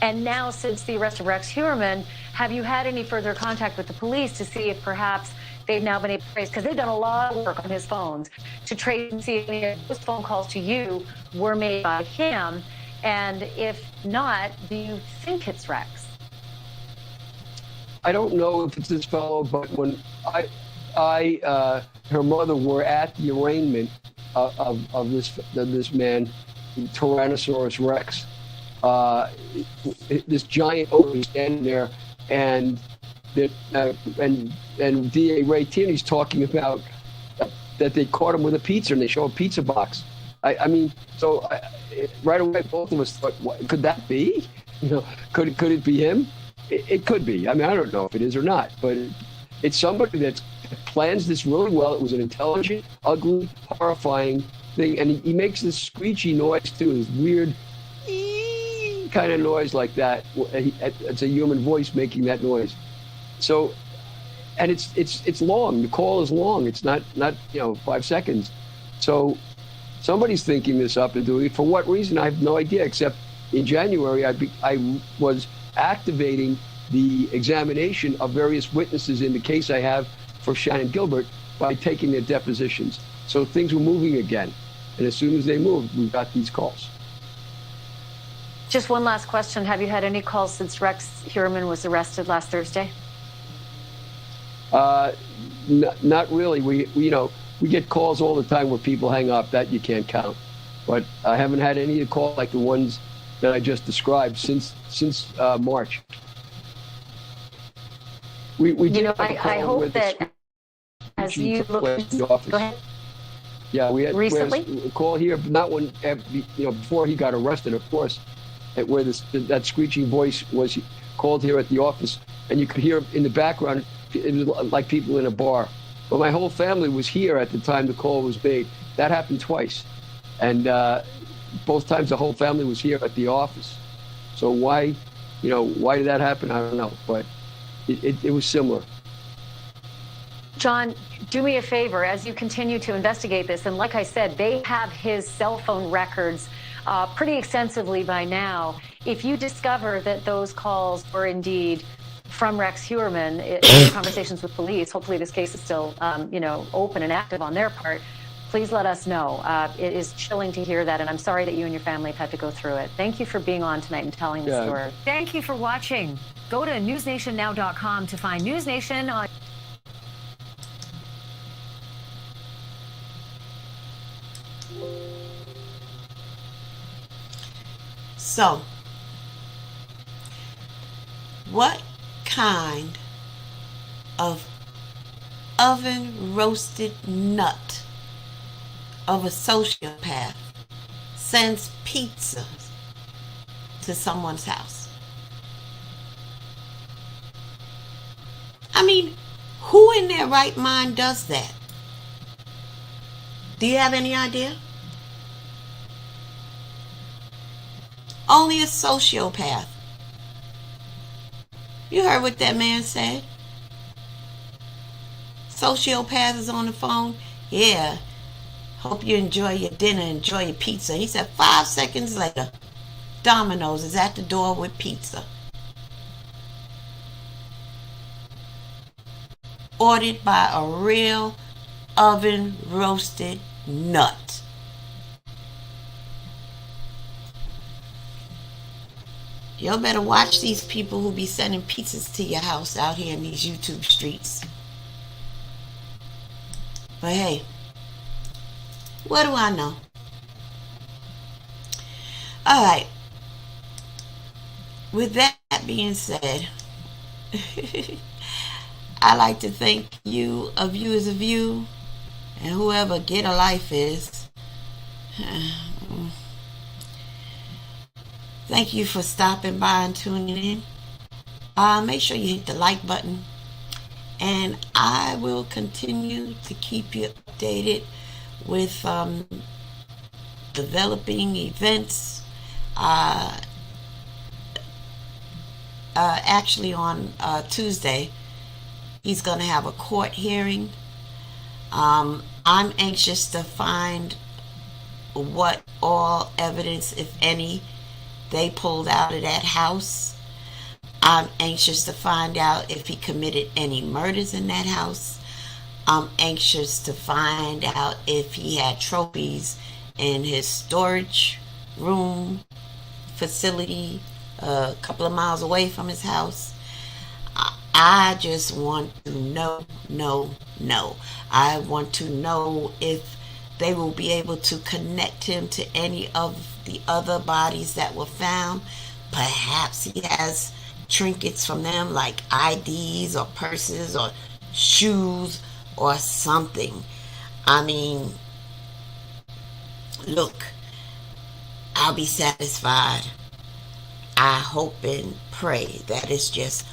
and now since the arrest of Rex Heuermann, have you had any further contact with the police to see if perhaps they've now been able to trace, because they've done a lot of work on his phones to trace and see if any of those phone calls to you were made by him. And if not, do you think it's Rex? I don't know if it's this fellow, but when her mother were at the arraignment of this man, Tyrannosaurus Rex, this giant ogre standing there, and DA Ray Tierney's talking about that they caught him with a pizza, and they show a pizza box. I mean, so right away, both of us thought, what, could that be? You know, could it be him? It could be. I mean, I don't know if it is or not, but it's somebody that plans this really well. It was an intelligent, ugly, horrifying thing, and he makes this screechy noise too, this weird kind of noise like that. It's a human voice making that noise. So, and it's long. The call is long. It's not 5 seconds. So somebody's thinking this up and doing it. For what reason? I have no idea. Except in January, I was activating the examination of various witnesses in the case I have for Shannon Gilbert by taking their depositions. So things were moving again. And as soon as they moved, we got these calls. Just one last question. Have you had any calls since Rex Heuermann was arrested last Thursday? Not really. We get calls all the time where people hang up. That you can't count. But I haven't had any calls like the ones that I just described since March. We did I hope that as you look into the office. Go ahead. Yeah, we had recently a call here, but not when before he got arrested, of course, where that screeching voice was called here at the office, and you could hear in the background. It was like people in a bar. But my whole family was here at the time the call was made. That happened twice, and both times the whole family was here at the office. So why did that happen? I don't know, but it was similar. John, do me a favor as you continue to investigate this. And like I said, they have his cell phone records pretty extensively by now. If you discover that those calls were indeed from Rex Heuermann, in conversations with police, hopefully this case is still, open and active on their part, please let us know. It is chilling to hear that, and I'm sorry that you and your family have had to go through it. Thank you for being on tonight and telling the story. Thank you for watching. Go to newsnationnow.com to find News Nation on... So, what kind of oven roasted nut of a sociopath sends pizza to someone's house? I mean, who in their right mind does that? Do you have any idea? Only a sociopath. You heard what that man said. Sociopath is on the phone. Yeah. Hope you enjoy your dinner, enjoy your pizza. He said 5 seconds later, Domino's is at the door with pizza. Ordered by a real oven roasted nut. Y'all better watch these people who be sending pizzas to your house out here in these YouTube streets. But hey, what do I know? Alright. With that being said, I like to thank you, a view is a view, and whoever Get a Life is. Thank you for stopping by and tuning in. Make sure you hit the like button. And I will continue to keep you updated with developing events. Actually on Tuesday, he's going to have a court hearing. I'm anxious to find what all evidence, if any, they pulled out of that house. I'm anxious to find out if he committed any murders in that house. I'm anxious to find out if he had trophies in his storage room facility a couple of miles away from his house. I just want to know. I want to know if they will be able to connect him to any of the other bodies that were found. Perhaps he has trinkets from them like IDs or purses or shoes or something. I mean, look, I'll be satisfied. I hope and pray that it's just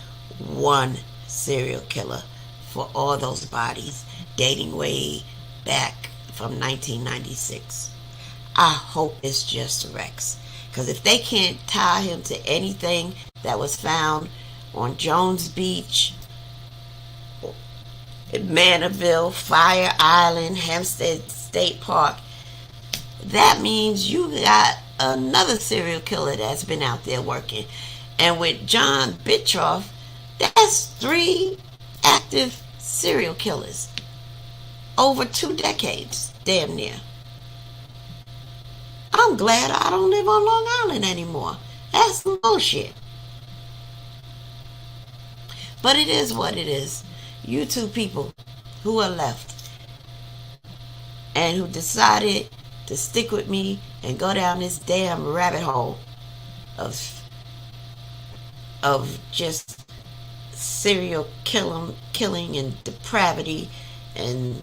one serial killer for all those bodies dating way back from 1996. I hope it's just Rex. Because if they can't tie him to anything that was found on Jones Beach, Manorville, Fire Island, Hempstead State Park, that means you got another serial killer that's been out there working. And with John Bittroff, that's 3 active serial killers over 2 decades, damn near. I'm glad I don't live on Long Island anymore. That's some bullshit. But it is what it is. You 2 people who are left and who decided to stick with me and go down this damn rabbit hole of just serial killing and depravity and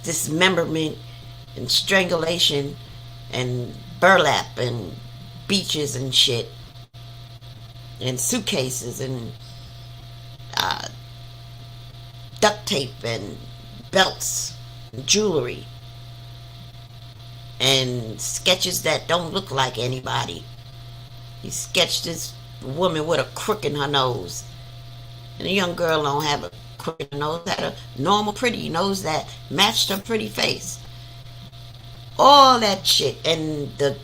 dismemberment and strangulation and burlap and beaches and shit and suitcases and duct tape and belts and jewelry and sketches that don't look like anybody. He sketched this woman with a crook in her nose, and a young girl don't have a crook in her nose, had a normal pretty nose that matched her pretty face. All that shit. And the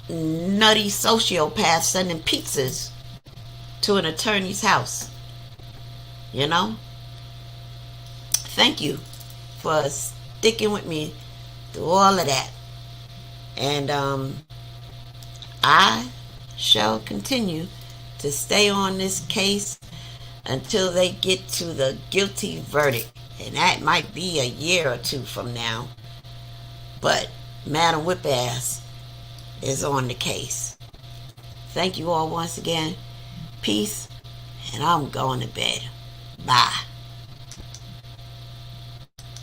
nutty sociopath sending pizzas to an attorney's house. You know? Thank you for sticking with me through all of that. And I shall continue to stay on this case until they get to the guilty verdict. And that might be a year or 2 from now. But Madam Whip-Ass is on the case. Thank you all once again. Peace. And I'm going to bed. Bye.